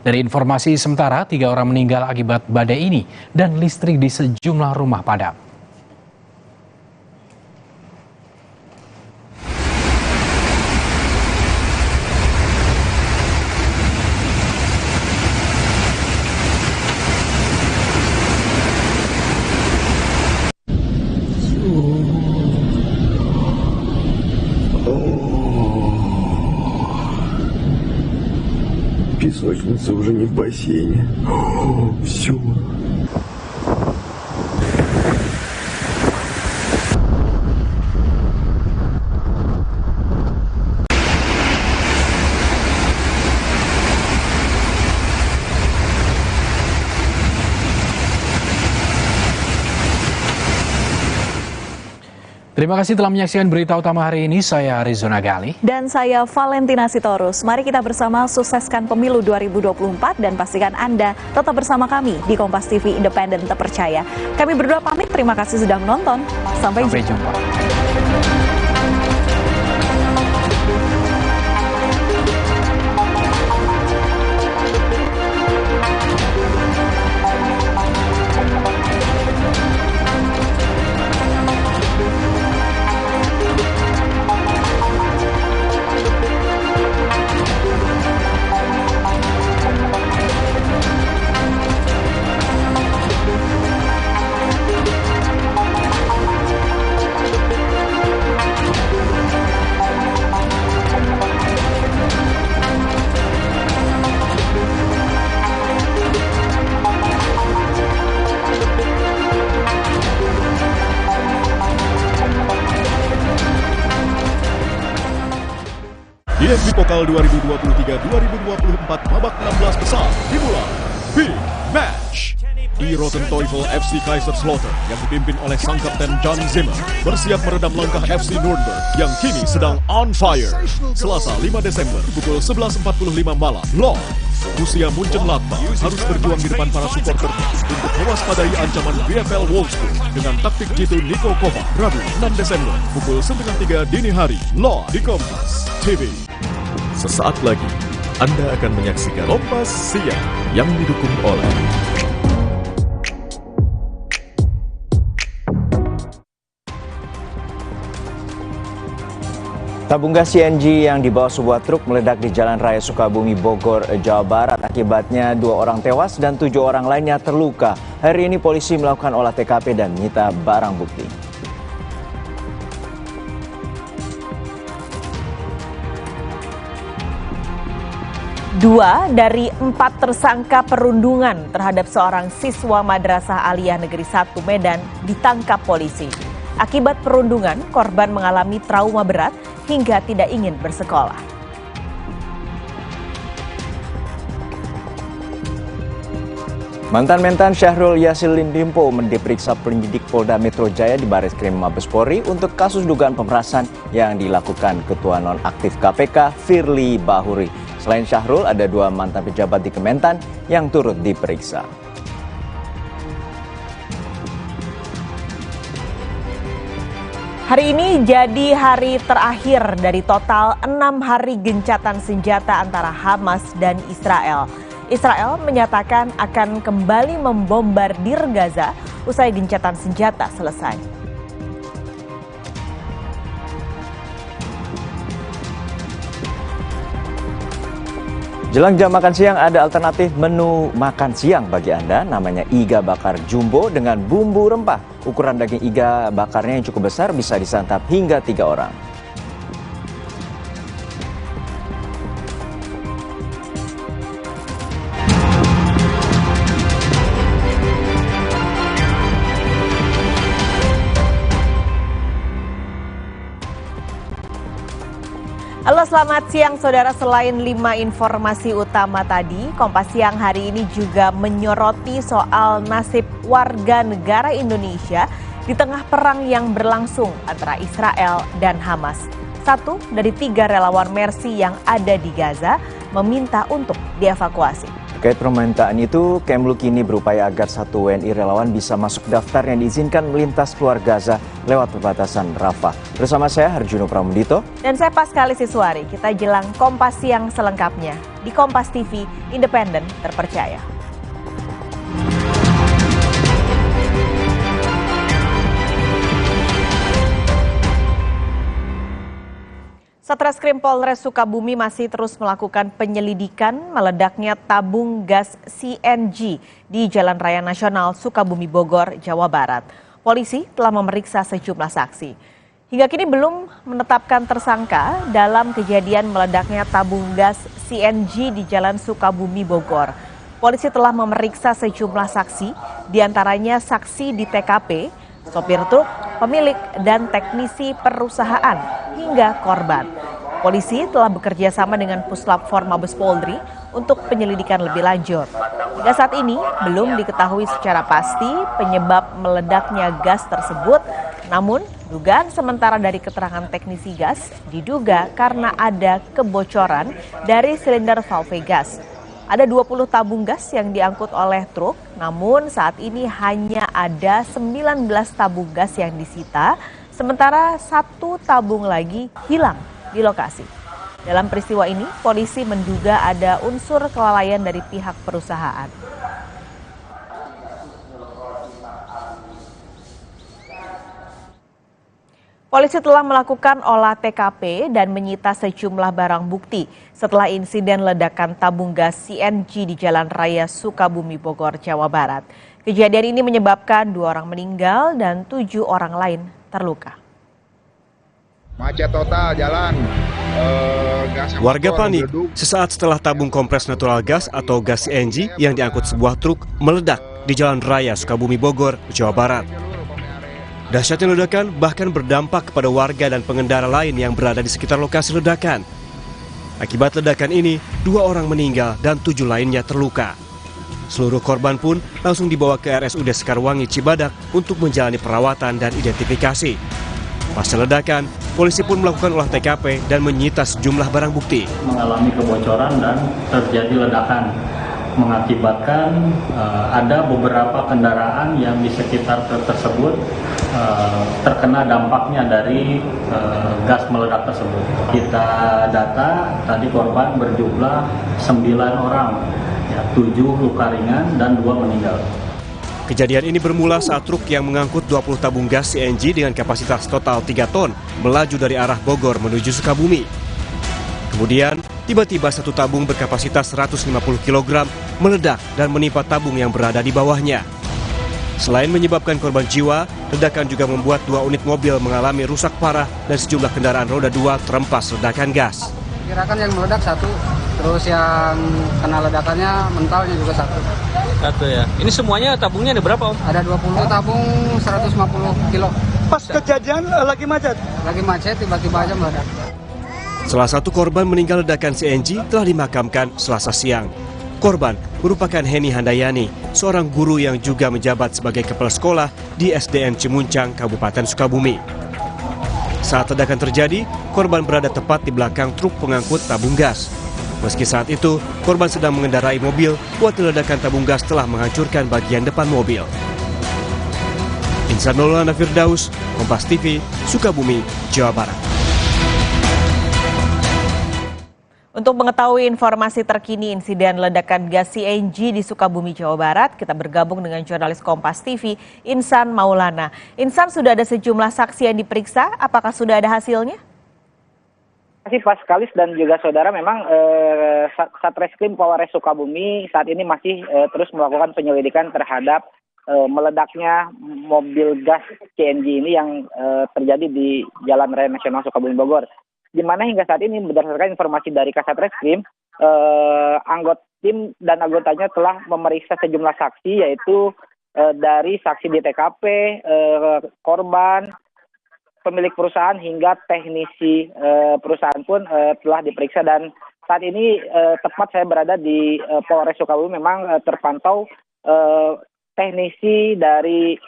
Dari informasi sementara, 3 orang meninggal akibat badai ini dan listrik di sejumlah rumah padam. Песочница уже не в бассейне. Все. Terima kasih telah menyaksikan berita utama hari ini. Saya Rizona Gali. Dan saya Valentina Sitorus. Mari kita bersama sukseskan pemilu 2024 dan pastikan Anda tetap bersama kami di Kompas TV Independen Terpercaya. Kami berdua pamit, terima kasih sudah menonton. Sampai jumpa. IFB Pokal 2023-2024 babak 16 besar dimulai. Big Match. Di Roten Teufel FC Kaiserslautern yang dipimpin oleh sang kapten Jan Zimmer bersiap meredam langkah FC Nuremberg yang kini sedang on fire. Selasa 5 Desember pukul 11.45 malam live. Borussia Mönchengladbach harus berjuang di depan para supporternya untuk mewaspadai ancaman VfL Wolfsburg dengan taktik jitu Niko Kovac. Rabu 6 Desember pukul 9.03 dini hari live di Kompas TV. Sesaat lagi Anda akan menyaksikan Kompas Siang yang didukung oleh tabung gas CNG yang dibawa sebuah truk meledak di Jalan Raya Sukabumi, Bogor, Jawa Barat. Akibatnya 2 orang tewas dan 7 orang lainnya terluka. Hari ini polisi melakukan olah TKP dan menyita barang bukti. Dua dari 4 tersangka perundungan terhadap seorang siswa Madrasah Aliyah Negeri 1 Medan ditangkap polisi. Akibat perundungan, korban mengalami trauma berat hingga tidak ingin bersekolah. Mantan Syahrul Yassin Limpo diperiksa penyidik Polda Metro Jaya di Barreskrim Mabes Polri untuk kasus dugaan pemerasan yang dilakukan Ketua Nonaktif KPK Firly Bahuri. Selain Syahrul, ada 2 mantan pejabat di Kementan yang turut diperiksa. Hari ini jadi hari terakhir dari total 6 hari gencatan senjata antara Hamas dan Israel. Israel menyatakan akan kembali membombardir Gaza usai gencatan senjata selesai. Jelang jam makan siang ada alternatif menu makan siang bagi Anda, namanya iga bakar jumbo dengan bumbu rempah. Ukuran daging iga bakarnya yang cukup besar, bisa disantap hingga 3 orang. Halo, selamat siang saudara. Selain 5 informasi utama tadi, Kompas Siang hari ini juga menyoroti soal nasib warga negara Indonesia di tengah perang yang berlangsung antara Israel dan Hamas. 1 dari 3 relawan Mercy yang ada di Gaza meminta untuk dievakuasi. Terkait permintaan itu, Kemlu kini berupaya agar 1 WNI relawan bisa masuk daftar yang diizinkan melintas keluar Gaza lewat perbatasan Rafah. Bersama saya Harjuno Pramudito dan saya Paskali Siswari. Kita jelang Kompas Siang selengkapnya. di Kompas TV, independen, terpercaya. Satreskrim Polres Sukabumi masih terus melakukan penyelidikan meledaknya tabung gas CNG di Jalan Raya Nasional Sukabumi Bogor, Jawa Barat. Polisi telah memeriksa sejumlah saksi. Hingga kini belum menetapkan tersangka dalam kejadian meledaknya tabung gas CNG di Jalan Sukabumi Bogor. Polisi telah memeriksa sejumlah saksi, diantaranya saksi di TKP, sopir truk, pemilik, dan teknisi perusahaan, hingga korban. Polisi telah bekerja sama dengan Puslap Forma Mabes Polri untuk penyelidikan lebih lanjut. Hingga saat ini belum diketahui secara pasti penyebab meledaknya gas tersebut, namun dugaan sementara dari keterangan teknisi gas diduga karena ada kebocoran dari silinder valve gas. Ada 20 tabung gas yang diangkut oleh truk, namun saat ini hanya ada 19 tabung gas yang disita, sementara 1 tabung lagi hilang di lokasi. Dalam peristiwa ini, polisi menduga ada unsur kelalaian dari pihak perusahaan. Polisi telah melakukan olah TKP dan menyita sejumlah barang bukti setelah insiden ledakan tabung gas CNG di Jalan Raya Sukabumi Bogor, Jawa Barat. Kejadian ini menyebabkan 2 orang meninggal dan 7 orang lain terluka. Macet total jalan. Warga panik sesaat setelah tabung kompres natural gas atau gas CNG yang diangkut sebuah truk meledak di Jalan Raya Sukabumi Bogor, Jawa Barat. Dahsyatnya ledakan bahkan berdampak kepada warga dan pengendara lain yang berada di sekitar lokasi ledakan. Akibat ledakan ini, 2 orang meninggal dan 7 lainnya terluka. Seluruh korban pun langsung dibawa ke RSUD Sekarwangi Cibadak untuk menjalani perawatan dan identifikasi. Pasca ledakan, polisi pun melakukan olah TKP dan menyita sejumlah barang bukti. Mengalami kebocoran dan terjadi ledakan, mengakibatkan ada beberapa kendaraan yang di sekitar truk tersebut terkena dampaknya dari gas meledak tersebut. Kita data tadi korban berjumlah 9 orang, 7 luka ringan dan 2 meninggal. Kejadian ini bermula saat truk yang mengangkut 20 tabung gas CNG dengan kapasitas total 3 ton melaju dari arah Bogor menuju Sukabumi. Kemudian, tiba-tiba 1 tabung berkapasitas 150 kg meledak dan menimpa tabung yang berada di bawahnya. Selain menyebabkan korban jiwa, ledakan juga membuat 2 unit mobil mengalami rusak parah dan sejumlah kendaraan roda 2 terempas ledakan gas. Kirakan yang meledak 1, terus yang kena ledakannya mentalnya juga 1 ya. Ini semuanya tabungnya ada berapa, Om? Ada 20 tabung 150 kilo. Pas kejadian lagi macet? Lagi macet tiba-tiba aja meledak. Salah satu korban meninggal ledakan CNG telah dimakamkan Selasa siang. Korban merupakan Heni Handayani, seorang guru yang juga menjabat sebagai kepala sekolah di SDN Cimuncang, Kabupaten Sukabumi. Saat ledakan terjadi, korban berada tepat di belakang truk pengangkut tabung gas. Meski saat itu, korban sedang mengendarai mobil, kuatir ledakan tabung gas telah menghancurkan bagian depan mobil. Insan Maulana Firdaus, Kompas TV, Sukabumi, Jawa Barat. Untuk mengetahui informasi terkini insiden ledakan gas CNG di Sukabumi, Jawa Barat, kita bergabung dengan jurnalis Kompas TV, Insan Maulana. Insan, sudah ada sejumlah saksi yang diperiksa, apakah sudah ada hasilnya? Terima kasih Pak Skalis dan juga saudara, memang Satreskrim Polres Sukabumi saat ini masih terus melakukan penyelidikan terhadap meledaknya mobil gas CNG ini yang terjadi di Jalan Raya Nasional Sukabumi Bogor. Di mana hingga saat ini berdasarkan informasi dari Kasatreskrim, tim dan anggotanya telah memeriksa sejumlah saksi, yaitu dari saksi di TKP, korban, pemilik perusahaan hingga teknisi perusahaan pun telah diperiksa. Dan saat ini tepat saya berada di Polres Sukabumi, memang terpantau teknisi dari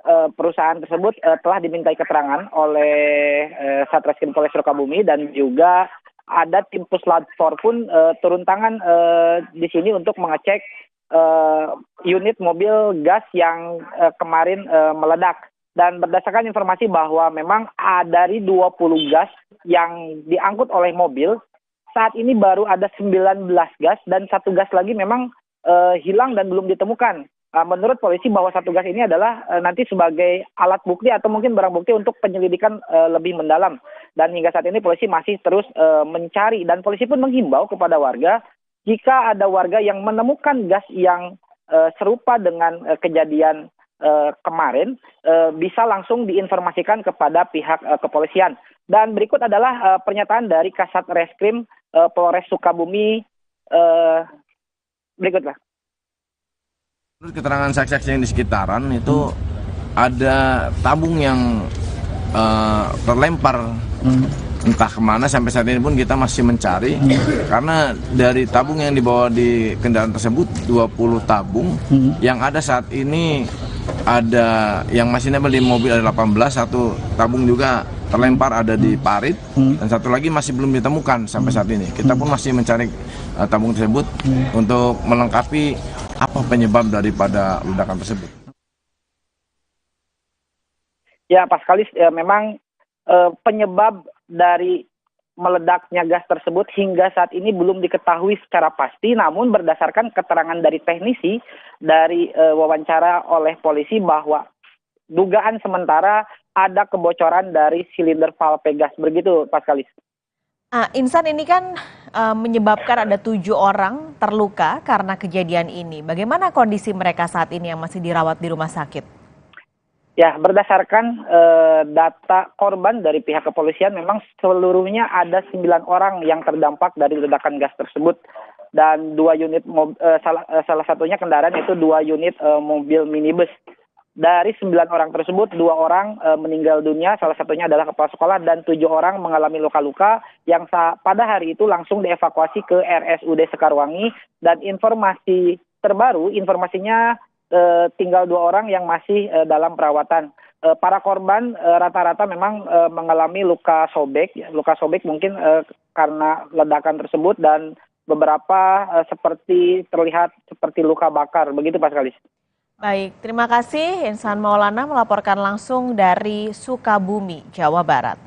perusahaan tersebut telah dimintai keterangan oleh Satreskrim Polres Sukabumi, dan juga ada tim Puslap pun turun tangan di sini untuk mengecek unit mobil gas yang kemarin meledak. Dan berdasarkan informasi bahwa memang dari 20 gas yang diangkut oleh mobil, saat ini baru ada 19 gas dan 1 gas lagi memang hilang dan belum ditemukan. Menurut polisi bahwa 1 gas ini adalah nanti sebagai alat bukti atau mungkin barang bukti untuk penyelidikan lebih mendalam. Dan hingga saat ini polisi masih terus mencari, dan polisi pun menghimbau kepada warga jika ada warga yang menemukan gas yang serupa dengan kejadian kemarin, bisa langsung diinformasikan kepada pihak kepolisian. Dan berikut adalah pernyataan dari Kasat Reskrim Polres Sukabumi berikutlah. Menurut keterangan saksi-saksi yang di sekitaran itu ada tabung yang terlempar entah kemana. Sampai saat ini pun kita masih mencari karena dari tabung yang dibawa di kendaraan tersebut 20 tabung, yang ada saat ini ada yang masih nempel di mobil ada 18, 1 tabung juga terlempar ada di parit, dan 1 lagi masih belum ditemukan sampai saat ini. Kita pun masih mencari tabung tersebut untuk melengkapi apa penyebab daripada ledakan tersebut. Ya, Pak Skalis, memang penyebab dari meledaknya gas tersebut hingga saat ini belum diketahui secara pasti, namun berdasarkan keterangan dari teknisi dari wawancara oleh polisi bahwa dugaan sementara ada kebocoran dari silinder valve gas. Begitu, Pak Skalis. Insan, ini kan menyebabkan ada 7 orang terluka karena kejadian ini. Bagaimana kondisi mereka saat ini yang masih dirawat di rumah sakit? Ya, berdasarkan data korban dari pihak kepolisian, memang seluruhnya ada 9 orang yang terdampak dari ledakan gas tersebut. Dan 2 unit, salah satunya kendaraan itu 2 unit mobil minibus. Dari 9 orang tersebut, 2 orang meninggal dunia, salah satunya adalah kepala sekolah, dan 7 orang mengalami luka-luka yang pada hari itu langsung dievakuasi ke RSUD Sekarwangi. Dan informasi terbaru, informasinya tinggal 2 orang yang masih dalam perawatan. Para korban rata-rata memang mengalami luka sobek. Luka sobek mungkin karena ledakan tersebut, dan beberapa seperti terlihat seperti luka bakar. Begitu, Pak Skalis. Baik, terima kasih Insan Maulana melaporkan langsung dari Sukabumi, Jawa Barat.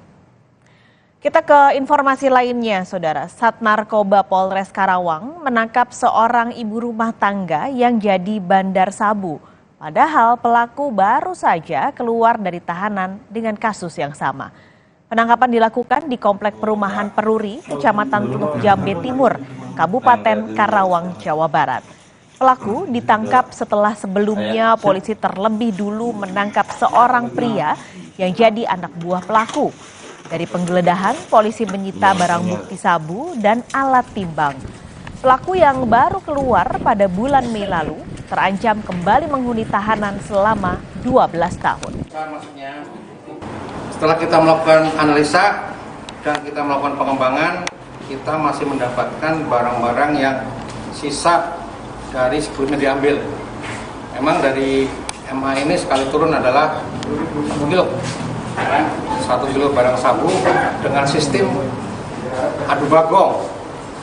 Kita ke informasi lainnya, Saudara. Sat Narkoba Polres Karawang menangkap seorang ibu rumah tangga yang jadi bandar sabu. Padahal pelaku baru saja keluar dari tahanan dengan kasus yang sama. Penangkapan dilakukan di Komplek Perumahan Peruri, Kecamatan Teluk Jambe Timur, Kabupaten Karawang, Jawa Barat. Pelaku ditangkap setelah sebelumnya polisi terlebih dulu menangkap seorang pria yang jadi anak buah pelaku. Dari penggeledahan, polisi menyita barang bukti sabu dan alat timbang. Pelaku yang baru keluar pada bulan Mei lalu terancam kembali menghuni tahanan selama 12 tahun. Setelah kita melakukan analisa dan kita melakukan pengembangan, kita masih mendapatkan barang-barang yang sisa dari sebelumnya diambil. Memang dari MA ini sekali turun adalah 1 kilo. 1 kilo barang sabu dengan sistem adu bagong.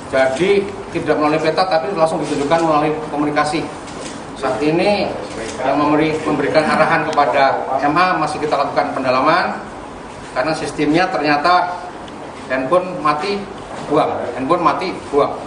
Jadi tidak melalui peta tapi langsung ditunjukkan melalui komunikasi. Saat ini yang memberikan arahan kepada MA masih kita lakukan pendalaman karena sistemnya ternyata handphone mati buang.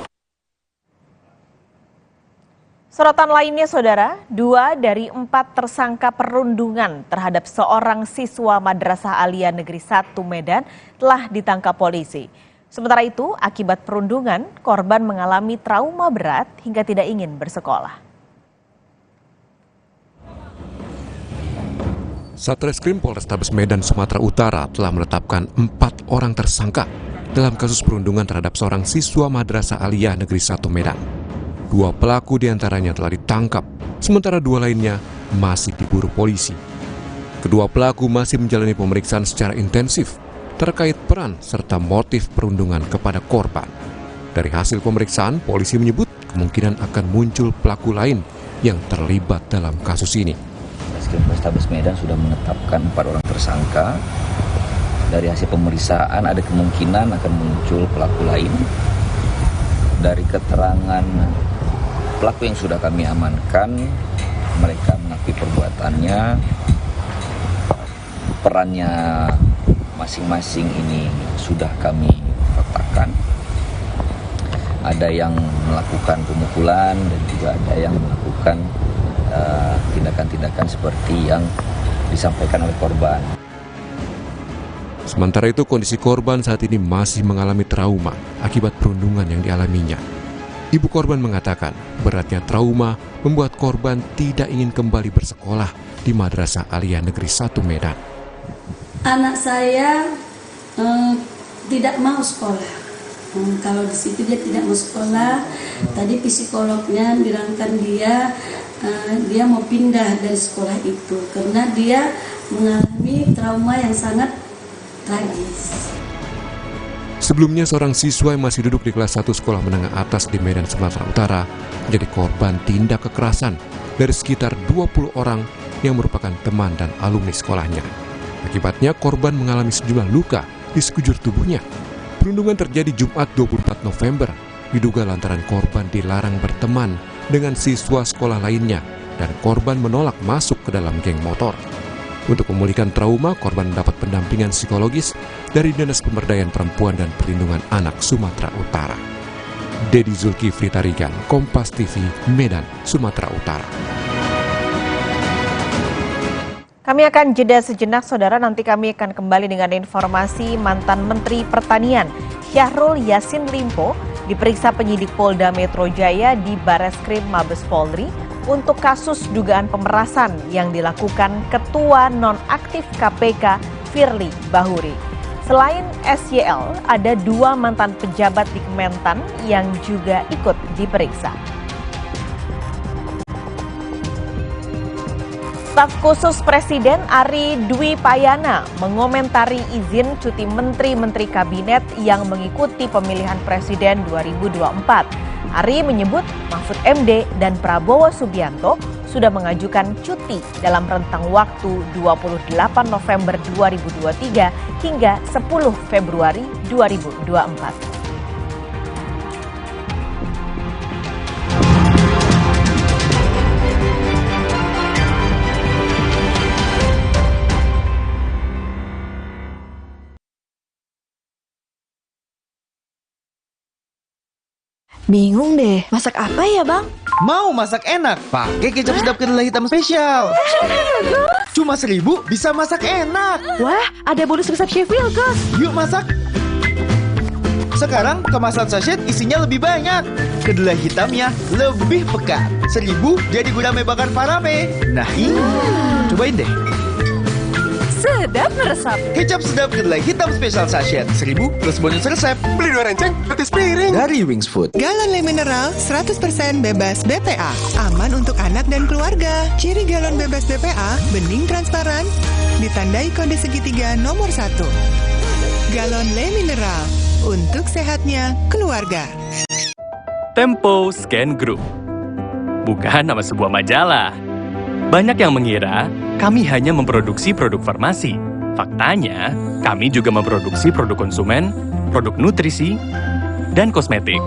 Sorotan lainnya, Saudara, 2 dari 4 tersangka perundungan terhadap seorang siswa Madrasah Aliyah Negeri 1 Medan telah ditangkap polisi. Sementara itu, akibat perundungan, korban mengalami trauma berat hingga tidak ingin bersekolah. Satreskrim Polrestabes Medan, Sumatera Utara telah menetapkan 4 orang tersangka dalam kasus perundungan terhadap seorang siswa Madrasah Aliyah Negeri 1 Medan. 2 pelaku diantaranya telah ditangkap, sementara 2 lainnya masih diburu polisi. Kedua pelaku masih menjalani pemeriksaan secara intensif terkait peran serta motif perundungan kepada korban. Dari hasil pemeriksaan, polisi menyebut kemungkinan akan muncul pelaku lain yang terlibat dalam kasus ini. Polrestabes Medan sudah menetapkan 4 orang tersangka. Dari hasil pemeriksaan ada kemungkinan akan muncul pelaku lain. Dari keterangan pelaku yang sudah kami amankan, mereka mengakui perbuatannya, perannya masing-masing ini sudah kami petakan. ada yang melakukan pemukulan dan juga ada yang melakukan tindakan-tindakan seperti yang disampaikan oleh korban. Sementara itu, kondisi korban saat ini masih mengalami trauma akibat perundungan yang dialaminya. Ibu korban mengatakan beratnya trauma membuat korban tidak ingin kembali bersekolah di Madrasah Aliyah Negeri 1 Medan. Anak saya tidak mau sekolah. Kalau di situ dia tidak mau sekolah. Tadi psikolognya bilangkan dia mau pindah dari sekolah itu karena dia mengalami trauma yang sangat tragis. Sebelumnya, seorang siswa yang masih duduk di kelas 1 sekolah menengah atas di Medan, Sumatera Utara menjadi korban tindak kekerasan dari sekitar 20 orang yang merupakan teman dan alumni sekolahnya. Akibatnya, korban mengalami sejumlah luka di sekujur tubuhnya. Perundungan terjadi Jumat 24 November, diduga lantaran korban dilarang berteman dengan siswa sekolah lainnya dan korban menolak masuk ke dalam geng motor. Untuk memulihkan trauma, korban mendapat pendampingan psikologis dari Dinas Pemberdayaan Perempuan dan Perlindungan Anak Sumatera Utara. Dedi Zulkifli Tarigan, Kompas TV, Medan, Sumatera Utara. Kami akan jeda sejenak, saudara. Nanti kami akan kembali dengan informasi mantan Menteri Pertanian Syahrul Yassin Limpo diperiksa penyidik Polda Metro Jaya di Bareskrim Mabes Polri untuk kasus dugaan pemerasan yang dilakukan Ketua Nonaktif KPK Firly Bahuri. Selain SYL, ada 2 mantan pejabat di Kementan yang juga ikut diperiksa. Staf khusus Presiden Ari Dwi Payana mengomentari izin cuti menteri-menteri kabinet yang mengikuti pemilihan Presiden 2024. Ari menyebut Mahfud MD dan Prabowo Subianto sudah mengajukan cuti dalam rentang waktu 28 November 2023 hingga 10 Februari 2024. Bingung deh, masak apa ya bang? Mau masak enak, pakai kecap sedap kedelai hitam spesial. Cuma 1.000 bisa masak enak. Wah, ada bonus resep Chef Wilkos. Yuk masak. Sekarang kemasan sachet isinya lebih banyak. Kedelai hitamnya lebih pekat. 1.000 jadi gurame bakar parame. Nah ini, cobain deh. Sedap meresap. Kecap sedap kedelai hitam spesial sachet 1.000 plus bonus resep. Beli 2 renceng, gratis piring. Dari Wings Food. Galon Le Mineral 100% bebas BPA. Aman untuk anak dan keluarga. Ciri galon bebas BPA, bening transparan, ditandai kode segitiga nomor 1. Galon Le Mineral, untuk sehatnya keluarga. Tempo Scan Group. Bukan nama sebuah majalah. Banyak yang mengira kami hanya memproduksi produk farmasi. Faktanya, kami juga memproduksi produk konsumen, produk nutrisi, dan kosmetik.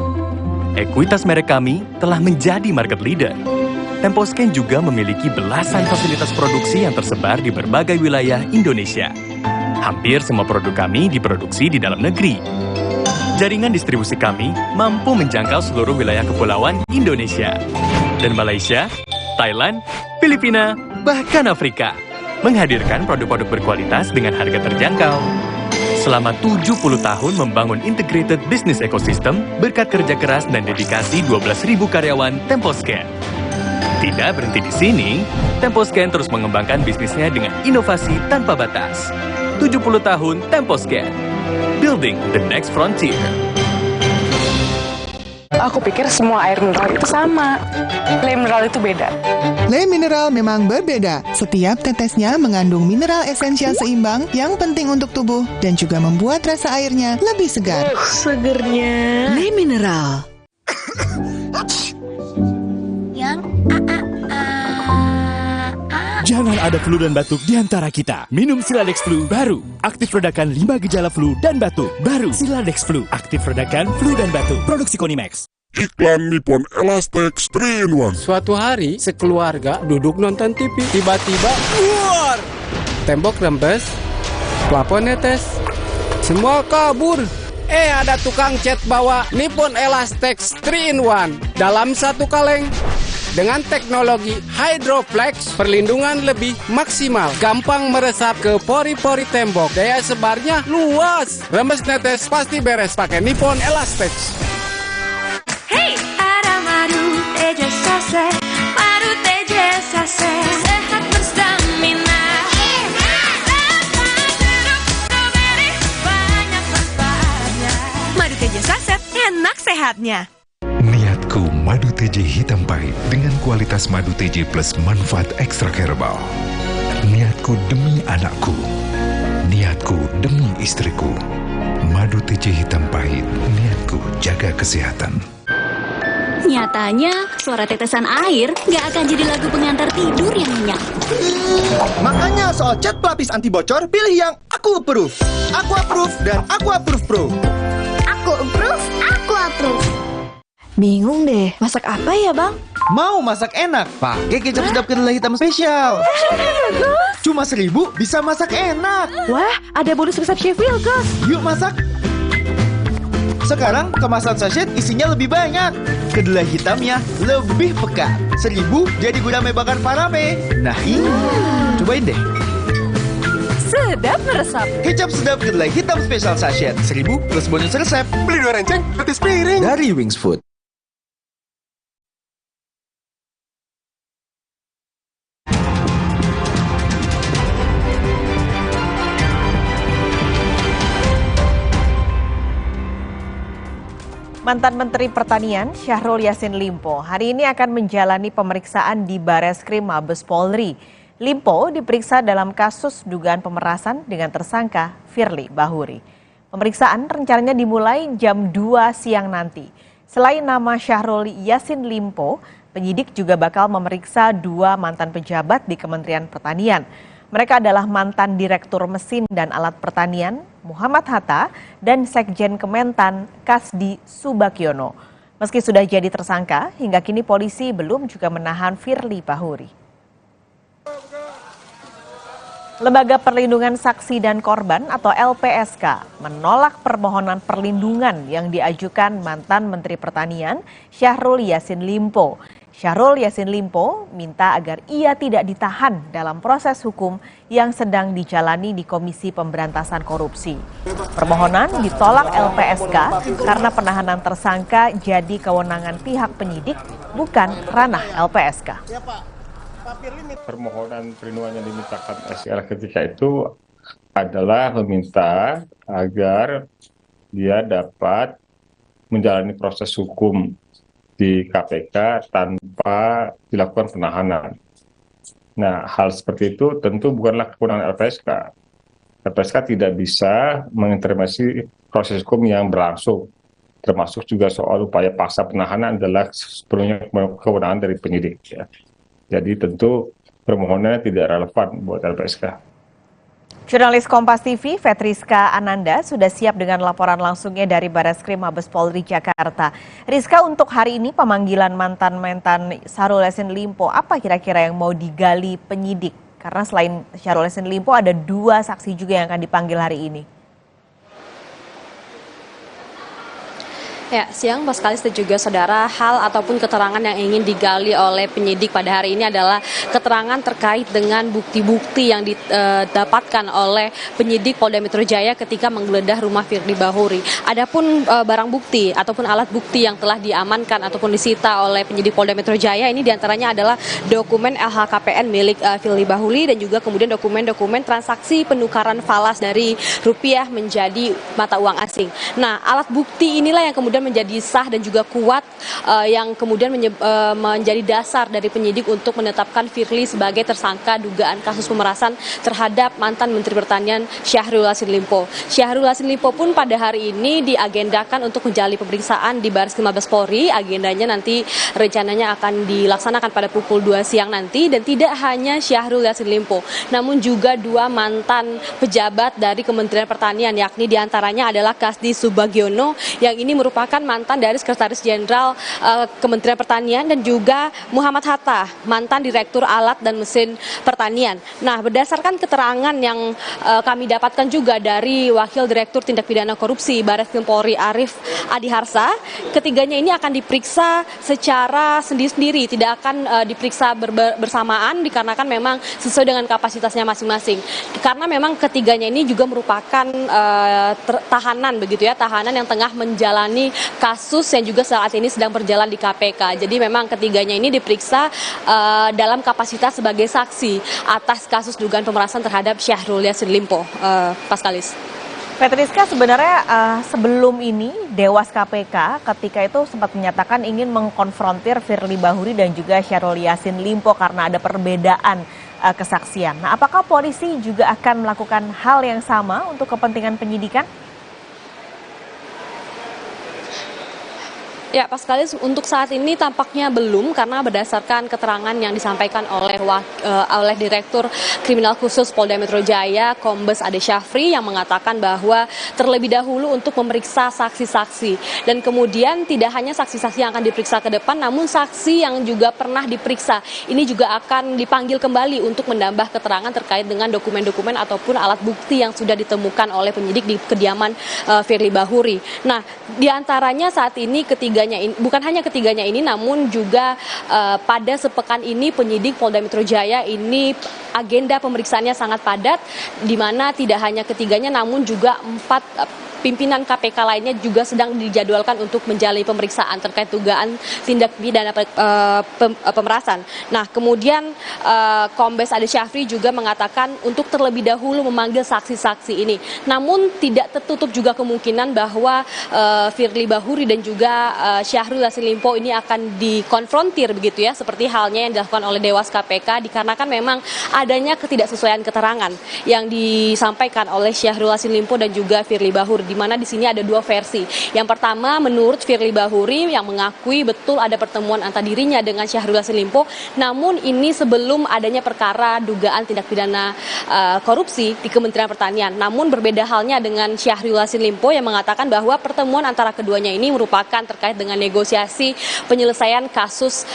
Ekuitas merek kami telah menjadi market leader. Temposcan juga memiliki belasan fasilitas produksi yang tersebar di berbagai wilayah Indonesia. Hampir semua produk kami diproduksi di dalam negeri. Jaringan distribusi kami mampu menjangkau seluruh wilayah kepulauan Indonesia dan Malaysia, Thailand, Filipina, bahkan Afrika, menghadirkan produk-produk berkualitas dengan harga terjangkau. Selama 70 tahun membangun integrated business ecosystem berkat kerja keras dan dedikasi 12.000 karyawan Temposcan. Tidak berhenti di sini, Temposcan terus mengembangkan bisnisnya dengan inovasi tanpa batas. 70 tahun Temposcan, building the next frontier. Aku pikir semua air mineral itu sama. Le Mineral itu beda. Le Mineral memang berbeda. Setiap tetesnya mengandung mineral esensial seimbang yang penting untuk tubuh dan juga membuat rasa airnya lebih segar. Segernya. Le Mineral. Jangan ada flu dan batuk di antara kita. Minum Siladex Flu baru. Aktif redakan 5 gejala flu dan batuk. Baru Siladex Flu. Aktif redakan flu dan batuk. Produksi Konimax. Iklan Nippon Elastex 3-in-1. Suatu hari, sekeluarga duduk nonton TV. Tiba-tiba, keluar! Tembok rembes, plafon netes, semua kabur. Ada tukang cat bawa Nippon Elastex 3-in-1 dalam satu kaleng. Dengan teknologi Hydroflex, perlindungan lebih maksimal, gampang meresap ke pori-pori tembok, daya sebarnya luas. Remes netes pasti beres pakai Nippon Elastex. Hey, ada madu teja sase, madu teja sase, sehat berstamina. Banyak manfaatnya. Madu teja saset, enak sehatnya. Niatku madu TJ hitam pahit dengan kualitas madu TJ plus manfaat ekstra herbal. Niatku demi anakku. Niatku demi istriku. Madu TJ hitam pahit. Niatku jaga kesehatan. Nyatanya, suara tetesan air nggak akan jadi lagu pengantar tidur yang nyenyak. Makanya soal cat pelapis anti bocor, pilih yang Aku Approve. Aku Approve dan Aku Approve Pro. Aku approve, aku approve. Bingung deh, masak apa ya bang? Mau masak enak? Pakai kecap sedap kedelai hitam spesial. Cuma 1.000 bisa masak enak. Wah, ada bonus resep Chef Wilkos. Yuk masak. Sekarang kemasan sachet isinya lebih banyak. Kedelai hitamnya lebih pekat. 1.000 jadi gudame bakar parame. Nah ini, cobain deh. Sedap meresap. Kecap sedap kedelai hitam spesial sachet 1.000 plus bonus resep. Beli 2 renceng, gratis piring. Dari Wings Food. Mantan Menteri Pertanian Syahrul Yassin Limpo hari ini akan menjalani pemeriksaan di Bareskrim Mabes Polri. Limpo diperiksa dalam kasus dugaan pemerasan dengan tersangka Firly Bahuri. Pemeriksaan rencananya dimulai jam 2 siang nanti. Selain nama Syahrul Yassin Limpo, penyidik juga bakal memeriksa 2 mantan pejabat di Kementerian Pertanian. Mereka adalah mantan Direktur Mesin dan Alat Pertanian Muhammad Hatta dan Sekjen Kementan Kasdi Subakyono. Meski sudah jadi tersangka, hingga kini polisi belum juga menahan Firly Bahuri. Lembaga Perlindungan Saksi dan Korban atau LPSK menolak permohonan perlindungan yang diajukan mantan Menteri Pertanian Syahrul Yassin Limpo. Syahrul Yassin Limpo minta agar ia tidak ditahan dalam proses hukum yang sedang dijalani di Komisi Pemberantasan Korupsi. Permohonan ditolak LPSK karena penahanan tersangka jadi kewenangan pihak penyidik, bukan ranah LPSK. Permohonan perlindungan yang dimintakan SL ketika itu adalah meminta agar dia dapat menjalani proses hukum di KPK tanpa dilakukan penahanan. Nah, hal seperti itu tentu bukanlah kewenangan LPSK. LPSK tidak bisa mengintervensi proses hukum yang berlangsung, termasuk juga soal upaya paksa penahanan adalah sepenuhnya kewenangan dari penyidik. Ya. Jadi tentu permohonannya tidak relevan buat LPSK. Jurnalis Kompas TV, Fetriska Ananda, sudah siap dengan laporan langsungnya dari Bareskrim Mabes Polri Jakarta. Rizka, untuk hari ini pemanggilan mantan Syahrul Yassin Limpo, apa kira-kira yang mau digali penyidik? Karena selain Syahrul Yassin Limpo ada 2 saksi juga yang akan dipanggil hari ini. Ya, siang Mas Kalis dan juga saudara, hal ataupun keterangan yang ingin digali oleh penyidik pada hari ini adalah keterangan terkait dengan bukti-bukti yang didapatkan oleh penyidik Polda Metro Jaya ketika menggeledah rumah Firly Bahuri. Adapun barang bukti ataupun alat bukti yang telah diamankan ataupun disita oleh penyidik Polda Metro Jaya ini diantaranya adalah dokumen LHKPN milik Firly Bahuri dan juga kemudian dokumen-dokumen transaksi penukaran falas dari rupiah menjadi mata uang asing. Nah, alat bukti inilah yang kemudian menjadi sah dan juga kuat yang kemudian menjadi dasar dari penyidik untuk menetapkan Firly sebagai tersangka dugaan kasus pemerasan terhadap mantan Menteri Pertanian Syahrul Yassin Limpo. Syahrul Yassin Limpo pun pada hari ini diagendakan untuk menjalani pemeriksaan di Bareskrim Mabes Polri. Agendanya nanti rencananya akan dilaksanakan pada pukul 2 siang nanti, dan tidak hanya Syahrul Yassin Limpo, namun juga 2 mantan pejabat dari Kementerian Pertanian, yakni diantaranya adalah Kasdi Subagyono yang ini merupakan merupakan mantan dari Sekretaris Jenderal Kementerian Pertanian dan juga Muhammad Hatta, mantan Direktur Alat dan Mesin Pertanian. Nah, berdasarkan keterangan yang kami dapatkan juga dari Wakil Direktur Tindak Pidana Korupsi Barreskrim Polri Arief Adiharsa, ketiganya ini akan diperiksa secara sendiri-sendiri, tidak akan diperiksa bersamaan dikarenakan memang sesuai dengan kapasitasnya masing-masing. Karena memang ketiganya ini juga merupakan tahanan begitu ya, tahanan yang tengah menjalani kasus yang juga saat ini sedang berjalan di KPK. Jadi memang ketiganya ini diperiksa dalam kapasitas sebagai saksi atas kasus dugaan pemerasan terhadap Syahrul Yassin Limpo. Paskalis. Petriska, sebenarnya sebelum ini Dewas KPK ketika itu sempat menyatakan ingin mengkonfrontir Firly Bahuri dan juga Syahrul Yassin Limpo karena ada perbedaan kesaksian. Nah, apakah polisi juga akan melakukan hal yang sama untuk kepentingan penyidikan? Ya, Paskalis, untuk saat ini tampaknya belum karena berdasarkan keterangan yang disampaikan oleh Direktur Kriminal Khusus Polda Metro Jaya, Kombes Ade Syafri, yang mengatakan bahwa terlebih dahulu untuk memeriksa saksi-saksi dan kemudian tidak hanya saksi-saksi yang akan diperiksa ke depan, namun saksi yang juga pernah diperiksa ini juga akan dipanggil kembali untuk menambah keterangan terkait dengan dokumen-dokumen ataupun alat bukti yang sudah ditemukan oleh penyidik di kediaman Firly Bahuri. Nah, diantaranya saat ini bukan hanya ketiganya ini, namun juga pada sepekan ini penyidik Polda Metro Jaya ini agenda pemeriksaannya sangat padat, di mana tidak hanya ketiganya, namun juga 4 pimpinan KPK lainnya juga sedang dijadwalkan untuk menjalani pemeriksaan terkait dugaan tindak pidana pemerasan. Nah, kemudian Kombes Ade Syafri juga mengatakan untuk terlebih dahulu memanggil saksi-saksi ini. Namun tidak tertutup juga kemungkinan bahwa Firly Bahuri dan juga Syahrul Yassin Limpo ini akan dikonfrontir begitu ya, seperti halnya yang dilakukan oleh Dewas KPK, dikarenakan memang adanya ketidaksesuaian keterangan yang disampaikan oleh Syahrul Yassin Limpo dan juga Firly Bahuri, di mana di sini ada 2 versi. Yang pertama, menurut Firly Bahuri yang mengakui betul ada pertemuan antara dirinya dengan Syahrul Yassin Limpo, namun ini sebelum adanya perkara dugaan tindak pidana korupsi di Kementerian Pertanian. Namun berbeda halnya dengan Syahrul Yassin Limpo yang mengatakan bahwa pertemuan antara keduanya ini merupakan terkait dengan negosiasi penyelesaian kasus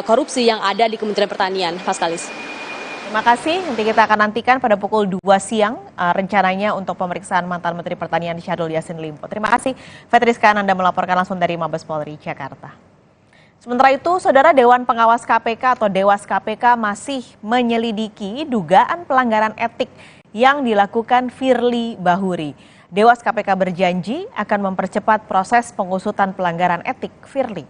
korupsi yang ada di Kementerian Pertanian. Paskalis. Terima kasih. Nanti kita akan nantikan pada pukul 2 siang rencananya untuk pemeriksaan mantan Menteri Pertanian Syahrul Yassin Limpo. Terima kasih, Petriska, Anda melaporkan langsung dari Mabes Polri, Jakarta. Sementara itu, Saudara, Dewan Pengawas KPK atau Dewas KPK masih menyelidiki dugaan pelanggaran etik yang dilakukan Firly Bahuri. Dewas KPK berjanji akan mempercepat proses pengusutan pelanggaran etik Firly.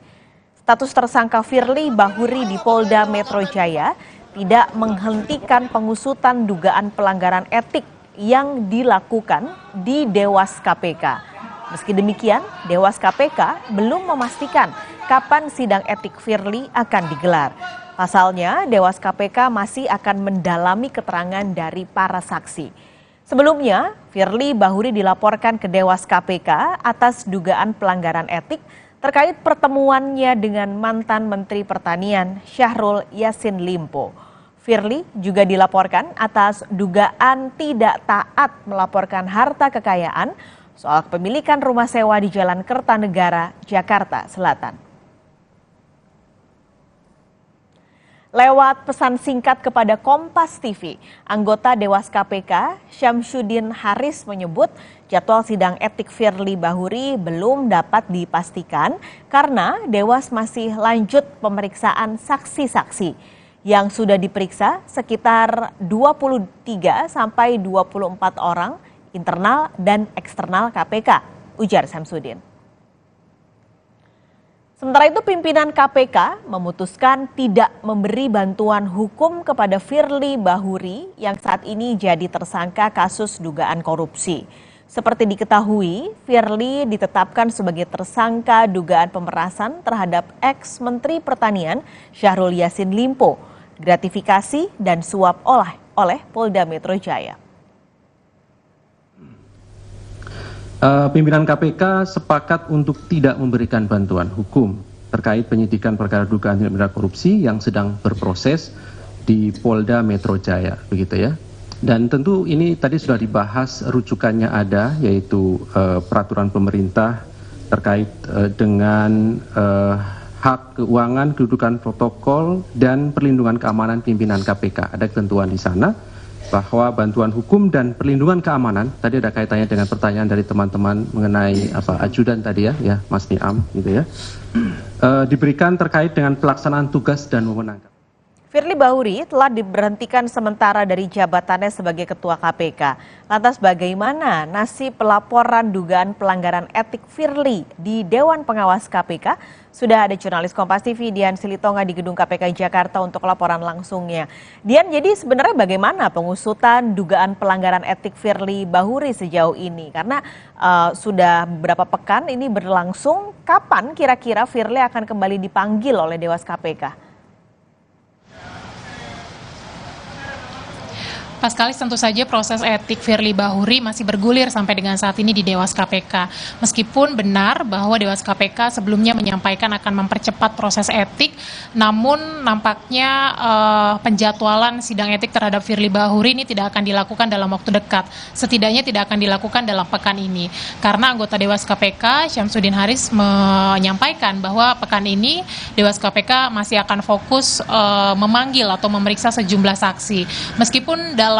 Status tersangka Firly Bahuri di Polda Metro Jaya tidak menghentikan pengusutan dugaan pelanggaran etik yang dilakukan di Dewas KPK. Meski demikian, Dewas KPK belum memastikan kapan sidang etik Firly akan digelar. Pasalnya, Dewas KPK masih akan mendalami keterangan dari para saksi. Sebelumnya, Firly Bahuri dilaporkan ke Dewas KPK atas dugaan pelanggaran etik terkait pertemuannya dengan mantan Menteri Pertanian Syahrul Yassin Limpo. Firly juga dilaporkan atas dugaan tidak taat melaporkan harta kekayaan soal kepemilikan rumah sewa di Jalan Kertanegara, Jakarta Selatan. Lewat pesan singkat kepada Kompas TV, anggota Dewas KPK Syamsuddin Haris menyebut jadwal sidang etik Firly Bahuri belum dapat dipastikan karena Dewas masih lanjut pemeriksaan saksi-saksi. Yang sudah diperiksa sekitar 23 sampai 24 orang internal dan eksternal KPK, ujar Syamsuddin. Sementara itu, pimpinan KPK memutuskan tidak memberi bantuan hukum kepada Firly Bahuri yang saat ini jadi tersangka kasus dugaan korupsi. Seperti diketahui, Firly ditetapkan sebagai tersangka dugaan pemerasan terhadap ex-Menteri Pertanian Syahrul Yassin Limpo, gratifikasi dan suap oleh Polda Metro Jaya. Pimpinan KPK sepakat untuk tidak memberikan bantuan hukum terkait penyidikan perkara dugaan tindak pidana korupsi yang sedang berproses di Polda Metro Jaya, begitu ya. Dan tentu ini tadi sudah dibahas, rujukannya ada, yaitu peraturan pemerintah terkait dengan hak keuangan, kedudukan protokol, dan perlindungan keamanan pimpinan KPK. Ada ketentuan di sana bahwa bantuan hukum dan perlindungan keamanan, tadi ada kaitannya dengan pertanyaan dari teman-teman mengenai ajudan tadi ya Mas Niam gitu ya, diberikan terkait dengan pelaksanaan tugas dan wewenang. Firly Bahuri telah diberhentikan sementara dari jabatannya sebagai Ketua KPK. Lantas bagaimana nasib pelaporan dugaan pelanggaran etik Firly di Dewan Pengawas KPK? Sudah ada jurnalis Kompas TV Dian Silitonga di Gedung KPK Jakarta untuk laporan langsungnya. Dian, jadi sebenarnya bagaimana pengusutan dugaan pelanggaran etik Firly Bahuri sejauh ini? Karena sudah beberapa pekan ini berlangsung, kapan kira-kira Firly akan kembali dipanggil oleh Dewas KPK? Paskalis, tentu saja proses etik Firly Bahuri masih bergulir sampai dengan saat ini di Dewas KPK. Meskipun benar bahwa Dewas KPK sebelumnya menyampaikan akan mempercepat proses etik, namun nampaknya penjadwalan sidang etik terhadap Firly Bahuri ini tidak akan dilakukan dalam waktu dekat. Setidaknya tidak akan dilakukan dalam pekan ini. Karena anggota Dewas KPK, Syamsuddin Haris, menyampaikan bahwa pekan ini Dewas KPK masih akan fokus memanggil atau memeriksa sejumlah saksi. Meskipun dalam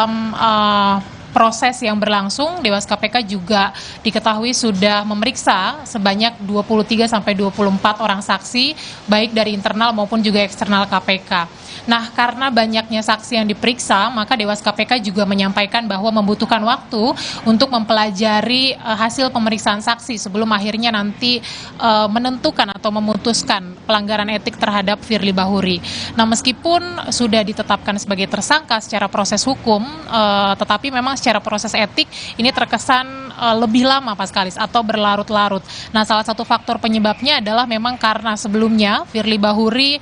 proses yang berlangsung, Dewas KPK juga diketahui sudah memeriksa sebanyak 23 sampai 24 orang saksi, baik dari internal maupun juga eksternal KPK. Nah, karena banyaknya saksi yang diperiksa, maka Dewas KPK juga menyampaikan bahwa membutuhkan waktu untuk mempelajari hasil pemeriksaan saksi sebelum akhirnya nanti menentukan atau memutuskan pelanggaran etik terhadap Firly Bahuri. Nah, meskipun sudah ditetapkan sebagai tersangka secara proses hukum, tetapi memang secara proses etik ini terkesan lebih lama Paskalis atau berlarut-larut. Nah, salah satu faktor penyebabnya adalah memang karena sebelumnya Firly Bahuri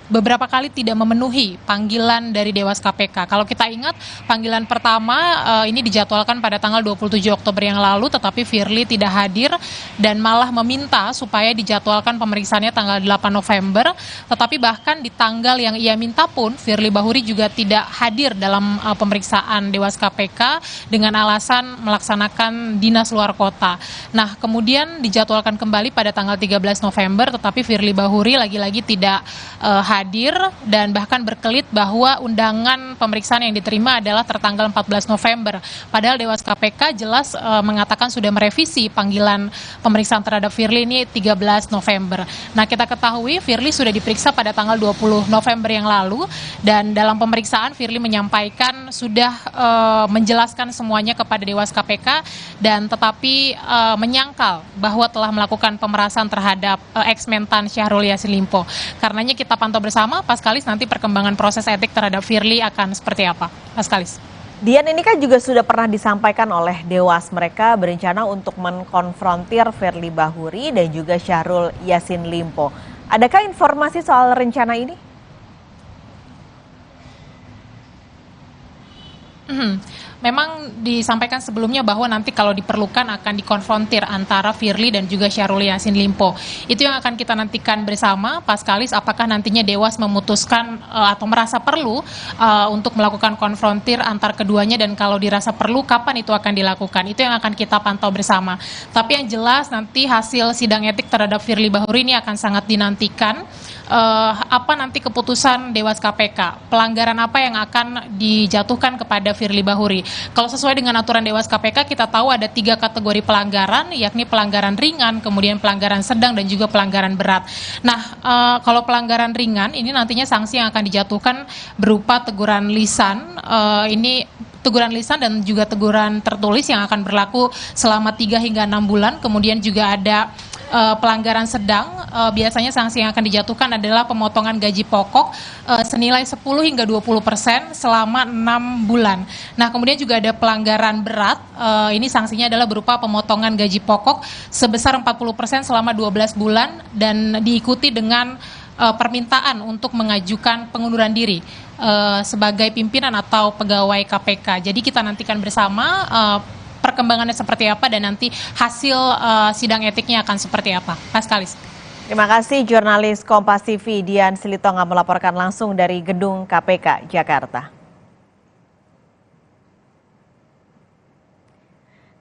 beberapa kali tidak memenuhi panggilan dari Dewas KPK. Kalau kita ingat, panggilan pertama ini dijadwalkan pada tanggal 27 Oktober yang lalu, tetapi Firly tidak hadir dan malah meminta supaya dijadwalkan pemeriksaannya tanggal 8 November. Tetapi bahkan di tanggal yang ia minta pun, Firly Bahuri juga tidak hadir dalam pemeriksaan Dewas KPK dengan alasan melaksanakan dinas luar kota. Nah, kemudian dijadwalkan kembali pada tanggal 13 November, tetapi Firly Bahuri lagi-lagi tidak hadir dan bahkan berkelit bahwa undangan pemeriksaan yang diterima adalah tertanggal 14 November. Padahal Dewas KPK jelas mengatakan sudah merevisi panggilan pemeriksaan terhadap Firly ini 13 November. Nah, kita ketahui Firly sudah diperiksa pada tanggal 20 November yang lalu dan dalam pemeriksaan Firly menyampaikan sudah menjelaskan semuanya kepada Dewas KPK dan tetapi menyangkal bahwa telah melakukan pemerasan terhadap ex-mentan Syahrul Yassin Limpo. Karenanya kita pantau bersama, Paskalis, nanti perkembangan proses etik terhadap Firly akan seperti apa, Paskalis? Dian, ini kan juga sudah pernah disampaikan oleh Dewas, mereka berencana untuk mengkonfrontir Firly Bahuri dan juga Syahrul Yassin Limpo. Adakah informasi soal rencana ini? Memang disampaikan sebelumnya bahwa nanti kalau diperlukan akan dikonfrontir antara Firly dan juga Syahrul Yassin Limpo. Itu yang akan kita nantikan bersama, Paskalis, apakah nantinya Dewas memutuskan atau merasa perlu untuk melakukan konfrontir antar keduanya dan kalau dirasa perlu kapan itu akan dilakukan. Itu yang akan kita pantau bersama. Tapi yang jelas nanti hasil sidang etik terhadap Firly Bahuri ini akan sangat dinantikan. Apa nanti keputusan Dewas KPK, pelanggaran apa yang akan dijatuhkan kepada Firly Bahuri. Kalau sesuai dengan aturan Dewas KPK, kita tahu ada 3 kategori pelanggaran, yakni pelanggaran ringan, kemudian pelanggaran sedang, dan juga pelanggaran berat. Nah, kalau pelanggaran ringan, ini nantinya sanksi yang akan dijatuhkan berupa teguran lisan, teguran lisan dan juga teguran tertulis yang akan berlaku selama 3 hingga 6 bulan, kemudian juga ada pelanggaran sedang, biasanya sanksi yang akan dijatuhkan adalah pemotongan gaji pokok senilai 10 hingga 20% selama 6 bulan. Nah, kemudian juga ada pelanggaran berat, ini sanksinya adalah berupa pemotongan gaji pokok sebesar 40% selama 12 bulan dan diikuti dengan permintaan untuk mengajukan pengunduran diri sebagai pimpinan atau pegawai KPK. Jadi kita nantikan bersama perkembangannya seperti apa dan nanti hasil sidang etiknya akan seperti apa. Paskalis. Terima kasih jurnalis Kompas TV Dian Silitonga melaporkan langsung dari Gedung KPK Jakarta.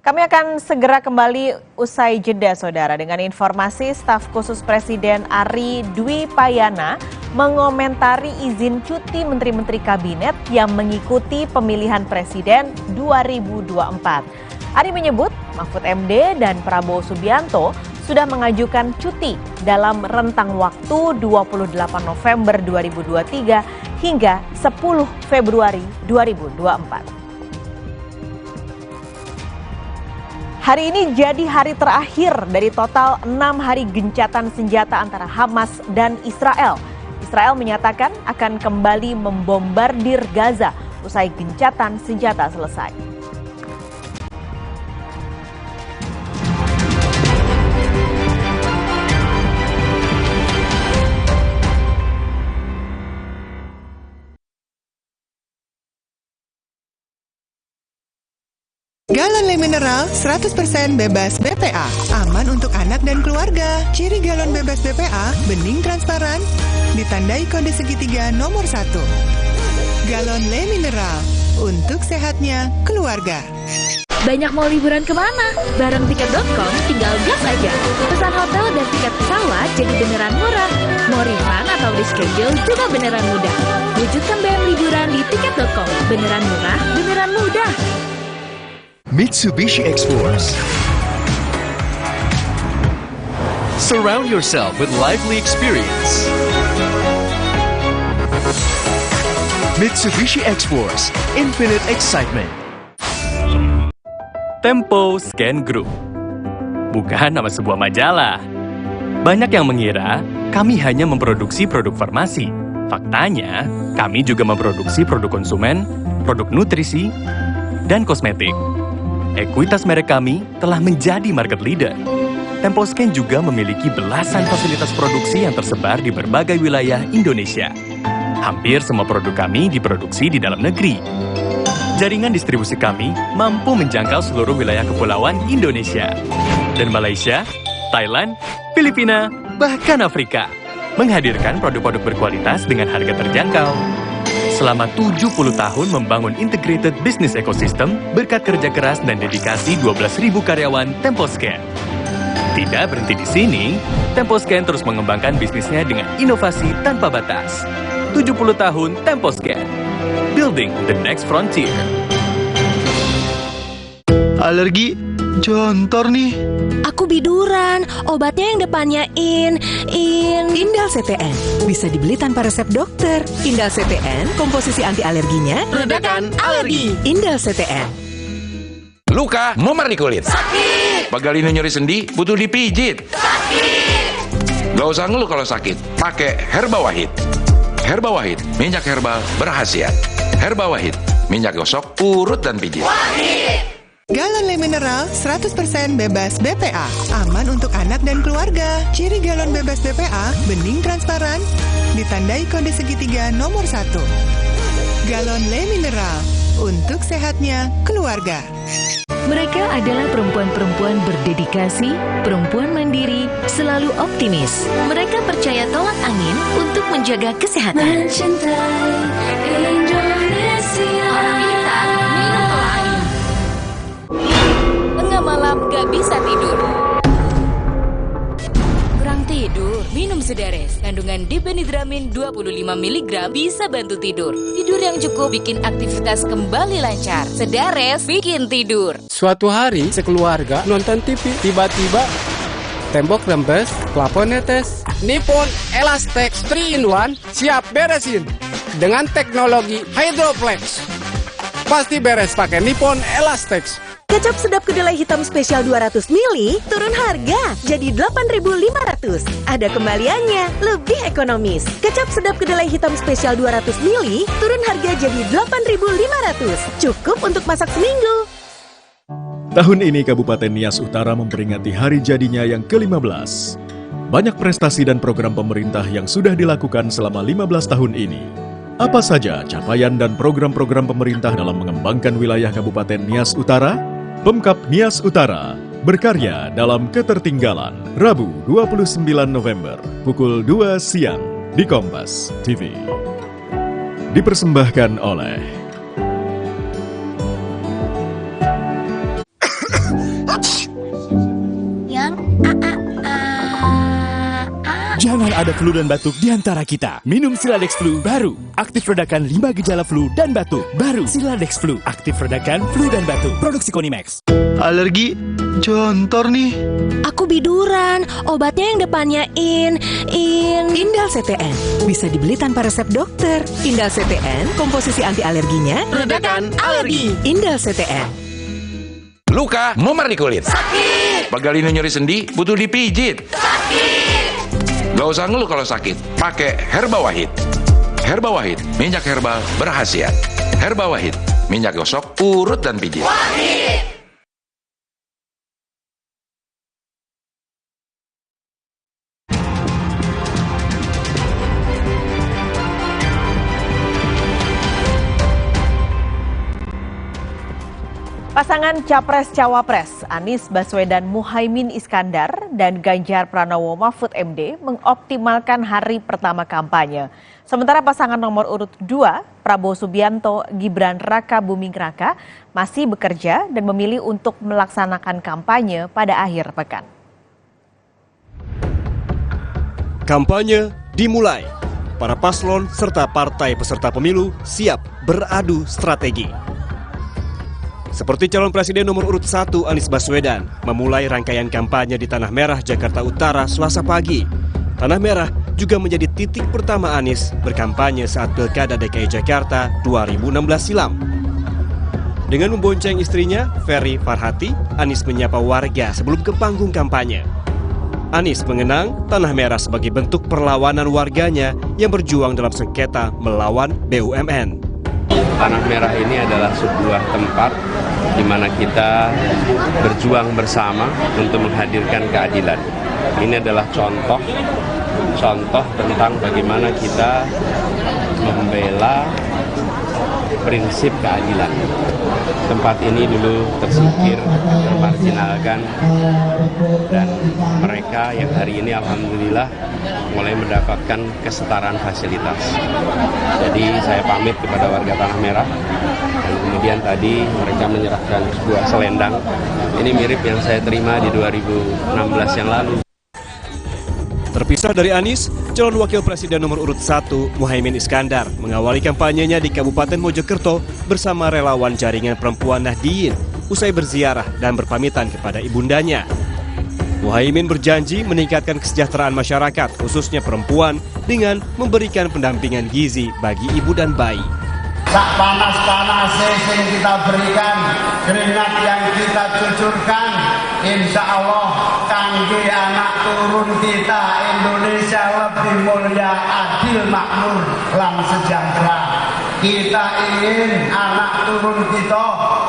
Kami akan segera kembali usai jeda, Saudara, dengan informasi staf khusus Presiden Ari Dwi Payana mengomentari izin cuti menteri-menteri kabinet yang mengikuti pemilihan presiden 2024. Ari menyebut Mahfud MD dan Prabowo Subianto sudah mengajukan cuti dalam rentang waktu 28 November 2023 hingga 10 Februari 2024. Hari ini jadi hari terakhir dari total 6 hari gencatan senjata antara Hamas dan Israel. Israel menyatakan akan kembali membombardir Gaza usai gencatan senjata selesai. Galon Le Mineral 100% bebas BPA, aman untuk anak dan keluarga. Ciri galon bebas BPA, bening transparan, ditandai kode segitiga nomor 1. Galon Le Mineral, untuk sehatnya keluarga. Banyak mau liburan kemana? Bareng tiket.com tinggal gas aja. Pesan hotel dan tiket pesawat jadi beneran murah. Mau refund atau reschedule juga beneran mudah. Wujudkan BM liburan di tiket.com. Beneran murah, beneran mudah. Mitsubishi X-Force. Surround yourself with lively experience. Mitsubishi X-Force, infinite excitement. Tempo Scan Group. Bukan nama sebuah majalah. Banyak yang mengira kami hanya memproduksi produk farmasi. Faktanya, kami juga memproduksi produk konsumen, produk nutrisi, dan kosmetik. Ekuitas merek kami telah menjadi market leader. Temposcan juga memiliki belasan fasilitas produksi yang tersebar di berbagai wilayah Indonesia. Hampir semua produk kami diproduksi di dalam negeri. Jaringan distribusi kami mampu menjangkau seluruh wilayah kepulauan Indonesia. Dan Malaysia, Thailand, Filipina, bahkan Afrika. Menghadirkan produk-produk berkualitas dengan harga terjangkau. Selama 70 tahun membangun integrated business ecosystem berkat kerja keras dan dedikasi 12.000 karyawan Temposcan. Tidak berhenti di sini, Temposcan terus mengembangkan bisnisnya dengan inovasi tanpa batas. 70 tahun Temposcan, building the next frontier. Alergi jontor nih. Aku biduran, obatnya yang depannya Indal CTN. Bisa dibeli tanpa resep dokter. Indal CTN, komposisi anti alerginya redakan alergi. Indal CTN. Luka, memar di kulit. Sakit. Pegalina nyeri sendi, butuh dipijit. Sakit. Gak usah ngeluh kalau sakit, pakai Herba Wahid. Herba Wahid, minyak herbal berkhasiat. Herba Wahid, minyak gosok, urut dan pijit. Wahid. Galon Le Mineral 100% bebas BPA, aman untuk anak dan keluarga. Ciri galon bebas BPA, bening transparan, ditandai kode segitiga nomor 1. Galon Le Mineral, untuk sehatnya keluarga. Mereka adalah perempuan-perempuan berdedikasi, perempuan mandiri, selalu optimis. Mereka percaya tolak angin untuk menjaga kesehatan. Mencintai Indonesia. Tengah malam gak bisa tidur. Kurang tidur, minum Sedares. Kandungan dipenidramin 25 mg bisa bantu tidur. Tidur yang cukup bikin aktivitas kembali lancar. Sedares bikin tidur. Suatu hari, sekeluarga nonton TV. Tiba-tiba, tembok rembes, plafon netes. Nippon Elastex 3-in-1 siap beresin. Dengan teknologi Hydroflex. Pasti beres pakai Nippon Elastex. Kecap sedap kedelai hitam spesial 200 ml turun harga jadi 8.500. Ada kembaliannya, lebih ekonomis. Kecap sedap kedelai hitam spesial 200 ml turun harga jadi 8.500. Cukup untuk masak seminggu. Tahun ini Kabupaten Nias Utara memperingati hari jadinya yang ke-15. Banyak prestasi dan program pemerintah yang sudah dilakukan selama 15 tahun ini. Apa saja capaian dan program-program pemerintah dalam mengembangkan wilayah Kabupaten Nias Utara? Pemkab Nias Utara berkarya dalam ketertinggalan. Rabu 29 November pukul 2 siang di Kompas TV. Dipersembahkan oleh ada flu dan batuk di antara kita. Minum Siladex Flu baru. Aktif redakan 5 gejala flu dan batuk. Baru Siladex Flu. Aktif redakan flu dan batuk. Produksi Konimax. Alergi jontor nih. Aku biduran. Obatnya yang depannya Indal CTN. Bisa dibeli tanpa resep dokter. Indal CTN, komposisi anti alerginya Redakan alergi. Indal CTN. Luka memar di kulit. Sakit. Pegalinu nyeri sendi, butuh dipijit. Sakit. Gak usah ngeluh kalau sakit. Pakai Herba Wahid. Herba Wahid, minyak herbal berkhasiat. Herba Wahid, minyak gosok, urut dan pijit. Wahid. Pasangan Capres-Cawapres Anies Baswedan Muhaimin Iskandar dan Ganjar Pranowo Mahfud MD mengoptimalkan hari pertama kampanye. Sementara pasangan nomor urut 2, Prabowo Subianto Gibran Raka Buming Raka, masih bekerja dan memilih untuk melaksanakan kampanye pada akhir pekan. Kampanye dimulai. Para paslon serta partai peserta pemilu siap beradu strategi. Seperti calon presiden nomor urut 1 Anies Baswedan memulai rangkaian kampanye di Tanah Merah, Jakarta Utara Selasa pagi. Tanah Merah juga menjadi titik pertama Anies berkampanye saat Pilkada DKI Jakarta 2016 silam. Dengan membonceng istrinya, Ferry Farhati, Anies menyapa warga sebelum ke panggung kampanye. Anies mengenang Tanah Merah sebagai bentuk perlawanan warganya yang berjuang dalam sengketa melawan BUMN. Tanah Merah ini adalah sebuah tempat di mana kita berjuang bersama untuk menghadirkan keadilan. Ini adalah contoh tentang bagaimana kita membela prinsip keadilan. Tempat ini dulu tersingkir, termarginalkan, dan mereka yang hari ini alhamdulillah mulai mendapatkan kesetaraan fasilitas. Jadi saya pamit kepada warga Tanah Merah, dan kemudian tadi mereka menyerahkan sebuah selendang. Ini mirip yang saya terima di 2016 yang lalu. Terpisah dari Anies, calon wakil presiden nomor urut 1 Muhaimin Iskandar mengawali kampanyenya di Kabupaten Mojokerto bersama relawan jaringan perempuan Nahdien usai berziarah dan berpamitan kepada ibundanya. Muhaimin berjanji meningkatkan kesejahteraan masyarakat, khususnya perempuan, dengan memberikan pendampingan gizi bagi ibu dan bayi. Sak panas-panasnya yang kita berikan, keringat yang kita cucurkan, insya Allah kangge anak turun kita Indonesia lebih mulia, adil, makmur, lan sejahtera. Kita ingin anak turun kita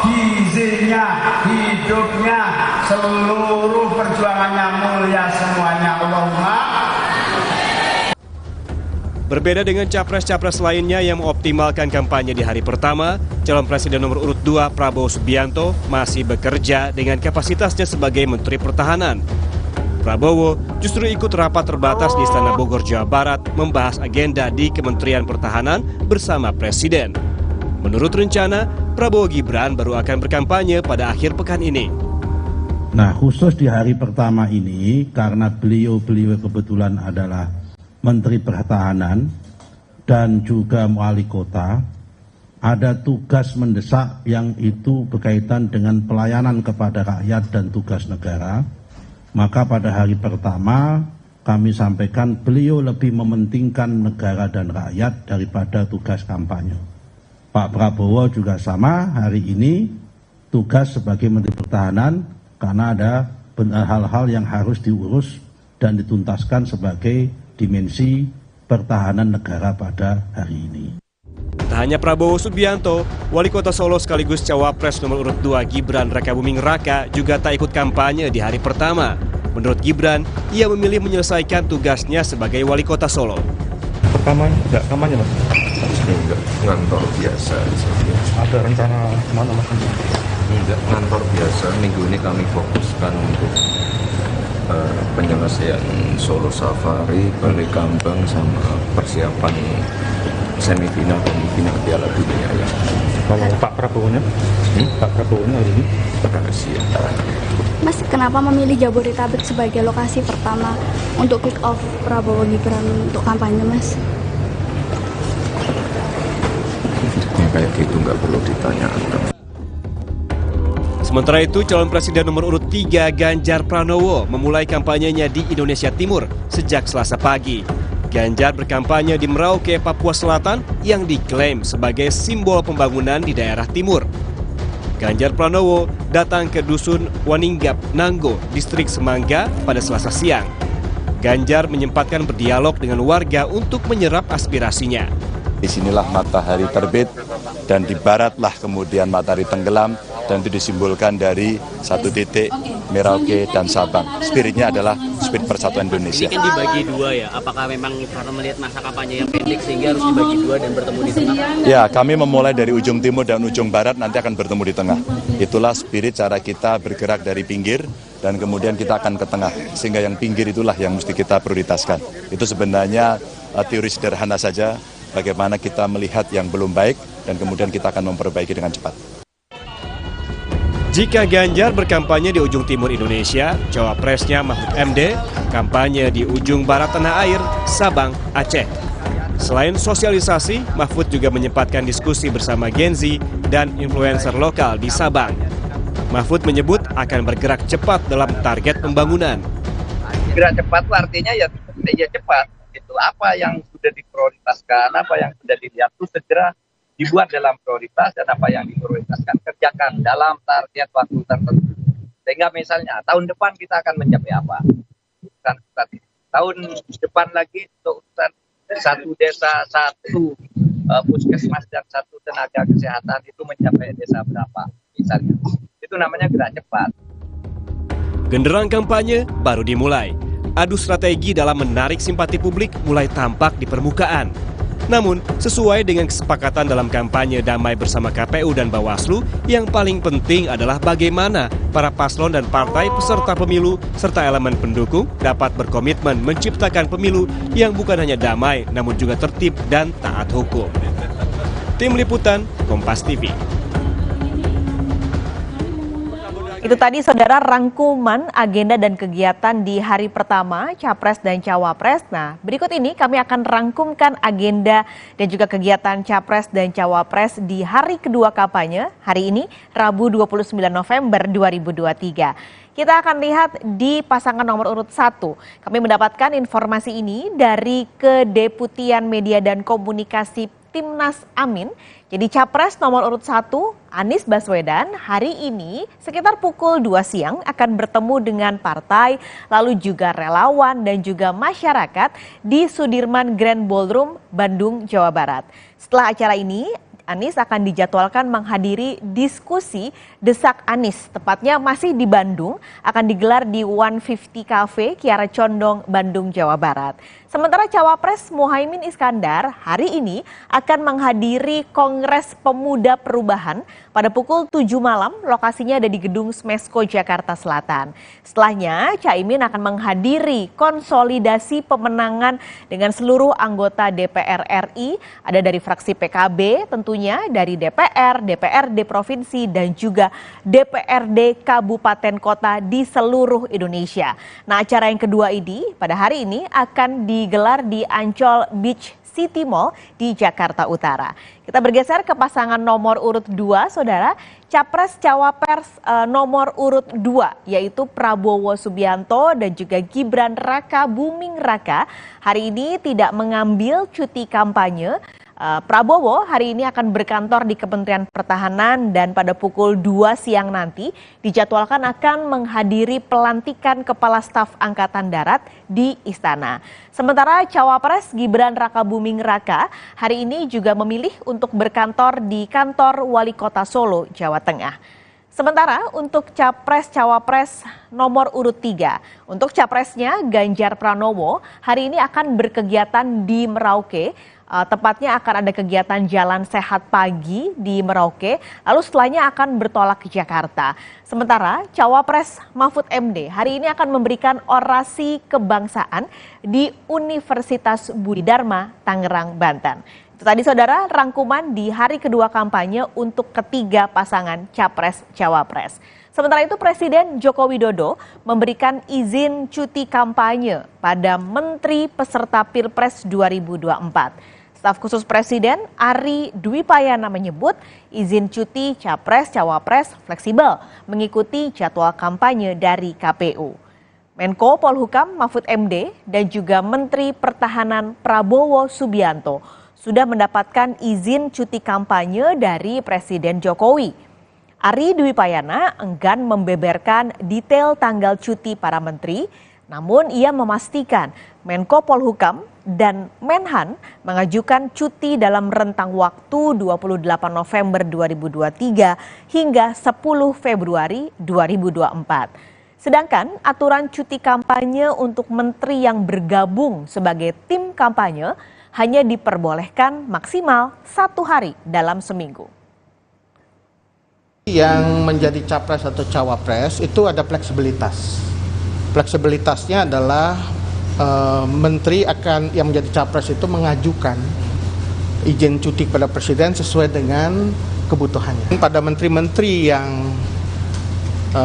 gizinya, hidupnya, seluruh perjuangannya mulia semuanya. Allahumma. Berbeda dengan capres-capres lainnya yang mengoptimalkan kampanye di hari pertama, calon presiden nomor urut 2 Prabowo Subianto masih bekerja dengan kapasitasnya sebagai Menteri Pertahanan. Prabowo justru ikut rapat terbatas di Istana Bogor, Jawa Barat membahas agenda di Kementerian Pertahanan bersama Presiden. Menurut rencana, Prabowo Gibran baru akan berkampanye pada akhir pekan ini. Nah, khusus di hari pertama ini, karena beliau kebetulan adalah Menteri Pertahanan dan juga wali kota, ada tugas mendesak yang itu berkaitan dengan pelayanan kepada rakyat dan tugas negara. Maka pada hari pertama kami sampaikan beliau lebih mementingkan negara dan rakyat daripada tugas kampanye. Pak Prabowo juga sama, hari ini tugas sebagai Menteri Pertahanan karena ada hal-hal yang harus diurus dan dituntaskan sebagai dimensi pertahanan negara pada hari ini. Tak hanya Prabowo Subianto, Wali Kota Solo sekaligus Cawapres nomor urut 2 Gibran Raka Buming Raka juga tak ikut kampanye di hari pertama. Menurut Gibran, ia memilih menyelesaikan tugasnya sebagai Wali Kota Solo. Pertama enggak kampanye, Mas? Enggak, ngantor biasa. Ada rencana kemana, Mas? Enggak, ngantor biasa. Minggu ini kami fokuskan untuk penyelesaian Solo Safari, Balai Kambang, sama persiapan semifinal dan final Piala Dunia ya. Kalau Pak Prabowo-nya? Pak Prabowo-nya hari ini? Rahasia. Mas, kenapa memilih Jabodetabek sebagai lokasi pertama untuk kick off Prabowo Gibran untuk kampanye, Mas? Ya kayak gitu nggak perlu ditanyakan. Sementara itu, calon presiden nomor urut 3 Ganjar Pranowo memulai kampanyenya di Indonesia Timur sejak Selasa pagi. Ganjar berkampanye di Merauke, Papua Selatan yang diklaim sebagai simbol pembangunan di daerah timur. Ganjar Pranowo datang ke Dusun Waninggap, Nanggo, Distrik Semangga pada Selasa siang. Ganjar menyempatkan berdialog dengan warga untuk menyerap aspirasinya. Disinilah matahari terbit dan di baratlah kemudian matahari tenggelam, dan itu disimbolkan dari satu titik Merauke dan Sabang. Spiritnya adalah spirit persatuan Indonesia. Ini kan dibagi dua ya, apakah memang karena melihat masa kampanye yang pendek sehingga harus dibagi dua dan bertemu di tengah? Ya, kami memulai dari ujung timur dan ujung barat, nanti akan bertemu di tengah. Itulah spirit cara kita bergerak dari pinggir dan kemudian kita akan ke tengah. Sehingga yang pinggir itulah yang mesti kita prioritaskan. Itu sebenarnya teori sederhana saja, bagaimana kita melihat yang belum baik dan kemudian kita akan memperbaiki dengan cepat. Jika Ganjar berkampanye di ujung timur Indonesia, cawapresnya Mahfud MD kampanye di ujung barat tanah air, Sabang, Aceh. Selain sosialisasi, Mahfud juga menyempatkan diskusi bersama Gen Z dan influencer lokal di Sabang. Mahfud menyebut akan bergerak cepat dalam target pembangunan. Gerak cepat itu artinya ya cepat. Itu apa yang sudah diprioritaskan, apa yang sudah dilihat itu segera dibuat dalam prioritas, dan apa yang diprioritaskan kerjakan dalam target waktu tertentu. Sehingga misalnya tahun depan kita akan mencapai apa? Tahun depan lagi untuk urusan satu desa, satu puskesmas dan satu tenaga kesehatan itu mencapai desa berapa misalnya. Itu namanya gerak cepat. Genderang kampanye baru dimulai. Adu strategi dalam menarik simpati publik mulai tampak di permukaan. Namun, sesuai dengan kesepakatan dalam kampanye damai bersama KPU dan Bawaslu, yang paling penting adalah bagaimana para paslon dan partai peserta pemilu serta elemen pendukung dapat berkomitmen menciptakan pemilu yang bukan hanya damai, namun juga tertib dan taat hukum. Tim Liputan, Kompas TV. Itu tadi saudara rangkuman agenda dan kegiatan di hari pertama Capres dan Cawapres. Nah, berikut ini kami akan rangkumkan agenda dan juga kegiatan Capres dan Cawapres di hari kedua kampanye, hari ini Rabu 29 November 2023. Kita akan lihat di pasangan nomor urut 1. Kami mendapatkan informasi ini dari Kedeputian Media dan Komunikasi Timnas Amin. Jadi Capres nomor urut 1, Anies Baswedan, hari ini sekitar pukul 2 siang akan bertemu dengan partai, lalu juga relawan dan juga masyarakat di Sudirman Grand Ballroom, Bandung, Jawa Barat. Setelah acara ini, Anies akan dijadwalkan menghadiri diskusi Desak Anies, tepatnya masih di Bandung, akan digelar di 150 Cafe, Kiara Condong, Bandung, Jawa Barat. Sementara Cawapres Muhaimin Iskandar hari ini akan menghadiri Kongres Pemuda Perubahan pada pukul 7 malam, lokasinya ada di Gedung Smesco, Jakarta Selatan. Setelahnya, Caimin akan menghadiri konsolidasi pemenangan dengan seluruh anggota DPR RI, ada dari fraksi PKB, tentunya dari DPR, DPRD Provinsi, dan juga DPRD Kabupaten Kota di seluruh Indonesia. Nah, acara yang kedua ini pada hari ini akan digelar di Ancol Beach City Mall di Jakarta Utara. Kita bergeser ke pasangan nomor urut 2, saudara. Capres Cawapres nomor urut 2, yaitu Prabowo Subianto dan juga Gibran Raka Buming Raka, hari ini tidak mengambil cuti kampanye. Prabowo hari ini akan berkantor di Kementerian Pertahanan dan pada pukul 2 siang nanti dijadwalkan akan menghadiri pelantikan Kepala Staf Angkatan Darat di Istana. Sementara Cawapres Gibran Raka Buming Raka hari ini juga memilih untuk berkantor di kantor Wali Kota Solo, Jawa Tengah. Sementara untuk Capres-Cawapres nomor urut 3, untuk Capresnya Ganjar Pranowo hari ini akan berkegiatan di Merauke. Tepatnya akan ada kegiatan Jalan Sehat Pagi di Merauke, lalu setelahnya akan bertolak ke Jakarta. Sementara Cawapres Mahfud MD hari ini akan memberikan orasi kebangsaan di Universitas Budi Dharma, Tangerang, Banten. Tadi saudara, rangkuman di hari kedua kampanye untuk ketiga pasangan Capres-Cawapres. Sementara itu Presiden Joko Widodo memberikan izin cuti kampanye pada Menteri peserta Pilpres 2024. Staf khusus Presiden Ari Dwi Payana menyebut izin cuti Capres-Cawapres fleksibel mengikuti jadwal kampanye dari KPU. Menko Polhukam Mahfud MD dan juga Menteri Pertahanan Prabowo Subianto sudah mendapatkan izin cuti kampanye dari Presiden Jokowi. Ari Dwi Payana enggan membeberkan detail tanggal cuti para menteri, namun ia memastikan Menko Polhukam dan Menhan mengajukan cuti dalam rentang waktu 28 November 2023 hingga 10 Februari 2024. Sedangkan aturan cuti kampanye untuk menteri yang bergabung sebagai tim kampanye hanya diperbolehkan maksimal 1 hari dalam seminggu. Yang menjadi capres atau cawapres itu ada fleksibilitas. Fleksibilitasnya adalah menteri yang menjadi capres itu mengajukan izin cuti kepada presiden sesuai dengan kebutuhannya. Pada menteri-menteri yang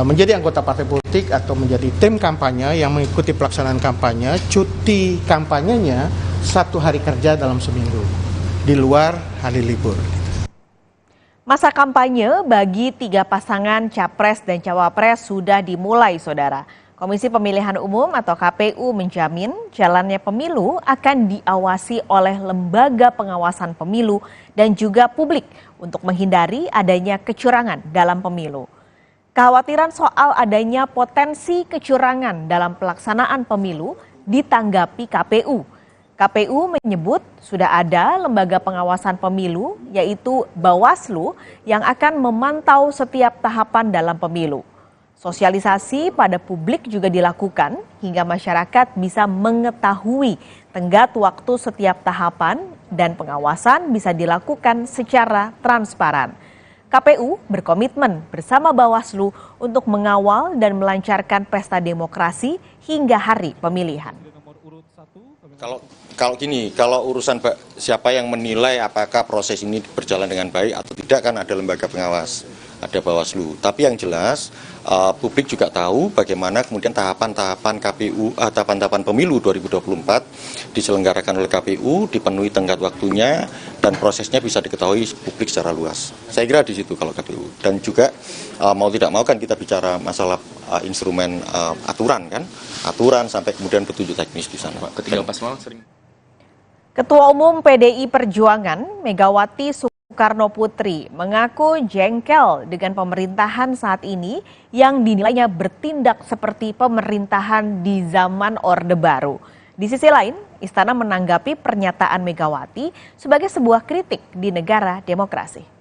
menjadi anggota partai politik atau menjadi tim kampanye yang mengikuti pelaksanaan kampanye, cuti kampanyenya 1 hari kerja dalam seminggu di luar hari libur. Masa kampanye bagi 3 pasangan Capres dan Cawapres sudah dimulai, saudara. Komisi Pemilihan Umum atau KPU menjamin jalannya pemilu akan diawasi oleh lembaga pengawasan pemilu dan juga publik untuk menghindari adanya kecurangan dalam pemilu. Kekhawatiran soal adanya potensi kecurangan dalam pelaksanaan pemilu ditanggapi KPU. KPU menyebut sudah ada lembaga pengawasan pemilu yaitu Bawaslu yang akan memantau setiap tahapan dalam pemilu. Sosialisasi pada publik juga dilakukan hingga masyarakat bisa mengetahui tenggat waktu setiap tahapan dan pengawasan bisa dilakukan secara transparan. KPU berkomitmen bersama Bawaslu untuk mengawal dan melancarkan pesta demokrasi hingga hari pemilihan. Kalau urusan siapa yang menilai apakah proses ini berjalan dengan baik atau tidak kan ada lembaga pengawas, ada Bawaslu. Tapi yang jelas publik juga tahu bagaimana kemudian tahapan-tahapan KPU, tahapan-tahapan pemilu 2024 diselenggarakan oleh KPU, dipenuhi tenggat waktunya dan prosesnya bisa diketahui publik secara luas. Saya kira di situ kalau KPU. Dan juga mau tidak mau kan kita bicara masalah instrumen aturan kan, aturan sampai kemudian petunjuk teknis di sana. Ketiga paslon sering. Ketua Umum PDI Perjuangan Megawati Soekarno Putri mengaku jengkel dengan pemerintahan saat ini yang dinilainya bertindak seperti pemerintahan di zaman Orde Baru. Di sisi lain, Istana menanggapi pernyataan Megawati sebagai sebuah kritik di negara demokrasi.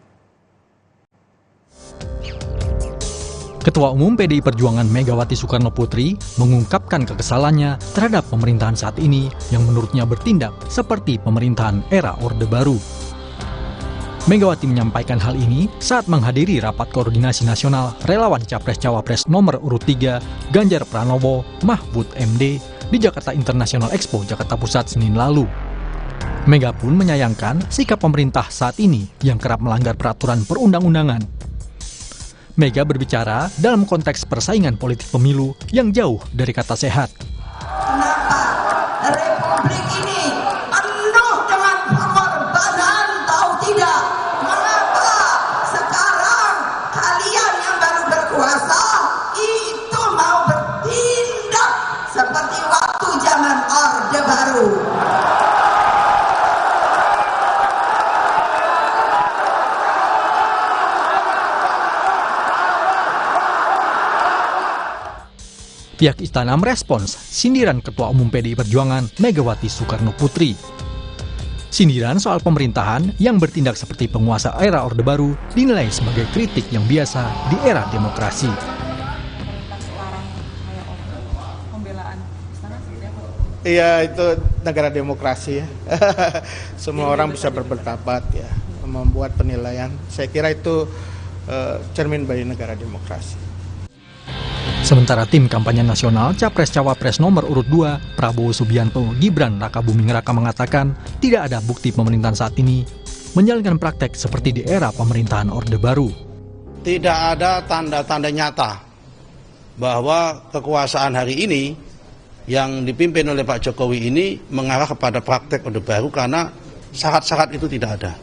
Ketua Umum PDI Perjuangan Megawati Soekarno Putri mengungkapkan kekesalannya terhadap pemerintahan saat ini yang menurutnya bertindak seperti pemerintahan era Orde Baru. Megawati menyampaikan hal ini saat menghadiri rapat koordinasi nasional relawan Capres-Cawapres nomor urut 3 Ganjar Pranowo Mahfud MD di Jakarta International Expo, Jakarta Pusat, Senin lalu. Mega pun menyayangkan sikap pemerintah saat ini yang kerap melanggar peraturan perundang-undangan. Mega berbicara dalam konteks persaingan politik pemilu yang jauh dari kata sehat. Republik ini penuh dengan pengorbanan, tahu tidak? Mengapa sekarang kalian yang baru berkuasa itu mau bertindak seperti waktu zaman Orde Baru? Pihak Istana merespons sindiran Ketua Umum PDI Perjuangan Megawati Soekarno Putri. Sindiran soal pemerintahan yang bertindak seperti penguasa era Orde Baru dinilai sebagai kritik yang biasa di era demokrasi. Iya, itu negara demokrasi ya. Semua orang bisa berpendapat ya, membuat penilaian. Saya kira itu cermin bagi negara demokrasi. Sementara tim kampanye nasional Capres-Cawapres nomor urut 2, Prabowo Subianto, Gibran Rakabuming Raka mengatakan tidak ada bukti pemerintahan saat ini menjalankan praktek seperti di era pemerintahan Orde Baru. Tidak ada tanda-tanda nyata bahwa kekuasaan hari ini yang dipimpin oleh Pak Jokowi ini mengarah kepada praktek Orde Baru karena syarat-syarat itu tidak ada.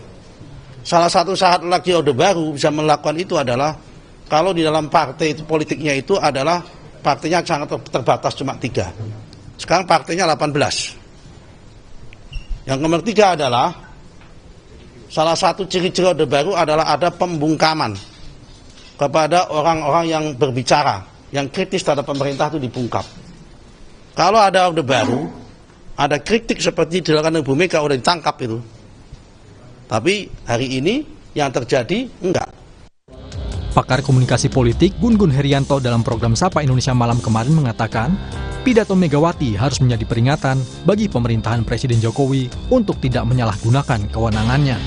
Salah satu syarat lagi Orde Baru bisa melakukan itu adalah kalau di dalam partai itu, politiknya itu adalah partainya sangat terbatas cuma 3. Sekarang partainya 18. Yang nomor 3 adalah salah satu ciri-ciri Orde Baru adalah ada pembungkaman kepada orang-orang yang berbicara, yang kritis terhadap pemerintah itu dibungkam. Kalau ada Orde Baru, ada kritik seperti dilakukan Ibu Mega udah ditangkap itu. Tapi hari ini yang terjadi enggak. Pakar komunikasi politik Gun Gun Herianto dalam program Sapa Indonesia Malam kemarin mengatakan, pidato Megawati harus menjadi peringatan bagi pemerintahan Presiden Jokowi untuk tidak menyalahgunakan kewenangannya.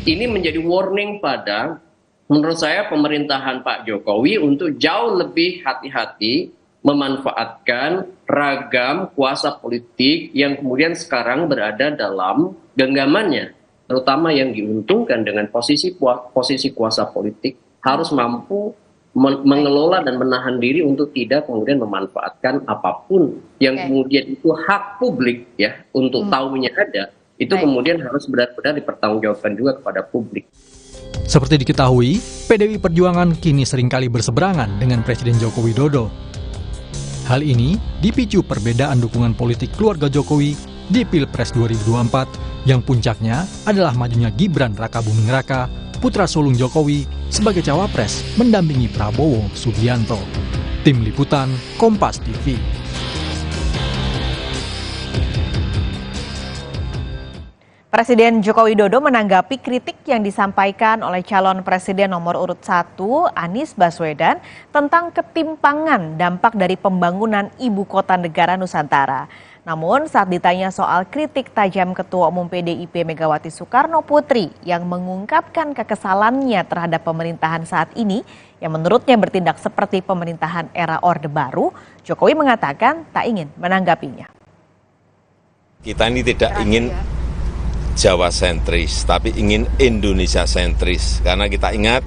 Ini menjadi warning pada, menurut saya, pemerintahan Pak Jokowi untuk jauh lebih hati-hati memanfaatkan ragam kuasa politik yang kemudian sekarang berada dalam genggamannya, terutama yang diuntungkan dengan posisi kuasa politik, harus mampu mengelola dan menahan diri untuk tidak kemudian memanfaatkan apapun yang kemudian itu hak publik ya untuk tahunya ada, itu kemudian harus benar-benar dipertanggungjawabkan juga kepada publik. Seperti diketahui, PDI Perjuangan kini seringkali berseberangan dengan Presiden Joko Widodo. Hal ini dipicu perbedaan dukungan politik keluarga Jokowi di Pilpres 2024 yang puncaknya adalah majunya Gibran Rakabuming Raka, putra sulung Jokowi, sebagai cawapres mendampingi Prabowo Subianto. Tim Liputan, Kompas TV. Presiden Joko Widodo menanggapi kritik yang disampaikan oleh calon presiden nomor urut 1, Anies Baswedan, tentang ketimpangan dampak dari pembangunan ibu kota negara Nusantara. Namun saat ditanya soal kritik tajam Ketua Umum PDIP Megawati Soekarno Putri yang mengungkapkan kekesalannya terhadap pemerintahan saat ini yang menurutnya bertindak seperti pemerintahan era Orde Baru, Jokowi mengatakan tak ingin menanggapinya. Kita ini tidak ingin Jawa sentris, tapi ingin Indonesia sentris. Karena kita ingat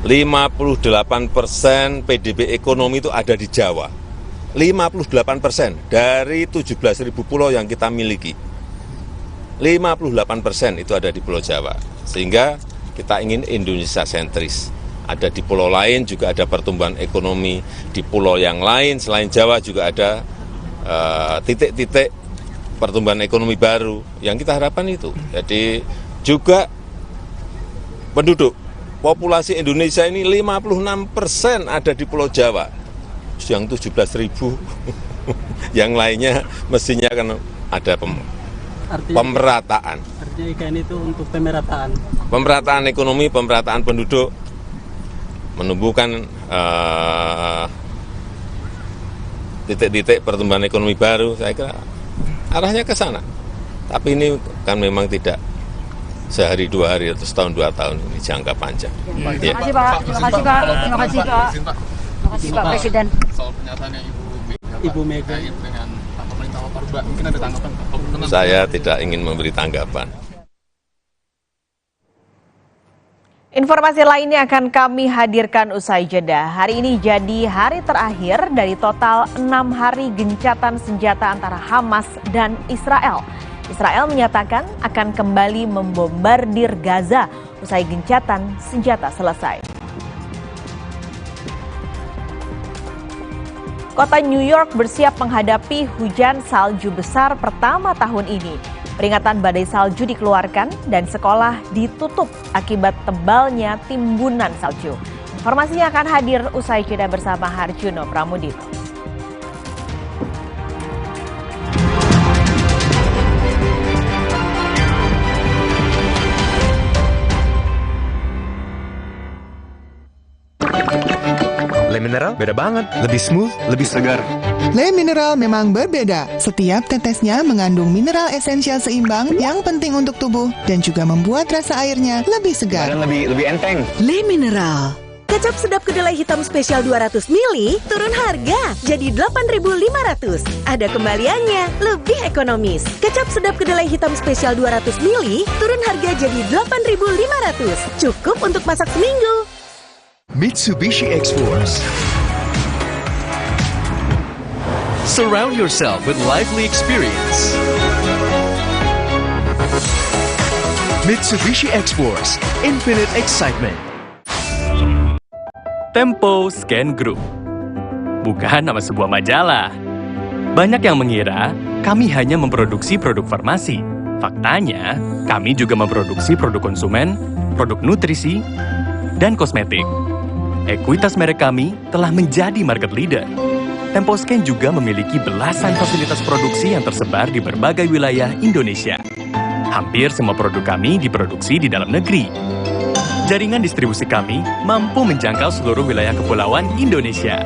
58% PDB ekonomi itu ada di Jawa. 58% dari 17.000 pulau yang kita miliki. 58% itu ada di Pulau Jawa. Sehingga kita ingin Indonesia sentris. Ada di pulau lain juga ada pertumbuhan ekonomi. Di pulau yang lain selain Jawa juga ada titik-titik pertumbuhan ekonomi baru yang kita harapkan itu. Jadi juga penduduk populasi Indonesia ini 56% ada di Pulau Jawa. Yang 17.000 yang lainnya mestinya kan ada pemerataan. Artinya IKN itu untuk pemerataan. Pemerataan ekonomi, pemerataan penduduk, menumbuhkan titik-titik pertumbuhan ekonomi baru, saya kira arahnya ke sana. Tapi ini kan memang tidak sehari 2 hari atau setahun 2 tahun, ini jangka panjang. Terima kasih Pak. Terima kasih Pak. Terima kasih Pak. Terima kasih Pak Presiden. Soal pernyataannya Ibu Mega dengan pemerintah Pak, mungkin ada tanggapan Pak? Saya tidak ingin memberi tanggapan. Informasi lainnya akan kami hadirkan usai jeda. Hari ini jadi hari terakhir dari total 6 hari gencatan senjata antara Hamas dan Israel. Israel menyatakan akan kembali membombardir Gaza usai gencatan senjata selesai. Kota New York bersiap menghadapi hujan salju besar pertama tahun ini. Peringatan badai salju dikeluarkan dan sekolah ditutup akibat tebalnya timbunan salju. Informasinya akan hadir usai jeda bersama Harjuno Pramudito. Le Mineral beda banget, lebih smooth, lebih segar. Le Mineral memang berbeda. Setiap tetesnya mengandung mineral esensial seimbang yang penting untuk tubuh dan juga membuat rasa airnya lebih segar. Dan lebih enteng. Le Mineral. Kecap sedap kedelai hitam spesial 200 ml turun harga jadi 8.500. Ada kembaliannya, lebih ekonomis. Kecap sedap kedelai hitam spesial 200 ml turun harga jadi 8.500. Cukup untuk masak seminggu. Mitsubishi X-Force. Surround yourself with lively experience. Mitsubishi X-Force, infinite excitement. Tempo Scan Group. Bukan nama sebuah majalah. Banyak yang mengira kami hanya memproduksi produk farmasi. Faktanya, kami juga memproduksi produk konsumen, produk nutrisi, dan kosmetik. Ekuitas merek kami telah menjadi market leader. Temposcan juga memiliki belasan fasilitas produksi yang tersebar di berbagai wilayah Indonesia. Hampir semua produk kami diproduksi di dalam negeri. Jaringan distribusi kami mampu menjangkau seluruh wilayah kepulauan Indonesia.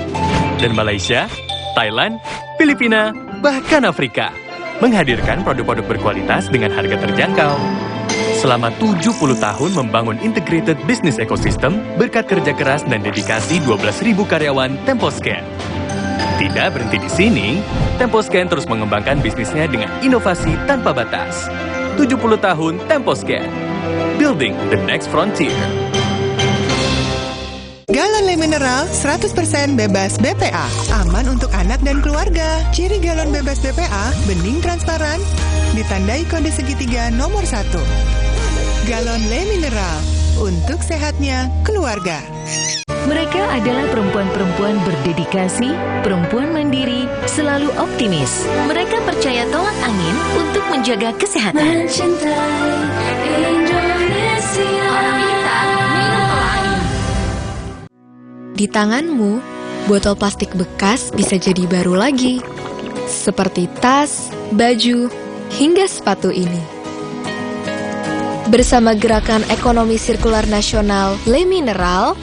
Dan Malaysia, Thailand, Filipina, bahkan Afrika. Menghadirkan produk-produk berkualitas dengan harga terjangkau. Selama 70 tahun membangun integrated business ecosystem berkat kerja keras dan dedikasi 12.000 karyawan Temposcan. Tidak berhenti di sini, Temposcan terus mengembangkan bisnisnya dengan inovasi tanpa batas. 70 tahun Temposcan, building the next frontier. Galon Le Mineral 100% bebas BPA, aman untuk anak dan keluarga. Ciri galon bebas BPA, bening transparan, ditandai kode segitiga nomor 1. Galon Le Mineral, untuk sehatnya keluarga. Mereka adalah perempuan-perempuan berdedikasi, perempuan mandiri, selalu optimis. Mereka percaya tolak angin untuk menjaga kesehatan. Mencintai Indonesia. Orang pintar, minum tolak angin. Di tanganmu, botol plastik bekas bisa jadi baru lagi. Seperti tas, baju, hingga sepatu ini. Bersama Gerakan Ekonomi Sirkular Nasional Le Mineral,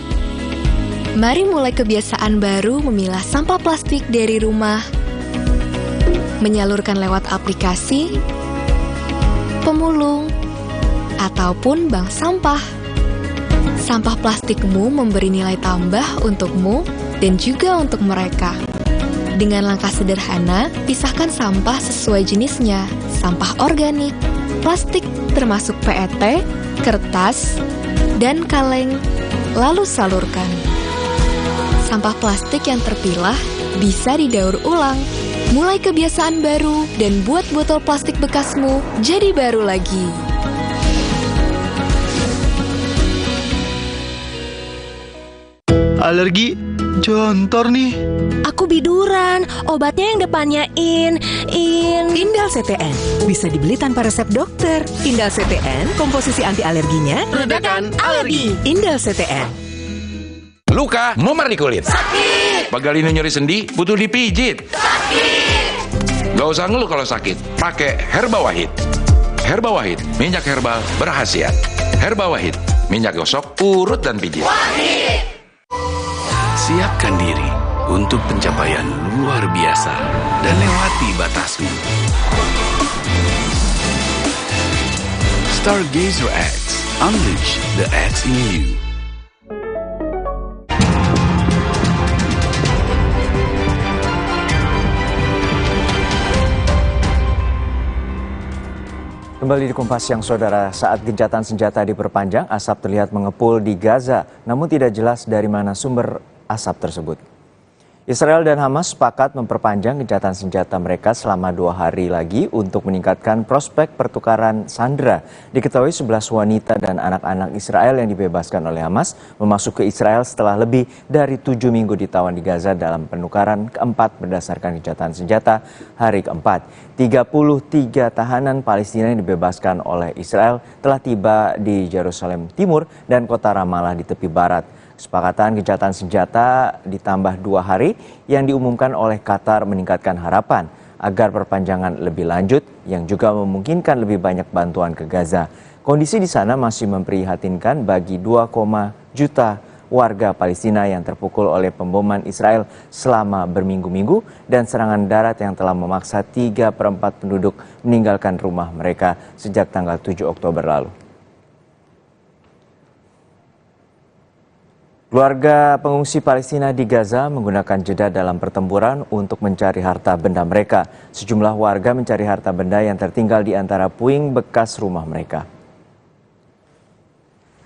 mari mulai kebiasaan baru memilah sampah plastik dari rumah, menyalurkan lewat aplikasi, pemulung, ataupun bank sampah. Sampah plastikmu memberi nilai tambah untukmu dan juga untuk mereka. Dengan langkah sederhana, pisahkan sampah sesuai jenisnya, sampah organik, plastik termasuk PET, kertas, dan kaleng, lalu salurkan. Sampah plastik yang terpilah bisa didaur ulang. Mulai kebiasaan baru dan buat botol plastik bekasmu jadi baru lagi. Alergi jontor nih. Aku biduran, obatnya yang depannya Indal CTN. Bisa dibeli tanpa resep dokter. Indal CTN, komposisi anti alerginya Redakan alergi. Indal CTN. Luka, memar di kulit. Sakit. Bagalino nyeri sendi, butuh dipijit. Sakit. Gak usah ngeluh kalau sakit, pakai Herba Wahid. Herba Wahid, minyak herbal berkhasiat. Herba Wahid, minyak gosok, urut dan pijit. Wahid. Siapkan diri untuk pencapaian luar biasa dan lewati batasmu. Stargazer X, unleash the X in you. Kembali di Kompas Siang, Saudara. Saat gencatan senjata diperpanjang, asap terlihat mengepul di Gaza, namun tidak jelas dari mana sumber asap tersebut. Israel dan Hamas sepakat memperpanjang gencatan senjata mereka selama 2 hari lagi untuk meningkatkan prospek pertukaran sandera. Diketahui 11 wanita dan anak-anak Israel yang dibebaskan oleh Hamas memasuk ke Israel setelah lebih dari 7 minggu ditawan di Gaza dalam penukaran keempat berdasarkan gencatan senjata hari keempat. 33 tahanan Palestina yang dibebaskan oleh Israel telah tiba di Yerusalem Timur dan kota Ramallah di tepi barat. Kesepakatan gencatan senjata ditambah 2 hari yang diumumkan oleh Qatar meningkatkan harapan agar perpanjangan lebih lanjut yang juga memungkinkan lebih banyak bantuan ke Gaza. Kondisi di sana masih memprihatinkan bagi 2, juta warga Palestina yang terpukul oleh pemboman Israel selama berminggu-minggu dan serangan darat yang telah memaksa 3/4 penduduk meninggalkan rumah mereka sejak tanggal 7 Oktober lalu. Keluarga pengungsi Palestina di Gaza menggunakan jeda dalam pertempuran untuk mencari harta benda mereka. Sejumlah warga mencari harta benda yang tertinggal di antara puing bekas rumah mereka.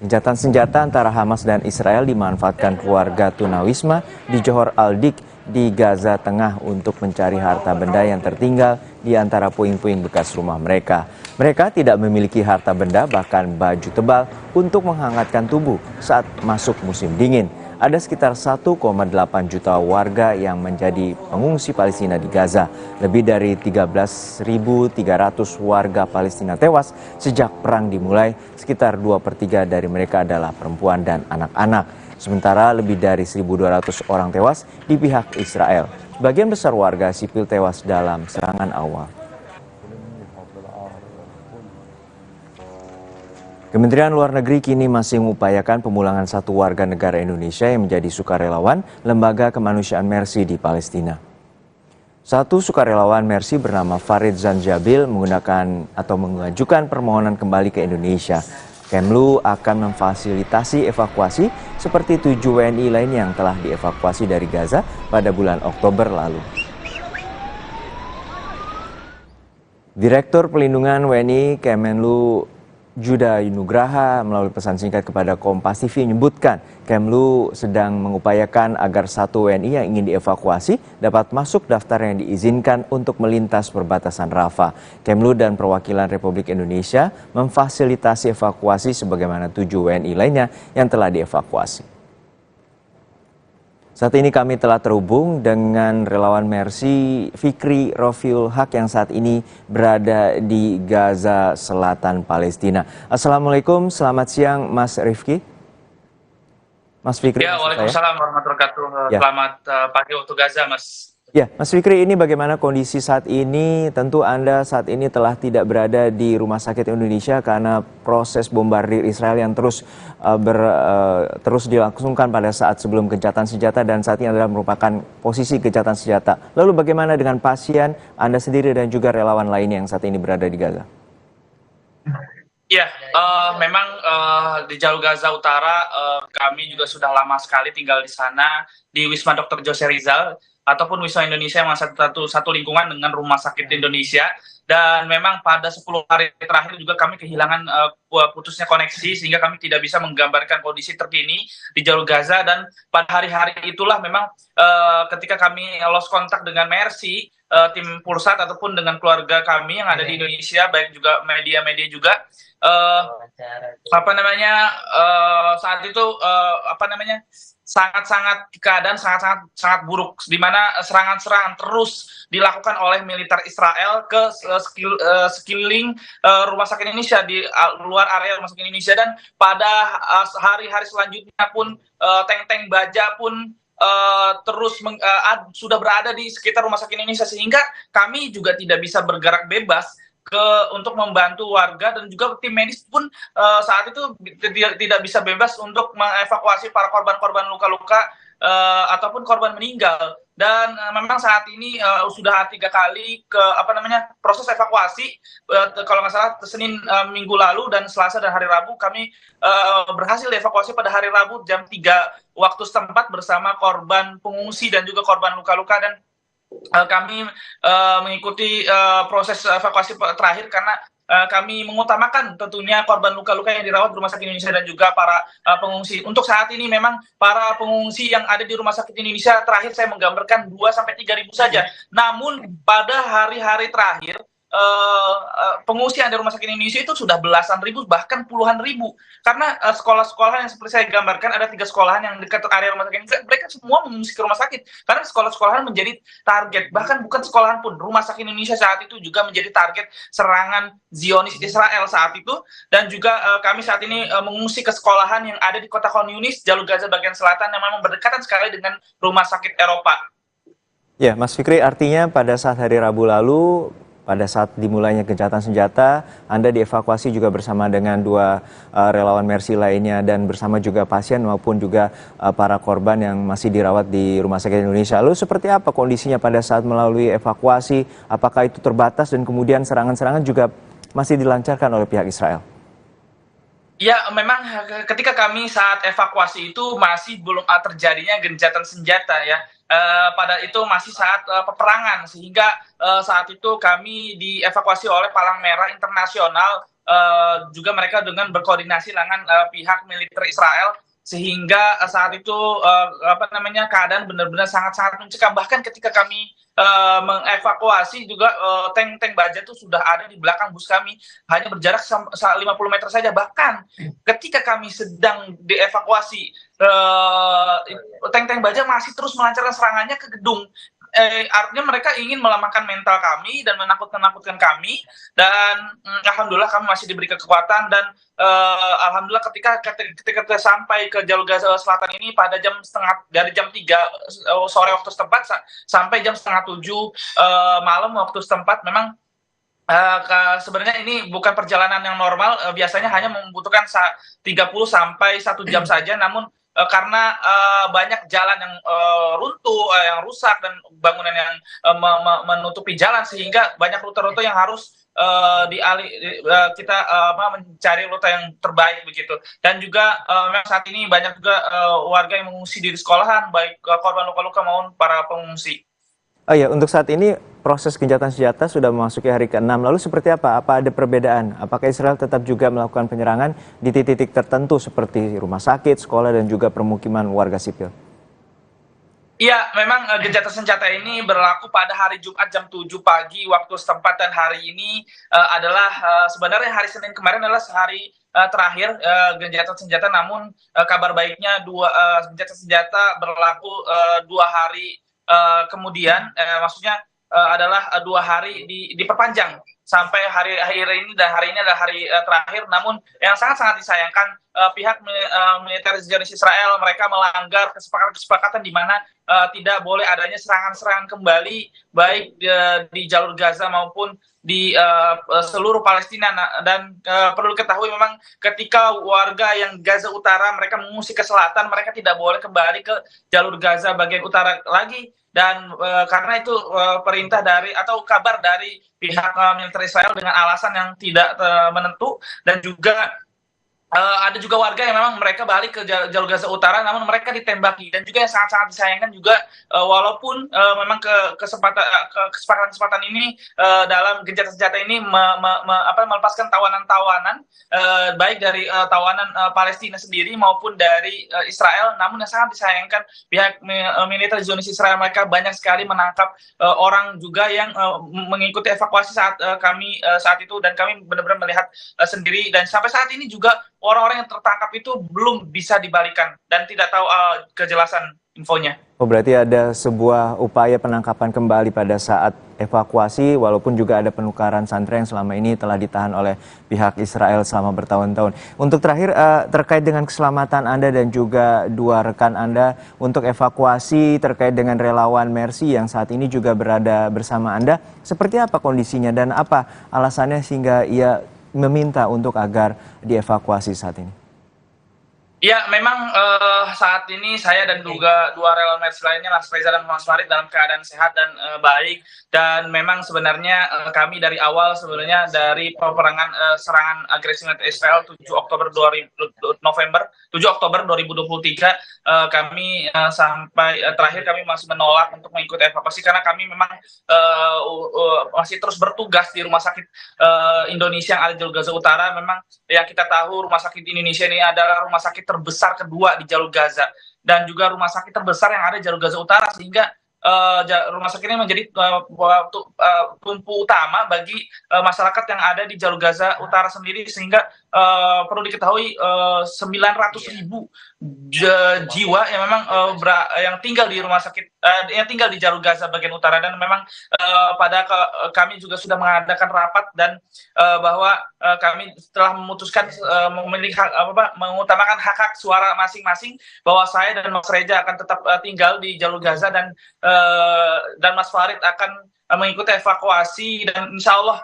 Gencatan senjata antara Hamas dan Israel dimanfaatkan keluarga tunawisma di Johor Al-Dik di Gaza Tengah untuk mencari harta benda yang tertinggal di antara puing-puing bekas rumah mereka. Mereka tidak memiliki harta benda, bahkan baju tebal untuk menghangatkan tubuh saat masuk musim dingin. Ada sekitar 1,8 juta warga yang menjadi pengungsi Palestina di Gaza. Lebih dari 13.300 warga Palestina tewas sejak perang dimulai. Sekitar 2/3 dari mereka adalah perempuan dan anak-anak. Sementara lebih dari 1.200 orang tewas di pihak Israel. Sebagian besar warga sipil tewas dalam serangan awal. Kementerian Luar Negeri kini masih mengupayakan pemulangan satu warga negara Indonesia yang menjadi sukarelawan Lembaga Kemanusiaan Mercy di Palestina. Satu sukarelawan Mercy bernama Farid Zanjabil mengajukan permohonan kembali ke Indonesia. Kemlu akan memfasilitasi evakuasi seperti 7 WNI lain yang telah dievakuasi dari Gaza pada bulan Oktober lalu. Direktur Pelindungan WNI Kemenlu Juda Nugraha melalui pesan singkat kepada Kompas TV menyebutkan Kemlu sedang mengupayakan agar satu WNI yang ingin dievakuasi dapat masuk daftar yang diizinkan untuk melintas perbatasan Rafah. Kemlu dan perwakilan Republik Indonesia memfasilitasi evakuasi sebagaimana 7 WNI lainnya yang telah dievakuasi. Saat ini kami telah terhubung dengan relawan Mercy Fikri Rofiul Haq yang saat ini berada di Gaza Selatan, Palestina. Assalamualaikum, selamat siang Mas Rifki. Mas Fikri. Ya, waalaikumsalam warahmatullahi wabarakatuh. Ya. Selamat pagi waktu Gaza, Mas. Ya, Mas Fikri, ini bagaimana kondisi saat ini? Tentu Anda saat ini telah tidak berada di Rumah Sakit Indonesia karena proses bombardir Israel yang terus dilangsungkan pada saat sebelum gencatan senjata dan saat ini adalah merupakan posisi gencatan senjata. Lalu bagaimana dengan pasien Anda sendiri dan juga relawan lain yang saat ini berada di Gaza? Ya, memang di jalur Gaza Utara kami juga sudah lama sekali tinggal di sana di Wisma Dr. Jose Rizal ataupun Wisma Indonesia yang satu lingkungan dengan Rumah Sakit Indonesia. Dan memang pada 10 hari terakhir juga kami kehilangan putusnya koneksi sehingga kami tidak bisa menggambarkan kondisi terkini di jalur Gaza. Dan pada hari-hari itulah memang ketika kami lost kontak dengan Mercy, tim Pulsat ataupun dengan keluarga kami yang ada di Indonesia, baik juga media-media juga, saat itu keadaan sangat buruk, di mana serangan-serangan terus dilakukan oleh militer Israel ke sekeliling Rumah Sakit Indonesia di luar area Rumah Sakit Indonesia. Dan pada hari-hari selanjutnya pun tank-tank baja pun sudah berada di sekitar Rumah Sakit Indonesia, sehingga kami juga tidak bisa bergerak bebas untuk membantu warga, dan juga tim medis pun saat itu tidak bisa bebas untuk mengevakuasi para korban-korban luka-luka ataupun korban meninggal. Dan memang saat ini sudah 3 kali proses evakuasi, kalau nggak salah Senin minggu lalu dan Selasa dan hari Rabu kami berhasil dievakuasi pada hari Rabu jam 3 waktu setempat bersama korban pengungsi dan juga korban luka-luka. Dan kami mengikuti proses evakuasi terakhir karena kami mengutamakan tentunya korban luka-luka yang dirawat di Rumah Sakit Indonesia dan juga para pengungsi. Untuk saat ini memang para pengungsi yang ada di Rumah Sakit Indonesia terakhir saya menggambarkan 2-3 ribu saja. Namun pada hari-hari terakhir pengungsi yang ada di Rumah Sakit Indonesia itu sudah belasan ribu, bahkan puluhan ribu. Karena sekolah-sekolah yang seperti saya gambarkan, ada 3 sekolahan yang dekat area Rumah Sakit Indonesia, mereka semua mengungsi ke rumah sakit. Karena sekolah-sekolahan menjadi target, bahkan bukan sekolahan pun, Rumah Sakit Indonesia saat itu juga menjadi target serangan Zionis Israel saat itu. Dan juga kami saat ini mengungsi ke sekolahan yang ada di kota Khan Yunis, jalur Gaza bagian selatan, yang memang berdekatan sekali dengan Rumah Sakit Eropa. Ya, Mas Fikri, artinya pada saat hari Rabu lalu, pada saat dimulainya gencatan senjata, Anda dievakuasi juga bersama dengan 2 relawan Mercy lainnya dan bersama juga pasien maupun juga para korban yang masih dirawat di Rumah Sakit Indonesia. Lalu seperti apa kondisinya pada saat melalui evakuasi? Apakah itu terbatas dan kemudian serangan-serangan juga masih dilancarkan oleh pihak Israel? Ya, memang ketika kami saat evakuasi itu masih belum terjadinya gencatan senjata ya. Pada itu masih saat peperangan, sehingga saat itu kami dievakuasi oleh Palang Merah Internasional, juga mereka dengan berkoordinasi dengan pihak militer Israel, sehingga saat itu keadaan benar-benar sangat-sangat mencekam. Bahkan ketika kami mengevakuasi juga tank-tank baja itu sudah ada di belakang bus kami, hanya berjarak 50 meter saja. Bahkan ketika kami sedang dievakuasi, tank-tank baja masih terus melancarkan serangannya ke gedung. Artinya mereka ingin melemahkan mental kami dan menakutkan kami, dan alhamdulillah kami masih diberi kekuatan, dan alhamdulillah ketika kita sampai ke jalur Gaza Selatan ini pada dari jam 3 sore waktu setempat sampai jam 6:30 malam waktu setempat. Memang sebenarnya ini bukan perjalanan yang normal, biasanya hanya membutuhkan 30 sampai 1 jam saja, namun karena banyak jalan yang runtuh, yang rusak, dan bangunan yang menutupi jalan, sehingga banyak rute-rute yang harus kita mencari rute yang terbaik begitu. Dan juga memang saat ini banyak juga warga yang mengungsi di sekolahan, baik korban luka-luka maupun para pengungsi. Oh ya, untuk saat ini proses gencatan senjata sudah memasuki hari ke-6. Lalu seperti apa? Apa ada perbedaan? Apakah Israel tetap juga melakukan penyerangan di titik-titik tertentu seperti rumah sakit, sekolah, dan juga permukiman warga sipil? Iya, memang gencatan senjata ini berlaku pada hari Jumat jam 7 pagi waktu setempat, dan hari ini adalah sebenarnya hari Senin kemarin adalah hari terakhir gencatan senjata, namun kabar baiknya gencatan senjata berlaku 2 hari kemudian, maksudnya adalah 2 hari diperpanjang sampai hari ini, dan hari ini adalah hari terakhir. Namun yang sangat-sangat disayangkan, pihak militer Zionis Israel mereka melanggar kesepakatan di mana tidak boleh adanya serangan-serangan kembali baik di jalur Gaza maupun di seluruh Palestina. Dan perlu diketahui memang ketika warga yang Gaza Utara mereka mengungsi ke selatan, mereka tidak boleh kembali ke jalur Gaza bagian utara lagi. Dan karena itu perintah dari atau kabar dari pihak militer Israel dengan alasan yang tidak menentu, dan juga ada juga warga yang memang mereka balik ke jalur Gaza Utara, namun mereka ditembaki. Dan juga yang sangat-sangat disayangkan juga, walaupun memang kesepakatan ini dalam gencatan senjata ini melepaskan tawanan-tawanan baik dari tawanan Palestina sendiri maupun dari Israel, namun yang sangat disayangkan pihak militer Zionis Israel mereka banyak sekali menangkap orang juga yang mengikuti evakuasi saat itu, dan kami benar-benar melihat sendiri. Dan sampai saat ini juga orang-orang yang tertangkap itu belum bisa dibalikan dan tidak tahu kejelasan infonya. Oh, berarti ada sebuah upaya penangkapan kembali pada saat evakuasi, walaupun juga ada penukaran sandera yang selama ini telah ditahan oleh pihak Israel selama bertahun-tahun. Untuk terakhir, terkait dengan keselamatan Anda dan juga 2 rekan Anda untuk evakuasi terkait dengan relawan Mercy yang saat ini juga berada bersama Anda, seperti apa kondisinya dan apa alasannya sehingga ia meminta untuk agar dievakuasi saat ini? Ya, memang saat ini saya dan juga 2 relawan Mercy lainnya, Mas Reza dan Mas Farid, dalam keadaan sehat dan baik. Dan memang sebenarnya kami dari awal sebenarnya dari peperangan serangan agresi militer Israel 7 Oktober 2023, kami sampai terakhir kami masih menolak untuk mengikuti evakuasi karena kami memang masih terus bertugas di rumah sakit Indonesia yang ada di jalur Gaza Utara. Memang yang kita tahu rumah sakit Indonesia ini adalah rumah sakit terbesar kedua di jalur Gaza dan juga rumah sakit terbesar yang ada di jalur Gaza Utara, sehingga rumah sakit ini menjadi tumpu utama bagi masyarakat yang ada di jalur Gaza Utara sendiri, sehingga perlu diketahui 900.000 jiwa yang memang yang tinggal di rumah sakit yang tinggal di jalur Gaza bagian utara. Dan memang kami juga sudah mengadakan rapat dan bahwa kami telah memutuskan mengutamakan hak-hak suara masing-masing, bahwa saya dan Mas Reza akan tetap tinggal di jalur Gaza dan Mas Farid akan mengikuti evakuasi. Dan insya Allah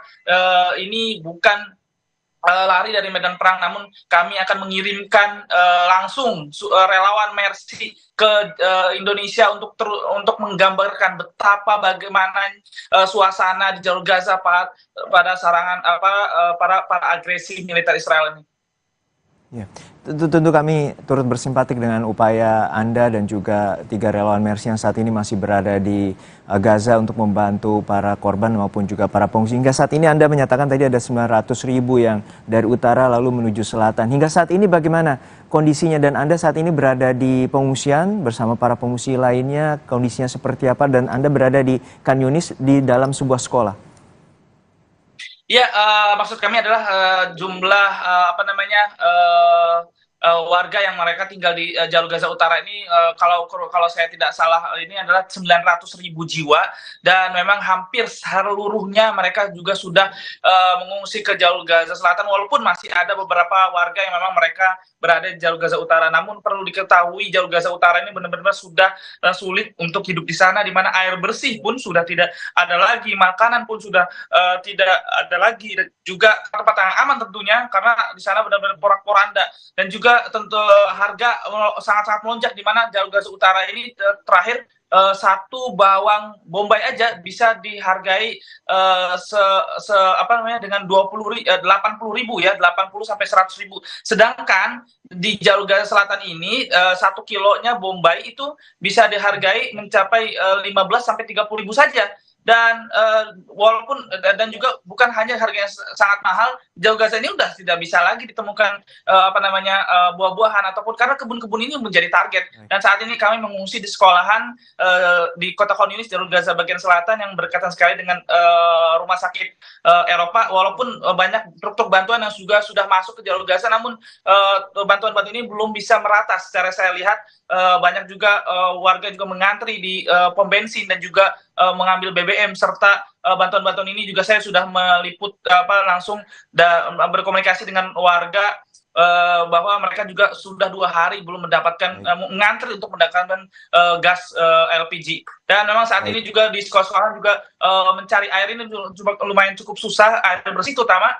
ini bukan lari dari medan perang, namun kami akan mengirimkan langsung relawan Mercy ke Indonesia untuk menggambarkan bagaimana suasana di jalur Gaza pada serangan para agresi militer Israel ini. Ya, tentu kami turut bersimpatik dengan upaya Anda dan juga 3 relawan Mercy yang saat ini masih berada di Gaza untuk membantu para korban maupun juga para pengungsi. Hingga saat ini Anda menyatakan tadi ada 900.000 yang dari utara lalu menuju selatan. Hingga saat ini bagaimana kondisinya dan Anda saat ini berada di pengungsian bersama para pengungsi lainnya, kondisinya seperti apa dan Anda berada di Khan Yunis di dalam sebuah sekolah? Ya, maksud kami adalah jumlah warga yang mereka tinggal di jalur Gaza Utara ini, kalau saya tidak salah ini adalah 900.000 jiwa, dan memang hampir seluruhnya mereka juga sudah mengungsi ke jalur Gaza Selatan, walaupun masih ada beberapa warga yang memang mereka berada di jalur Gaza Utara. Namun perlu diketahui jalur Gaza Utara ini benar-benar sudah sulit untuk hidup di sana, di mana air bersih pun sudah tidak ada lagi, makanan pun sudah tidak ada lagi, dan juga tempat yang aman tentunya karena di sana benar-benar porak-poranda, dan juga tentu harga sangat-sangat melonjak, di mana jalur Gaza Utara ini terakhir satu bawang bombay aja bisa dihargai dengan 80.000 ya, 80 sampai 100.000. Sedangkan di jalur Gaza Selatan ini 1 kilonya bombay itu bisa dihargai mencapai 15 sampai 30.000 saja. Dan walaupun dan juga bukan hanya harganya sangat mahal, jalur Gaza ini udah tidak bisa lagi ditemukan buah-buahan ataupun karena kebun-kebun ini menjadi target. Dan saat ini kami mengungsi di sekolahan di kota Khan Yunis, jalur Gaza bagian selatan yang berdekatan sekali dengan rumah sakit Eropa. Walaupun banyak truk-truk bantuan yang juga sudah masuk ke jalur Gaza, namun bantuan-bantuan ini belum bisa merata. Secara saya lihat banyak juga warga juga mengantri di pom bensin dan juga mengambil BBM, serta bantuan-bantuan ini juga saya sudah meliput langsung berkomunikasi dengan warga bahwa mereka juga sudah 2 hari belum mendapatkan mengantri untuk mendapatkan gas LPG. Dan memang saat ini juga di sekolah-sekolah juga mencari air ini lumayan cukup susah, air bersih terutama.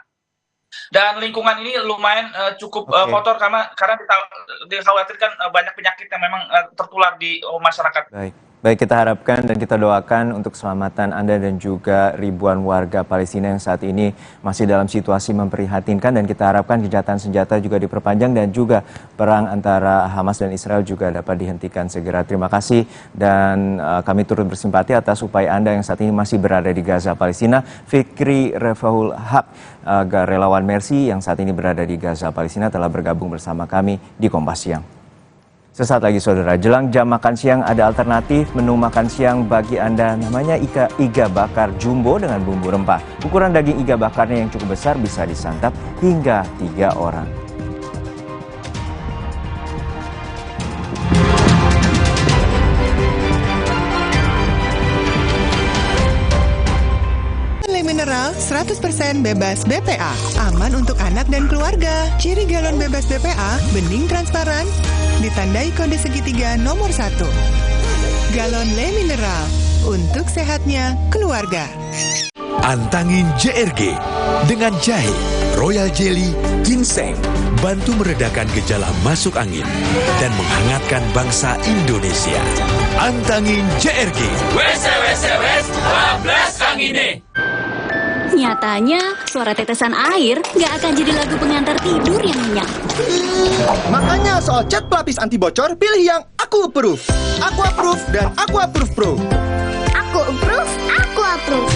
Dan lingkungan ini lumayan cukup kotor karena dikhawatirkan banyak penyakit yang memang tertular di masyarakat. Baik, kita harapkan dan kita doakan untuk keselamatan Anda dan juga ribuan warga Palestina yang saat ini masih dalam situasi memprihatinkan, dan kita harapkan gencatan senjata juga diperpanjang dan juga perang antara Hamas dan Israel juga dapat dihentikan segera. Terima kasih, dan kami turut bersimpati atas upaya Anda yang saat ini masih berada di Gaza, Palestina. Fikri Refahul Haq, relawan Mercy yang saat ini berada di Gaza, Palestina, telah bergabung bersama kami di Kompas Siang. Sesaat lagi saudara, jelang jam makan siang ada alternatif menu makan siang bagi Anda, namanya iga bakar jumbo dengan bumbu rempah. Ukuran daging iga bakarnya yang cukup besar bisa disantap hingga 3 orang. Mineral 100% bebas BPA, aman untuk anak dan keluarga. Ciri galon bebas BPA, bening transparan, ditandai kode segitiga nomor 1. Galon Le Mineral, untuk sehatnya keluarga. Antangin JRG dengan jahe, royal jelly, ginseng, bantu meredakan gejala masuk angin dan menghangatkan bangsa Indonesia. Antangin JRG. Wes, bablas angine. Nyatanya, suara tetesan air nggak akan jadi lagu pengantar tidur yang nyenyak. Makanya soal cat pelapis anti bocor, pilih yang Aku Approve. Aku Approve dan Aku Approve Pro. Aku Approve, Aku Approve.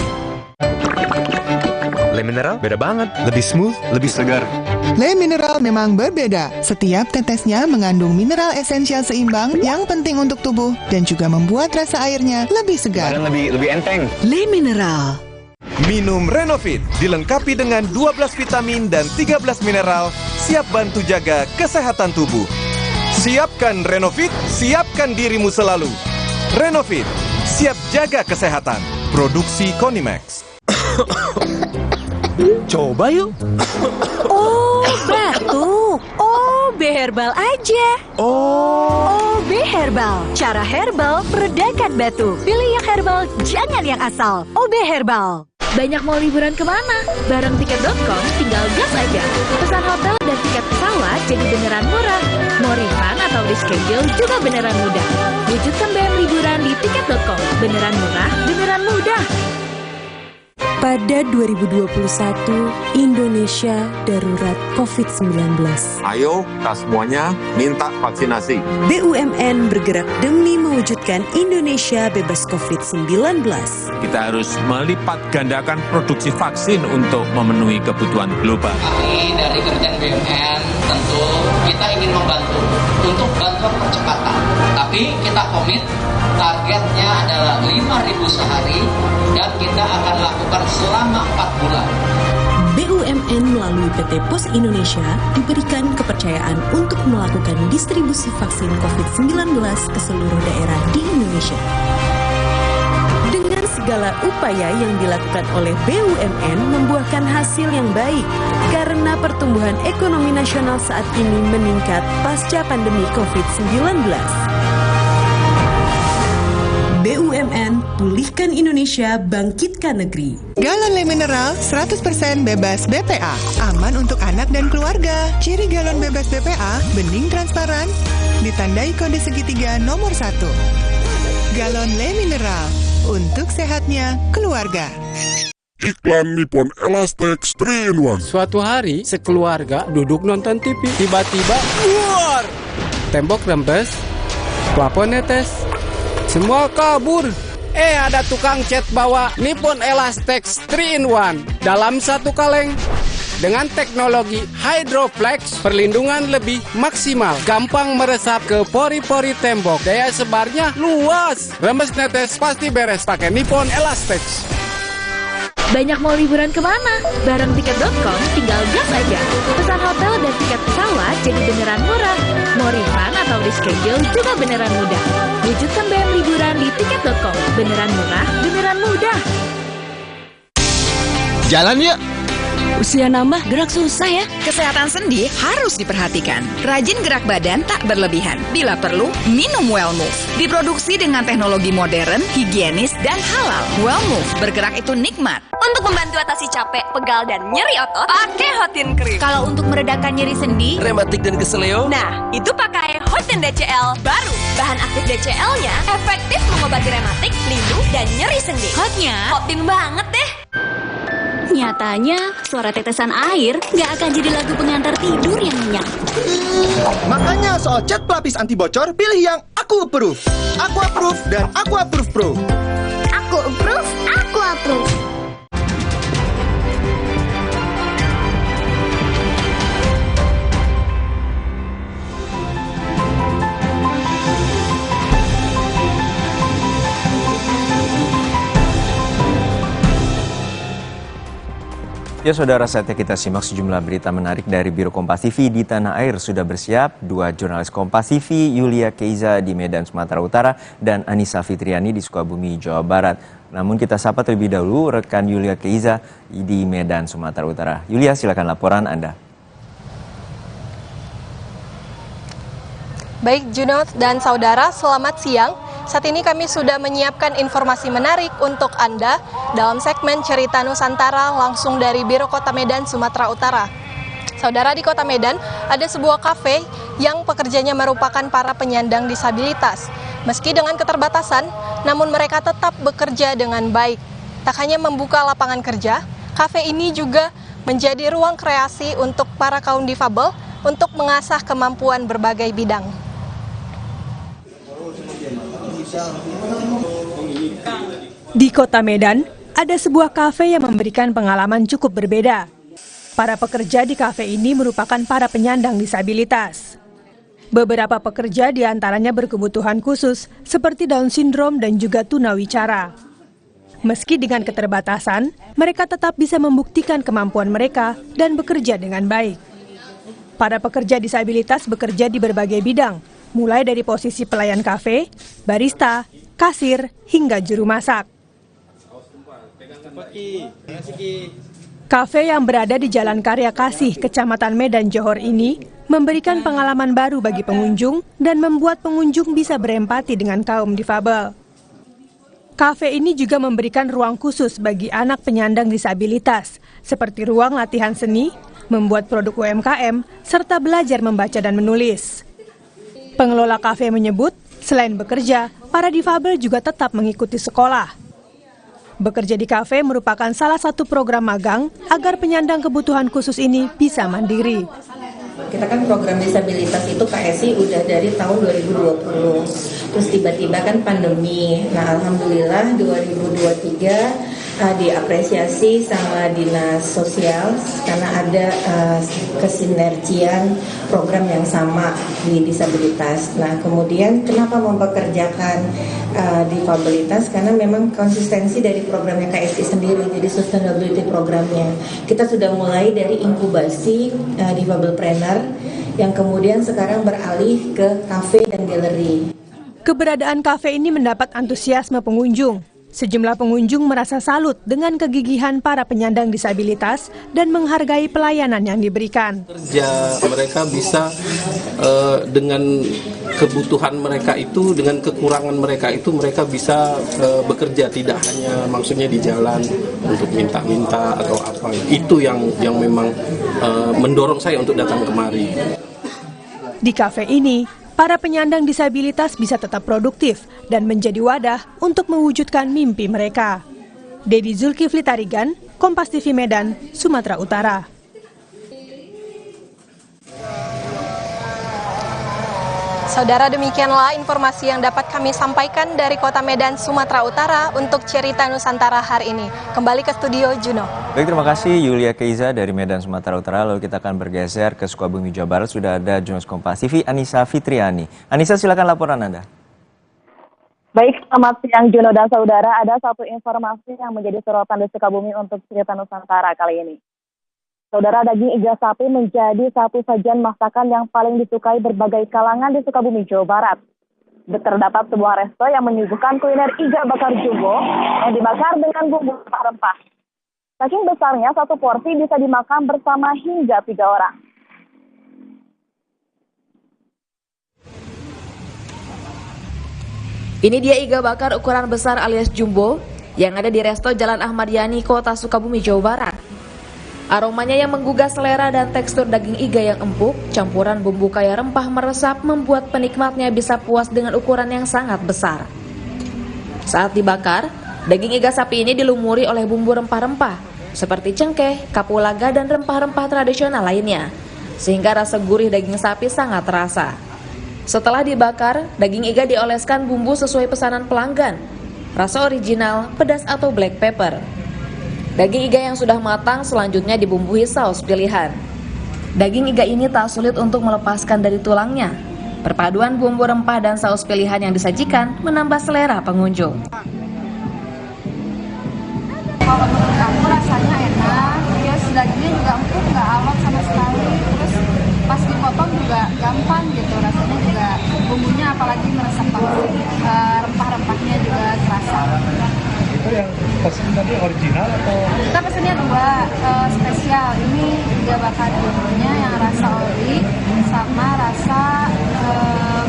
Le Mineral beda banget, lebih smooth, lebih segar. Le Mineral memang berbeda. Setiap tetesnya mengandung mineral esensial seimbang yang penting untuk tubuh dan juga membuat rasa airnya lebih segar. Dan lebih enteng. Le Mineral. Minum Renovit, dilengkapi dengan 12 vitamin dan 13 mineral, siap bantu jaga kesehatan tubuh. Siapkan Renovit, siapkan dirimu selalu. Renovit, siap jaga kesehatan. Produksi Konimax. Coba yuk. Oh, batuk. OB Herbal aja. OB Herbal, cara herbal meredakan batuk. Pilih yang herbal, jangan yang asal. OB Herbal. Banyak mau liburan kemana? Bareng tiket.com tinggal gas aja. Pesan hotel dan tiket pesawat jadi beneran murah. Mau refund atau reschedule juga beneran mudah. Wujudkan BM liburan di tiket.com. Beneran murah, beneran mudah. Pada 2021, Indonesia darurat COVID-19. Ayo, kita semuanya minta vaksinasi. BUMN bergerak demi mewujudkan Indonesia bebas COVID-19. Kita harus melipat gandakan produksi vaksin untuk memenuhi kebutuhan global. Kami dari Kementerian BUMN tentu kita ingin membantu untuk bantuan percepatan. Tapi kita komit targetnya adalah 5.000 sehari dan kita akan lakukan selama 4 bulan. BUMN melalui PT Pos Indonesia diberikan kepercayaan untuk melakukan distribusi vaksin COVID-19 ke seluruh daerah di Indonesia. Dengan segala upaya yang dilakukan oleh BUMN membuahkan hasil yang baik karena pertumbuhan ekonomi nasional saat ini meningkat pasca pandemi COVID-19. BUMN, pulihkan Indonesia, bangkitkan negeri. Galon Le Mineral 100% bebas BPA. Aman untuk anak dan keluarga. Ciri galon bebas BPA, bening transparan, ditandai kode segitiga nomor 1. Galon Le Mineral, untuk sehatnya keluarga. Iklan Nippon Elastex 3-in-1. Suatu hari, sekeluarga duduk nonton TV. Tiba-tiba, luar! Tembok rembes, plafon netes, semua kabur. Ada tukang cat bawa Nippon Elastex 3-in-1 dalam satu kaleng. Dengan teknologi Hydroflex, perlindungan lebih maksimal, gampang meresap ke pori-pori tembok, daya sebarnya luas. Rembes netes pasti beres pakai Nippon Elastex. Banyak mau liburan kemana? Bareng Tiket.com tinggal gas aja. Pesan hotel dan tiket pesawat jadi beneran murah. Mau refund atau reschedule juga beneran mudah. Wujudkan BM liburan di Tiket.com. Beneran murah, beneran mudah. Jalan yuk! Usia nambah, gerak susah ya. Kesehatan sendi harus diperhatikan. Rajin gerak badan tak berlebihan. Bila perlu, minum Wellmove. Diproduksi dengan teknologi modern, higienis, dan halal. Wellmove, bergerak itu nikmat. Untuk membantu atasi capek, pegal, dan nyeri otot, pakai Hotin Cream. Kalau untuk meredakan nyeri sendi, rematik dan keseleo, nah, itu pakai Hotin DCL baru. Bahan aktif DCL-nya efektif mengobati rematik, lindung, dan nyeri sendi. hotnya Hotin banget deh. Nyatanya, suara tetesan air nggak akan jadi lagu pengantar tidur yang nyenyak. Makanya soal cat pelapis anti bocor, pilih yang Aku Approve. Aku Approve dan Aku Approve Pro. Aku approve, aku approve. Ya saudara, saatnya kita simak sejumlah berita menarik dari Biro Kompas TV di tanah air. Sudah bersiap dua jurnalis Kompas TV, Yulia Keiza di Medan, Sumatera Utara, dan Anissa Fitriani di Sukabumi, Jawa Barat. Namun kita sapa terlebih dahulu rekan Yulia Keiza di Medan, Sumatera Utara. Yulia, silakan laporan Anda. Baik Junot dan saudara, selamat siang. Saat ini kami sudah menyiapkan informasi menarik untuk Anda dalam segmen Cerita Nusantara langsung dari Biro Kota Medan, Sumatera Utara. Saudara, di Kota Medan ada sebuah kafe yang pekerjanya merupakan para penyandang disabilitas. Meski dengan keterbatasan, namun mereka tetap bekerja dengan baik. Tak hanya membuka lapangan kerja, kafe ini juga menjadi ruang kreasi untuk para kaum difabel untuk mengasah kemampuan berbagai bidang. Di Kota Medan, ada sebuah kafe yang memberikan pengalaman cukup berbeda. Para pekerja di kafe ini merupakan para penyandang disabilitas. Beberapa pekerja diantaranya berkebutuhan khusus seperti Down syndrome dan juga tunawicara. Meski dengan keterbatasan, mereka tetap bisa membuktikan kemampuan mereka dan bekerja dengan baik. Para pekerja disabilitas bekerja di berbagai bidang, mulai dari posisi pelayan kafe, barista, kasir, hingga juru masak. Kafe yang berada di Jalan Karya Kasih, Kecamatan Medan Johor ini memberikan pengalaman baru bagi pengunjung dan membuat pengunjung bisa berempati dengan kaum difabel. Kafe ini juga memberikan ruang khusus bagi anak penyandang disabilitas, seperti ruang latihan seni, membuat produk UMKM, serta belajar membaca dan menulis. Pengelola kafe menyebut, selain bekerja, para difabel juga tetap mengikuti sekolah. Bekerja di kafe merupakan salah satu program magang agar penyandang kebutuhan khusus ini bisa mandiri. Kita kan program disabilitas itu KSI udah dari tahun 2020, terus tiba-tiba kan pandemi. Nah, alhamdulillah 2023 diapresiasi sama dinas sosial karena ada kesinergian program yang sama di disabilitas. Nah, kemudian kenapa mempekerjakan difabilitas? Karena memang konsistensi dari programnya KSI sendiri, jadi sustainability programnya. Kita sudah mulai dari inkubasi difabelpreneur yang kemudian sekarang beralih ke kafe dan galeri. Keberadaan kafe ini mendapat antusiasme pengunjung. Sejumlah pengunjung merasa salut dengan kegigihan para penyandang disabilitas dan menghargai pelayanan yang diberikan. Kerja mereka bisa dengan kebutuhan mereka itu, dengan kekurangan mereka itu, mereka bisa bekerja, tidak hanya maksudnya di jalan untuk minta-minta atau apa. Itu yang memang mendorong saya untuk datang kemari. Di kafe ini, para penyandang disabilitas bisa tetap produktif dan menjadi wadah untuk mewujudkan mimpi mereka. Dedi Zulkifli Tarigan, Kompas TV Medan, Sumatera Utara. Saudara, demikianlah informasi yang dapat kami sampaikan dari Kota Medan, Sumatera Utara untuk Cerita Nusantara hari ini. Kembali ke studio Juno. Baik, terima kasih Yulia Keiza dari Medan, Sumatera Utara. Lalu kita akan bergeser ke Sukabumi, Jawa Barat. Sudah ada jurnalis Kompas TV, Anissa Fitriani. Anissa, silakan laporan Anda. Baik, selamat siang Juno dan saudara. Ada satu informasi yang menjadi sorotan di Sukabumi untuk Cerita Nusantara kali ini. Saudara, daging iga sapi menjadi satu sajian masakan yang paling disukai berbagai kalangan di Sukabumi, Jawa Barat. Terdapat sebuah resto yang menyuguhkan kuliner iga bakar jumbo yang dibakar dengan bumbu rempah-rempah. Saking besarnya, satu porsi bisa dimakan bersama hingga 3 orang. Ini dia iga bakar ukuran besar alias jumbo yang ada di resto Jalan Ahmad Yani, Kota Sukabumi, Jawa Barat. Aromanya yang menggugah selera dan tekstur daging iga yang empuk, campuran bumbu kaya rempah meresap membuat penikmatnya bisa puas dengan ukuran yang sangat besar. Saat dibakar, daging iga sapi ini dilumuri oleh bumbu rempah-rempah seperti cengkeh, kapulaga, dan rempah-rempah tradisional lainnya, sehingga rasa gurih daging sapi sangat terasa. Setelah dibakar, daging iga dioleskan bumbu sesuai pesanan pelanggan, rasa original, pedas atau black pepper. Daging iga yang sudah matang selanjutnya dibumbui saus pilihan. Daging iga ini tak sulit untuk melepaskan dari tulangnya. Perpaduan bumbu rempah dan saus pilihan yang disajikan menambah selera pengunjung. Kalau menurut aku rasanya enak, terus dagingnya juga empuk, nggak alot sama sekali. Terus pas dipotong juga gampang gitu, rasanya juga bumbunya apalagi meresap banget. Rempah-rempahnya juga terasa. Itu yang pesen tadi original atau? Kita pesennya 2 spesial. Ini iga bakar jumbonya yang rasa ori sama rasa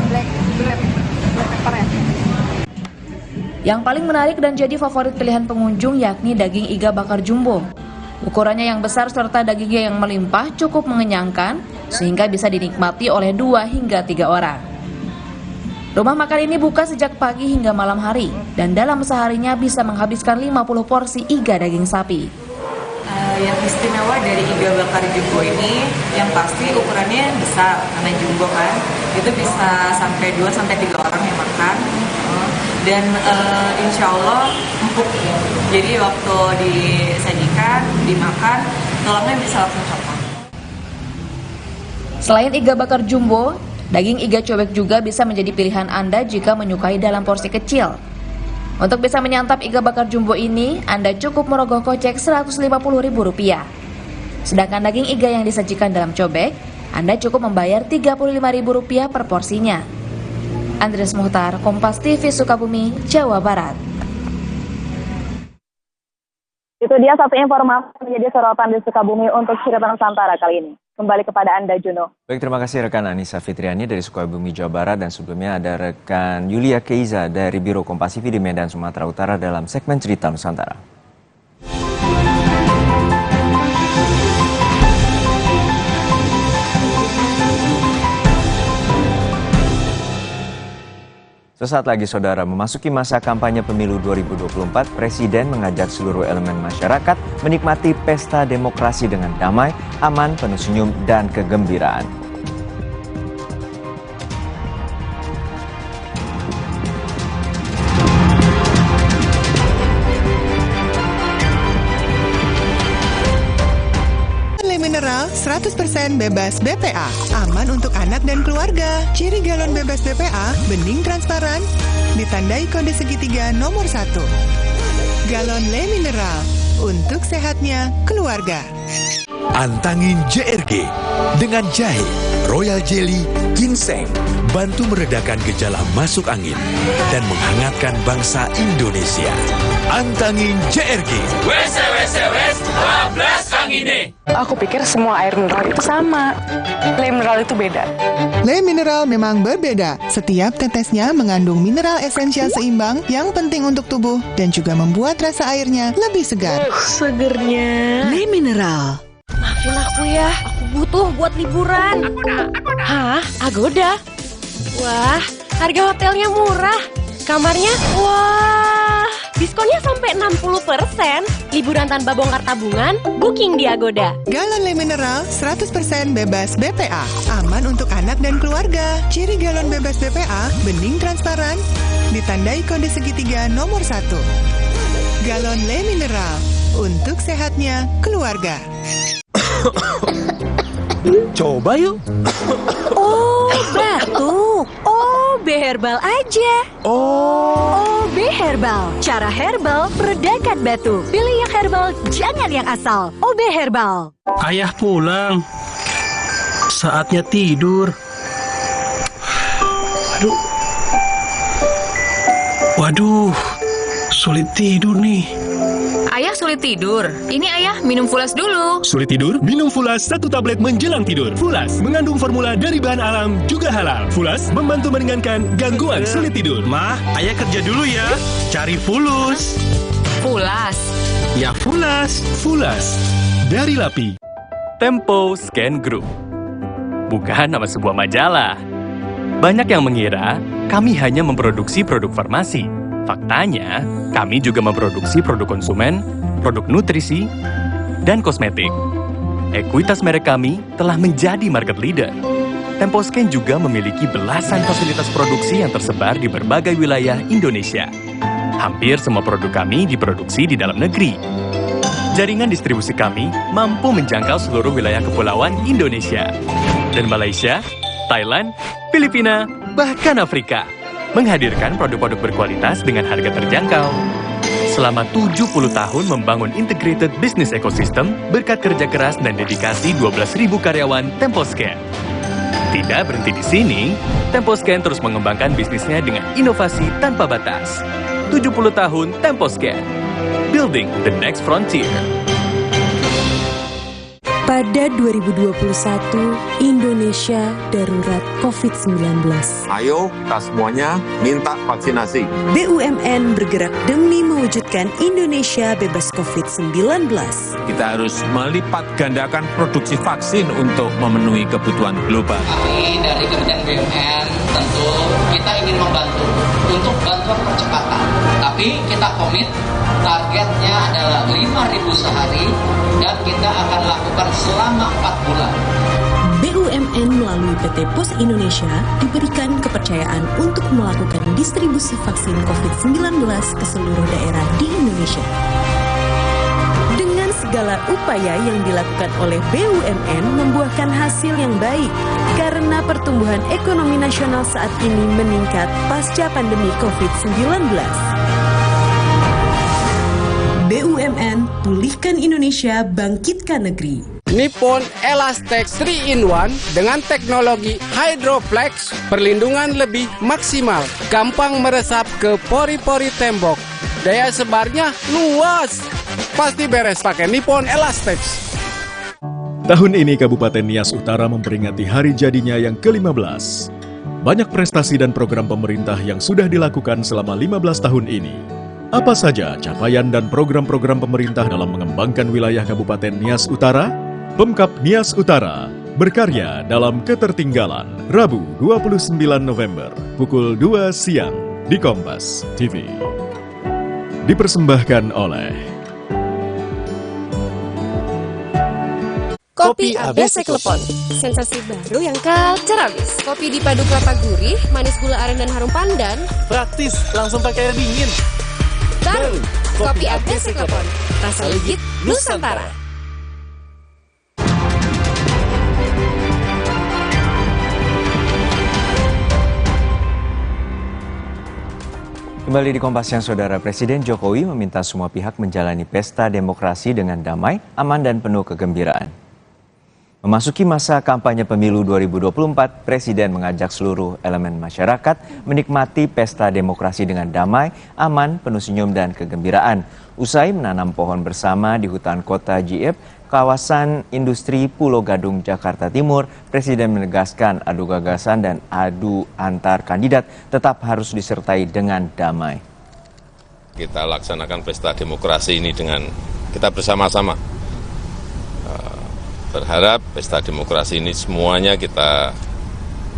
black pepper ya. Yang paling menarik dan jadi favorit pilihan pengunjung yakni daging iga bakar jumbo. Ukurannya yang besar serta dagingnya yang melimpah cukup mengenyangkan sehingga bisa dinikmati oleh 2 hingga 3 orang. Rumah makan ini buka sejak pagi hingga malam hari dan dalam seharinya bisa menghabiskan 50 porsi iga daging sapi. Yang istimewa dari iga bakar jumbo ini yang pasti ukurannya besar karena jumbo kan. Itu bisa sampai 2-3 orang yang makan. Dan insya Allah empuk. Jadi waktu disajikan, dimakan, tulangnya bisa langsung copot. Selain iga bakar jumbo, daging iga cobek juga bisa menjadi pilihan Anda jika menyukai dalam porsi kecil. Untuk bisa menyantap iga bakar jumbo ini, Anda cukup merogoh kocek Rp150.000. Sedangkan daging iga yang disajikan dalam cobek, Anda cukup membayar Rp35.000 per porsinya. Andres Muhtar, Kompas TV Sukabumi, Jawa Barat. Itu dia satu informasi menjadi sorotan di Sukabumi untuk Cerita Nusantara kali ini. Kembali kepada Anda, Juno. Baik, terima kasih rekan Anissa Fitriani dari Sukabumi, Jawa Barat. Dan sebelumnya ada rekan Yulia Keiza dari Biro Kompas TV di Medan, Sumatera Utara dalam segmen Cerita Nusantara. Sesaat lagi saudara, memasuki masa kampanye pemilu 2024, Presiden mengajak seluruh elemen masyarakat menikmati pesta demokrasi dengan damai, aman, penuh senyum, dan kegembiraan. Mineral 100% bebas BPA, aman untuk anak dan keluarga. Ciri galon bebas BPA, bening transparan, ditandai kode segitiga nomor 1. Galon Le Mineral, untuk sehatnya keluarga. Antangin JRG dengan jahe, royal jelly, ginseng, bantu meredakan gejala masuk angin dan menghangatkan bangsa Indonesia. Antangin JRG. Wes 12 angine. Aku pikir semua air mineral itu sama. Le Mineral itu beda. Le Mineral memang berbeda. Setiap tetesnya mengandung mineral esensial seimbang yang penting untuk tubuh dan juga membuat rasa airnya lebih segar. Segernya. Le Mineral. Maafin aku ya, aku butuh buat liburan. Agoda. Hah? Agoda? Wah, harga hotelnya murah. Kamarnya, wah, diskonnya sampai 60%. Liburan tanpa bongkar tabungan, booking di Agoda. Galon Le Mineral 100% bebas BPA, aman untuk anak dan keluarga. Ciri galon bebas BPA, bening transparan, ditandai kode segitiga nomor 1. Galon Le Mineral, untuk sehatnya keluarga. Coba yuk. Oh, batuk. OB Herbal aja. OB Herbal. Cara herbal meredakan batuk. Pilih yang herbal, jangan yang asal. OB Herbal. Ayah pulang. Saatnya tidur. Waduh, sulit tidur nih. Ayah sulit tidur. Ini ayah minum Fulas dulu. Sulit tidur? Minum Fulas 1 tablet menjelang tidur. Fulas mengandung formula dari bahan alam juga halal. Fulas membantu meringankan gangguan sulit tidur. Mah, ayah kerja dulu ya. Cari Fulus. Fulas. Ya Fulas. Fulas dari Lapi. Tempo Scan Group. Bukan nama sebuah majalah. Banyak yang mengira kami hanya memproduksi produk farmasi. Faktanya, kami juga memproduksi produk konsumen, produk nutrisi, dan kosmetik. Ekuitas merek kami telah menjadi market leader. Temposcan juga memiliki belasan fasilitas produksi yang tersebar di berbagai wilayah Indonesia. Hampir semua produk kami diproduksi di dalam negeri. Jaringan distribusi kami mampu menjangkau seluruh wilayah kepulauan Indonesia. Dan Malaysia, Thailand, Filipina, bahkan Afrika. Menghadirkan produk-produk berkualitas dengan harga terjangkau. Selama 70 tahun membangun integrated business ecosystem berkat kerja keras dan dedikasi 12.000 karyawan Temposcan. Tidak berhenti di sini, Temposcan terus mengembangkan bisnisnya dengan inovasi tanpa batas. 70 tahun Temposcan, building the next frontier. Pada 2021, Indonesia darurat COVID-19. Ayo kita semuanya minta vaksinasi. BUMN bergerak demi mewujudkan Indonesia bebas COVID-19. Kita harus melipat gandakan produksi vaksin untuk memenuhi kebutuhan global. Kami dari Kementerian BUMN tentu kita ingin membantu untuk bantuan percepatan. Tapi kita komit targetnya adalah 5.000 sehari dan kita akan lakukan selama 4 bulan. BUMN melalui PT Pos Indonesia diberikan kepercayaan untuk melakukan distribusi vaksin COVID-19 ke seluruh daerah di Indonesia. Dengan segala upaya yang dilakukan oleh BUMN membuahkan hasil yang baik karena pertumbuhan ekonomi nasional saat ini meningkat pasca pandemi COVID-19. BUMN, pulihkan Indonesia, bangkitkan negeri. Nippon Elastex 3-in-1 dengan teknologi Hydroflex, perlindungan lebih maksimal, gampang meresap ke pori-pori tembok, daya sebarnya luas. Pasti beres pakai Nippon Elastex. Tahun ini Kabupaten Nias Utara memperingati hari jadinya yang ke-15. Banyak prestasi dan program pemerintah yang sudah dilakukan selama 15 tahun ini. Apa saja capaian dan program-program pemerintah dalam mengembangkan wilayah Kabupaten Nias Utara? Pemkab Nias Utara berkarya dalam ketertinggalan. Rabu 29 November pukul 2 siang. di Kompas TV. Dipersembahkan oleh Kopi ABC Klepon, sensasi baru yang culture abis. Kopi dipadu kelapa gurih, manis gula aren dan harum pandan. Praktis, langsung pakai air dingin. Baru, Kopi ABC Klepon, rasa legit Nusantara. Kembali di Kompas Siang, Saudara. Presiden Jokowi meminta semua pihak menjalani pesta demokrasi dengan damai, aman, dan penuh kegembiraan. Memasuki masa kampanye pemilu 2024, Presiden mengajak seluruh elemen masyarakat menikmati pesta demokrasi dengan damai, aman, penuh senyum, dan kegembiraan. Usai menanam pohon bersama di hutan kota Jiep, kawasan industri Pulau Gadung, Jakarta Timur, Presiden menegaskan adu gagasan dan adu antar kandidat tetap harus disertai dengan damai. Kita laksanakan pesta demokrasi ini dengan kita bersama-sama. Berharap pesta demokrasi ini semuanya kita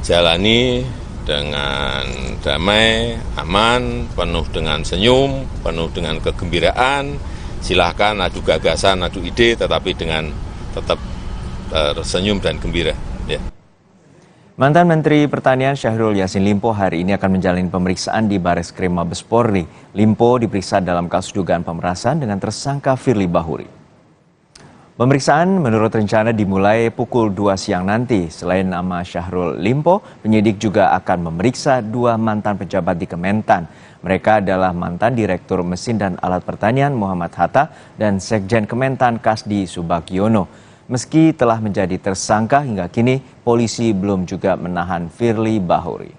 jalani dengan damai, aman, penuh dengan senyum, penuh dengan kegembiraan. Silahkan adu gagasan, adu ide, tetapi dengan tetap tersenyum dan gembira. Ya. Mantan Menteri Pertanian Syahrul Yassin Limpo hari ini akan menjalani pemeriksaan di Bareskrim Mabes Polri. Limpo diperiksa dalam kasus dugaan pemerasan dengan tersangka Firly Bahuri. Pemeriksaan menurut rencana dimulai pukul 2 siang nanti. Selain nama Syahrul Limpo, penyidik juga akan memeriksa 2 mantan pejabat di Kementan. Mereka adalah mantan Direktur Mesin dan Alat Pertanian Muhammad Hatta dan Sekjen Kementan Kasdi Subagiono. Meski telah menjadi tersangka hingga kini, polisi belum juga menahan Firly Bahuri.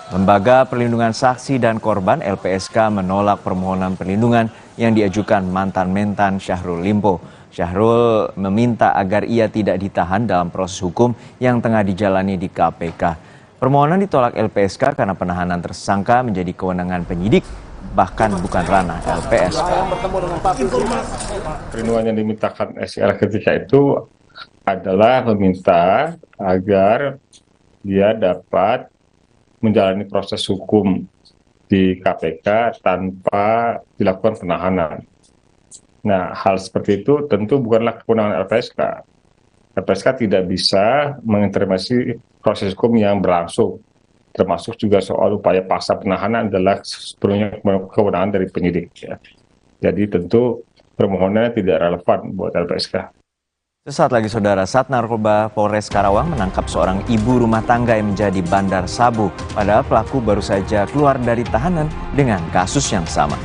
Lembaga Perlindungan Saksi dan Korban LPSK menolak permohonan perlindungan yang diajukan mantan mentan Syahrul Limpo. Syahrul meminta agar ia tidak ditahan dalam proses hukum yang tengah dijalani di KPK. Permohonan ditolak LPSK karena penahanan tersangka menjadi kewenangan penyidik, bahkan bukan ranah LPSK. Perlindungan yang dimintakan SL ketika itu adalah meminta agar dia dapat menjalani proses hukum di KPK tanpa dilakukan penahanan. Nah, hal seperti itu tentu bukanlah kewenangan LPSK. LPSK tidak bisa mengintervensi proses hukum yang berlangsung, termasuk juga soal upaya paksa penahanan adalah sepenuhnya kewenangan dari penyidik. Ya. Jadi tentu permohonannya tidak relevan buat LPSK. Sesaat lagi, Saudara, Sat Narkoba Polres Karawang menangkap seorang ibu rumah tangga yang menjadi bandar sabu. Padahal pelaku baru saja keluar dari tahanan dengan kasus yang sama.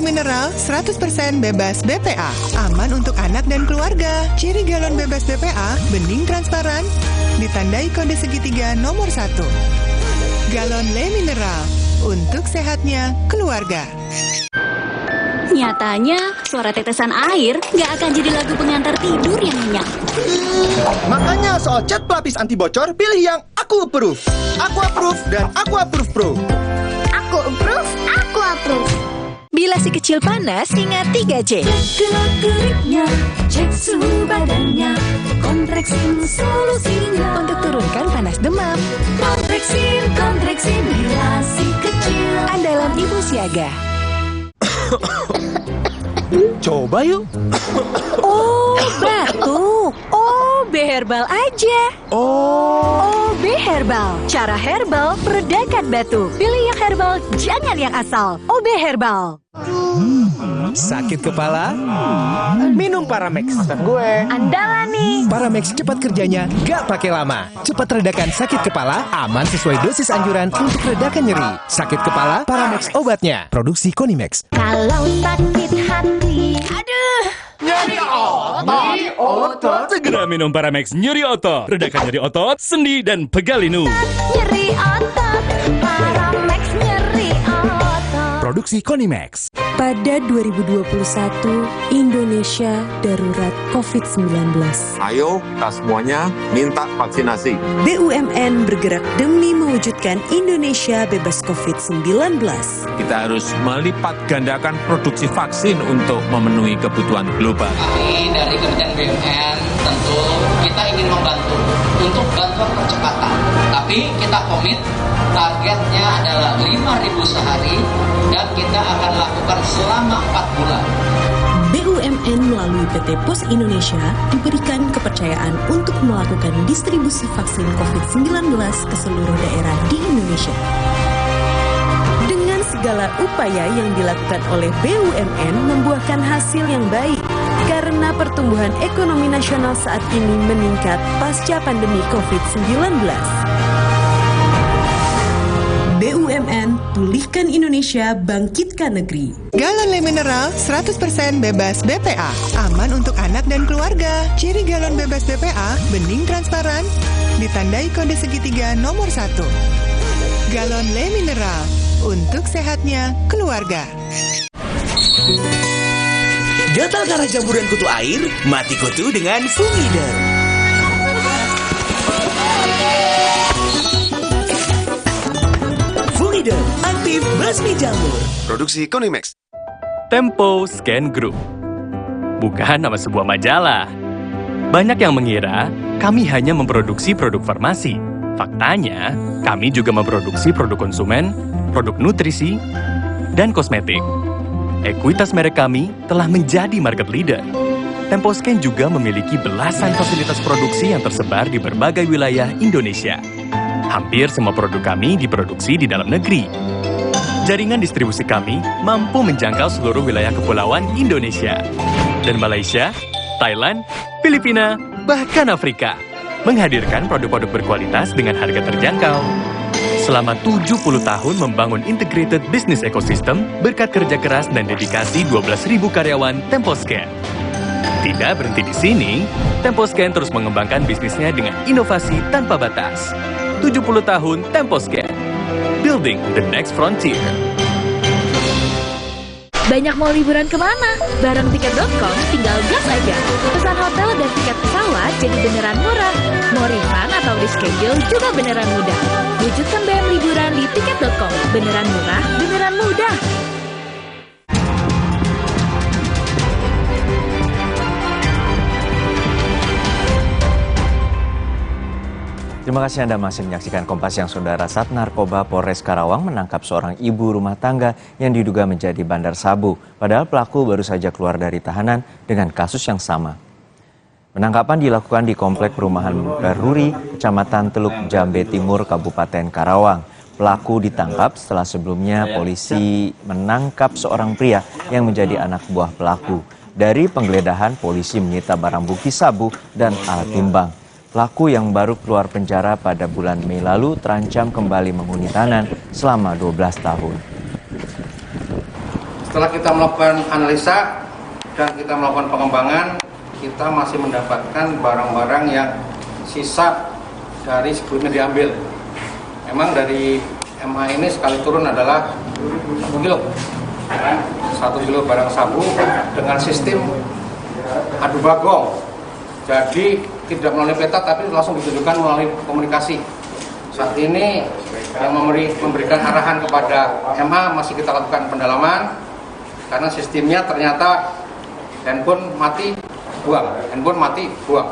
Mineral 100% bebas BPA, aman untuk anak dan keluarga. Ciri galon bebas BPA, bening transparan, ditandai kode segitiga nomor 1. Galon Le Mineral, untuk sehatnya keluarga. Nyatanya, suara tetesan air nggak akan jadi lagu pengantar tidur yang nyenyak. Makanya soal cat pelapis anti bocor, pilih yang Aku Approve. Aku Approve dan Aku Approve Pro. Aku approve, aku approve. Bila si kecil panas, ingat 3C. Cek gerak-geriknya, cek suhu badannya, kontreksin solusinya. Untuk turunkan panas demam. Kontreksin, bila si kecil. Andalan ibu siaga. Coba yuk. Oh, batuk. OB Herbal aja. OB Herbal. Cara herbal meredakan batuk. Pilih yang herbal, jangan yang asal. OB Herbal. Sakit kepala? Minum Paramex. Gue. Andalan nih. Paramex cepat kerjanya, gak pakai lama. Cepat redakan sakit kepala, aman sesuai dosis anjuran untuk redakan nyeri. Sakit kepala, Paramex obatnya. Produksi Konimex. Kalau sakit hati, aduh. Nyeri otot. Segera minum Paramex nyeri otot. Redakan nyeri otot, sendi, dan pegal linu. Nyeri otot, Paramex nyeri otot. Produksi Konimex. Pada 2021, Indonesia darurat COVID-19. Ayo, kita semuanya minta vaksinasi. BUMN bergerak demi mewujudkan Indonesia bebas COVID-19. Kita harus melipat gandakan produksi vaksin untuk memenuhi kebutuhan global. Kami dari Kementerian BUMN tentu kita ingin membantu untuk bantuan percepatan. Tapi kita komit targetnya adalah 5.000 sehari dan kita akan lakukan selama 4 bulan. BUMN melalui PT Pos Indonesia diberikan kepercayaan untuk melakukan distribusi vaksin COVID-19 ke seluruh daerah di Indonesia. Dengan segala upaya yang dilakukan oleh BUMN membuahkan hasil yang baik karena pertumbuhan ekonomi nasional saat ini meningkat pasca pandemi COVID-19. BUMN, pulihkan Indonesia, bangkitkan negeri. Galon Le Mineral 100% bebas BPA. Aman untuk anak dan keluarga. Ciri galon bebas BPA, bening transparan, ditandai kode segitiga nomor 1. Galon Le Mineral, untuk sehatnya keluarga. Gatal karena campuran kutu air? Mati kutu dengan Fungider. Fungider, aktif basmi jamur. Produksi Konimex. Tempo Scan Group. Bukan nama sebuah majalah. Banyak yang mengira kami hanya memproduksi produk farmasi. Faktanya, kami juga memproduksi produk konsumen, produk nutrisi, dan kosmetik. Ekuitas merek kami telah menjadi market leader. Temposcan juga memiliki belasan fasilitas produksi yang tersebar di berbagai wilayah Indonesia. Hampir semua produk kami diproduksi di dalam negeri. Jaringan distribusi kami mampu menjangkau seluruh wilayah kepulauan Indonesia. Dan Malaysia, Thailand, Filipina, bahkan Afrika. Menghadirkan produk-produk berkualitas dengan harga terjangkau. Selama 70 tahun membangun integrated business ecosystem berkat kerja keras dan dedikasi 12.000 karyawan Temposcan. Tidak berhenti di sini, Temposcan terus mengembangkan bisnisnya dengan inovasi tanpa batas. 70 tahun Temposcan. Building the next frontier. Banyak mau liburan kemana? Bareng Tiket.com tinggal gas aja. Pesan hotel dan tiket pesawat jadi beneran murah. Mau refund atau reschedule juga beneran mudah. Wujudkan BM liburan di Tiket.com. Beneran murah, beneran mudah. Terima kasih Anda masih menyaksikan Kompas Siang. Saudara, Sat Narkoba Polres Karawang menangkap seorang ibu rumah tangga yang diduga menjadi bandar sabu. Padahal pelaku baru saja keluar dari tahanan dengan kasus yang sama. Penangkapan dilakukan di Komplek Perumahan Baruri, Kecamatan Teluk Jambe Timur, Kabupaten Karawang. Pelaku ditangkap setelah sebelumnya polisi menangkap seorang pria yang menjadi anak buah pelaku. Dari penggeledahan, polisi menyita barang bukti sabu dan alat timbang. Pelaku yang baru keluar penjara pada bulan Mei lalu terancam kembali menghuni tahanan selama 12 tahun. Setelah kita melakukan analisa dan kita melakukan pengembangan, kita masih mendapatkan barang-barang yang sisa dari sebelumnya diambil. Memang dari MA ini sekali turun adalah 1 kilo. 1 kilo barang sabu dengan sistem adu bagong. Jadi tidak melalui peta tapi langsung ditunjukkan melalui komunikasi. Saat ini yang memberikan arahan kepada MA masih kita lakukan pendalaman karena sistemnya ternyata handphone mati buang.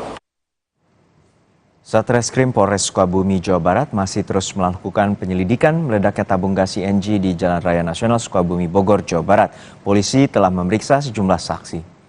Satreskrim Polres Sukabumi, Jawa Barat masih terus melakukan penyelidikan meledaknya tabung gas CNG di Jalan Raya Nasional Sukabumi, Bogor, Jawa Barat. Polisi telah memeriksa sejumlah saksi.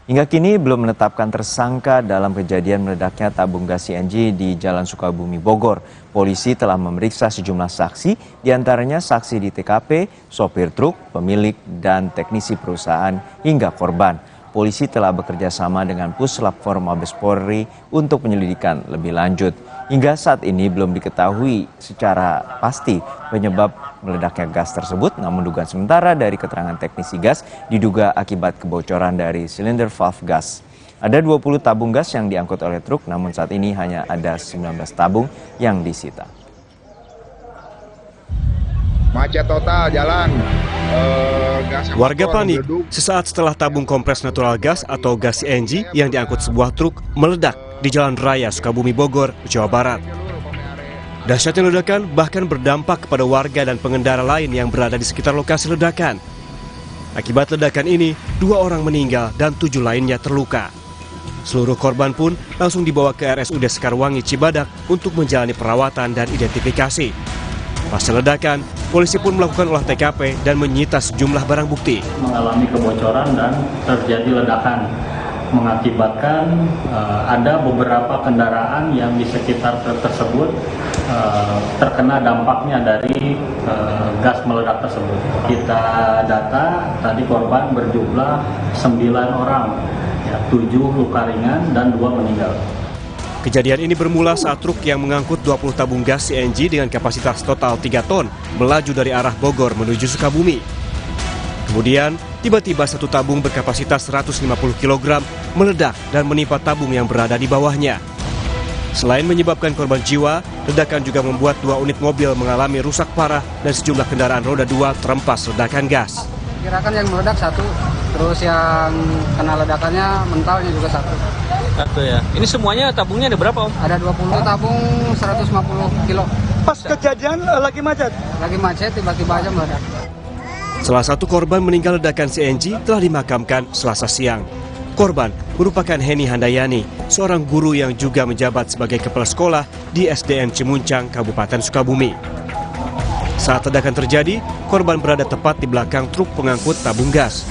Hingga kini belum menetapkan tersangka dalam kejadian meledaknya tabung gas CNG di Jalan Sukabumi, Bogor. Polisi telah memeriksa sejumlah saksi, diantaranya saksi di TKP, sopir truk, pemilik, dan teknisi perusahaan hingga korban. Polisi telah bekerja sama dengan Puslap Forma Mabes Polri untuk penyelidikan lebih lanjut. Hingga saat ini belum diketahui secara pasti penyebab meledaknya gas tersebut, namun dugaan sementara dari keterangan teknisi gas diduga akibat kebocoran dari silinder valve gas. Ada 20 tabung gas yang diangkut oleh truk, namun saat ini hanya ada 19 tabung yang disita. Macet total jalan, Warga panik sesaat setelah tabung kompres natural gas atau gas CNG yang diangkut sebuah truk meledak di Jalan Raya Sukabumi Bogor, Jawa Barat. Dahsyatnya ledakan bahkan berdampak kepada warga dan pengendara lain yang berada di sekitar lokasi ledakan. Akibat ledakan ini, 2 orang meninggal dan 7 lainnya terluka. Seluruh korban pun langsung dibawa ke RSUD Sekarwangi Cibadak untuk menjalani perawatan dan identifikasi. Pasca ledakan, polisi pun melakukan olah TKP dan menyita sejumlah barang bukti. Mengalami kebocoran dan terjadi ledakan, mengakibatkan ada beberapa kendaraan yang di sekitar truk tersebut terkena dampaknya dari gas meledak tersebut. Kita data tadi korban berjumlah 9 orang, 7 luka ringan dan 2 meninggal. Kejadian ini bermula saat truk yang mengangkut 20 tabung gas CNG dengan kapasitas total 3 ton melaju dari arah Bogor menuju Sukabumi. Kemudian, tiba-tiba satu tabung berkapasitas 150 kg meledak dan menimpa tabung yang berada di bawahnya. Selain menyebabkan korban jiwa, ledakan juga membuat 2 unit mobil mengalami rusak parah dan sejumlah kendaraan roda 2 terempas ledakan gas. Kirakan yang meledak 1, terus yang kena ledakannya mentalnya juga 1. Satu ya. Ini semuanya tabungnya ada berapa, Om? Ada 20 tabung 150 kilo. Pas kejadian lagi macet? Lagi macet, tiba-tiba aja meledak. Salah satu korban meninggal ledakan CNG telah dimakamkan Selasa siang. Korban merupakan Heni Handayani, seorang guru yang juga menjabat sebagai kepala sekolah di SDN Cimuncang, Kabupaten Sukabumi. Saat ledakan terjadi, korban berada tepat di belakang truk pengangkut tabung gas.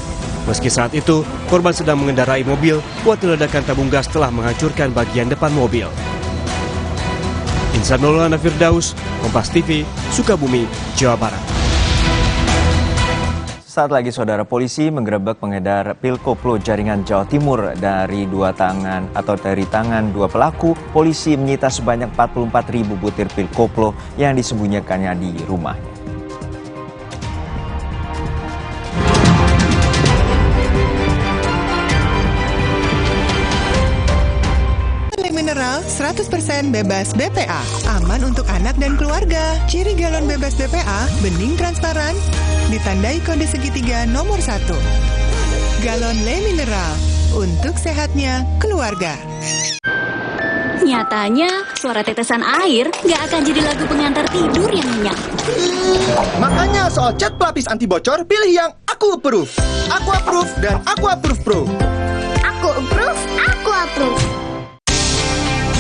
Meski saat itu, korban sedang mengendarai mobil, kuatnya ledakan tabung gas telah menghancurkan bagian depan mobil. Insan Maulana Firdaus, Kompas TV, Sukabumi, Jawa Barat. Saat lagi saudara, polisi menggerebek pengedar pil koplo jaringan Jawa Timur dari tangan 2 pelaku. Polisi menyita sebanyak 44.000 butir pil koplo yang disembunyikannya di rumahnya. Mineral 100% bebas BPA, aman untuk anak dan keluarga. Ciri galon bebas BPA, bening transparan, ditandai kode segitiga nomor 1. Galon Le Mineral, untuk sehatnya keluarga. Nyatanya, suara tetesan air nggak akan jadi lagu pengantar tidur yang nyenyak. Makanya soal cat pelapis anti bocor, pilih yang Aku Approve. Aku Approve dan Aku Approve Pro. Aku approve, aku approve.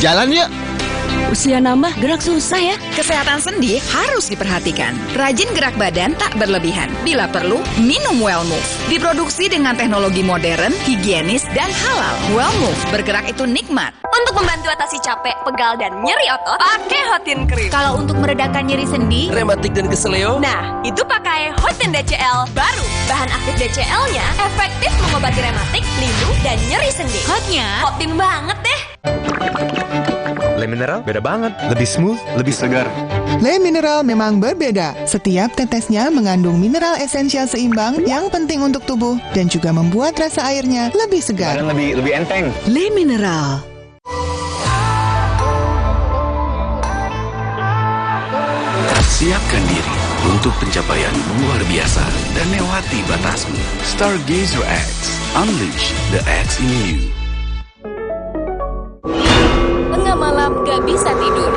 Jalan yuk. Usia nambah, gerak susah ya. Kesehatan sendi harus diperhatikan. Rajin gerak badan tak berlebihan. Bila perlu, minum Wellmove. Diproduksi dengan teknologi modern, higienis, dan halal. Wellmove, bergerak itu nikmat. Untuk membantu atasi capek, pegal, dan nyeri otot, pakai Hotin Cream. Kalau untuk meredakan nyeri sendi, rematik dan keseleo, nah, itu pakai Hotin DCL baru. Bahan aktif DCL-nya efektif mengobati rematik, linu, dan nyeri sendi. Hotnya Hotin banget deh. Le Mineral beda banget, lebih smooth, lebih segar. Le Mineral memang berbeda. Setiap tetesnya mengandung mineral esensial seimbang yang penting untuk tubuh dan juga membuat rasa airnya lebih segar. Dan lebih enteng. Le Mineral. Siapkan diri untuk pencapaian luar biasa dan lewati batasmu. Stargazer X, unleash the X in you. Tengah malam gak bisa tidur.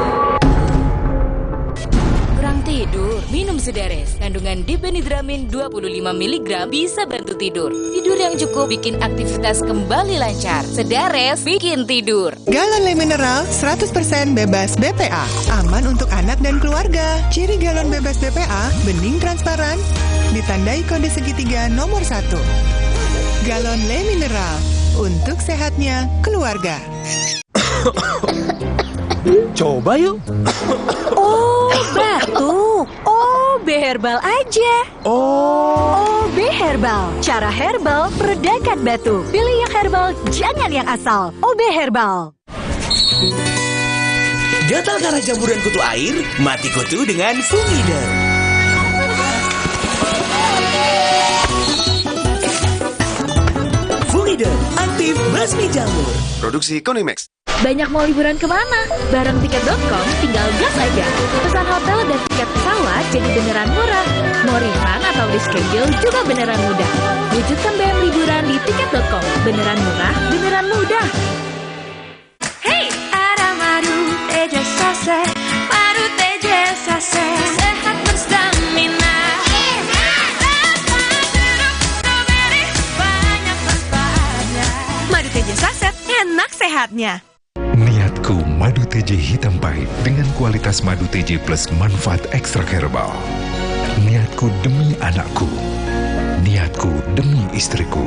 Kurang tidur, minum Sedares. Kandungan dipenidramin 25 mg bisa bantu tidur. Tidur yang cukup bikin aktivitas kembali lancar. Sedares bikin tidur. Galon Le Mineral 100% bebas BPA, aman untuk anak dan keluarga. Ciri galon bebas BPA, bening transparan, ditandai kode segitiga nomor 1. Galon Le Mineral, untuk sehatnya keluarga. Coba yuk. Oh, batuk. OB Herbal aja. OB Herbal, cara herbal meredakan batuk. Pilih yang herbal, jangan yang asal. OB Herbal. Gatal karena campuran kutu air, mati kutu dengan Fungiderm. Fungiderm, aktif basmi jamur. Produksi Konimax. Banyak mau liburan kemana? Bareng Tiket.com tinggal gas aja. Pesan hotel dan tiket pesawat jadi beneran murah. Mau refund atau reschedule juga beneran mudah. Wujudkan BM liburan di Tiket.com. Beneran murah, beneran mudah. Hey, ada madu teja sase, madu teja sase, sehat berstamina. Madu teja saset, enak sehatnya. Niatku madu TJ hitam pahit dengan kualitas madu TJ plus manfaat ekstra herbal. Niatku demi anakku. Niatku demi istriku.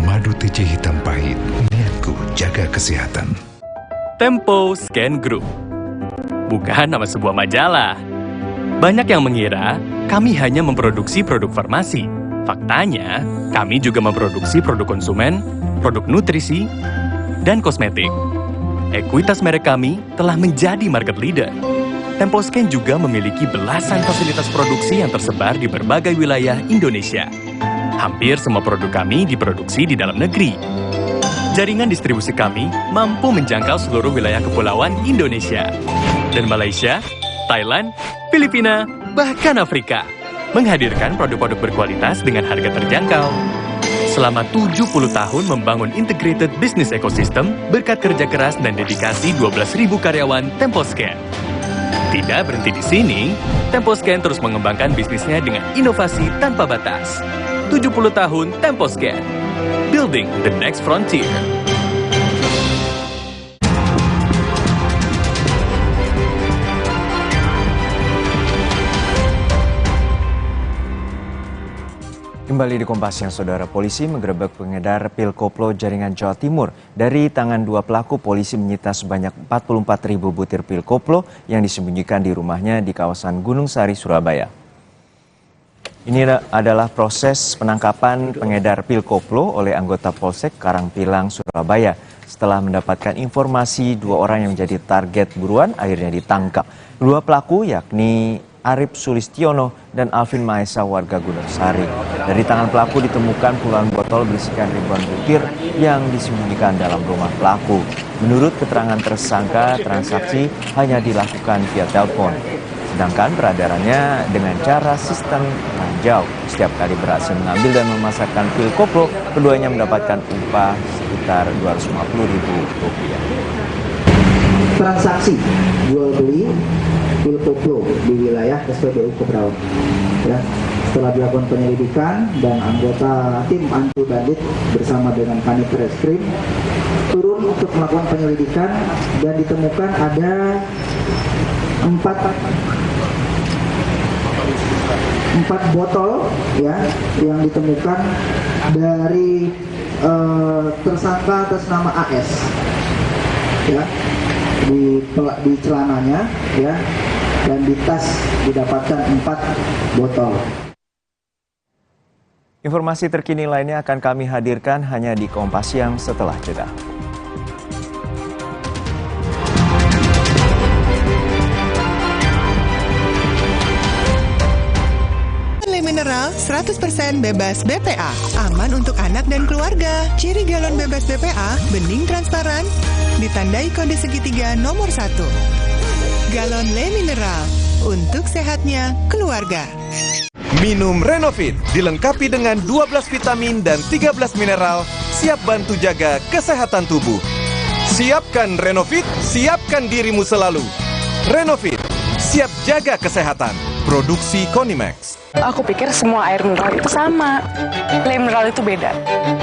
Madu TJ hitam pahit. Niatku jaga kesehatan. Tempo Scan Group. Bukan nama sebuah majalah. Banyak yang mengira kami hanya memproduksi produk farmasi. Faktanya, kami juga memproduksi produk konsumen, produk nutrisi, dan kosmetik. Ekuitas merek kami telah menjadi market leader. Temposcan juga memiliki belasan fasilitas produksi yang tersebar di berbagai wilayah Indonesia. Hampir semua produk kami diproduksi di dalam negeri. Jaringan distribusi kami mampu menjangkau seluruh wilayah kepulauan Indonesia. Dan Malaysia, Thailand, Filipina, bahkan Afrika. Menghadirkan produk-produk berkualitas dengan harga terjangkau. Selama 70 tahun membangun integrated business ecosystem berkat kerja keras dan dedikasi 12.000 karyawan Temposcan. Tidak berhenti di sini, Temposcan terus mengembangkan bisnisnya dengan inovasi tanpa batas. 70 tahun Temposcan, building the next frontier. Kembali di Kompas Siang, Saudara. Polisi menggerebek pengedar pil koplo jaringan Jawa Timur. Dari tangan dua pelaku, polisi menyita sebanyak 44.000 butir pil koplo yang disembunyikan di rumahnya di kawasan Gunung Sari, Surabaya. Ini adalah proses penangkapan pengedar pil koplo oleh anggota Polsek Karangpilang, Surabaya. Setelah mendapatkan informasi, dua orang yang menjadi target buruan akhirnya ditangkap. Dua pelaku yakni Arif Sulistiono dan Alvin Maesa warga Gunung Sari. Dari tangan pelaku ditemukan puluhan botol berisikan ribuan butir yang disembunyikan dalam rumah pelaku. Menurut keterangan tersangka, transaksi hanya dilakukan via telepon. Sedangkan peredarannya dengan cara sistem ranjau. Setiap kali berhasil mengambil dan memasarkan pil koplo, keduanya mendapatkan upah sekitar Rp250.000. Transaksi jual beli pil koplo di wilayah SPBU Kebraun. Ya, setelah dilakukan penyelidikan dan anggota tim anti bandit bersama dengan Kanit Reskrim turun untuk melakukan penyelidikan dan ditemukan ada 4 botol ya yang ditemukan dari tersangka atas nama AS ya di celananya ya, dan di tas didapatkan 4 botol. Informasi terkini lainnya akan kami hadirkan hanya di Kompas Siang setelah jeda. Mineral 100% bebas BPA, aman untuk anak dan keluarga. Ciri galon bebas BPA, bening transparan, ditandai kode segitiga nomor 1. Galon Le Mineral, untuk sehatnya keluarga. Minum Renovit, dilengkapi dengan 12 vitamin dan 13 mineral, siap bantu jaga kesehatan tubuh. Siapkan Renovit, siapkan dirimu selalu. Renovit, siap jaga kesehatan. Produksi Konimax. Aku pikir semua air mineral itu sama. Le Mineral itu beda.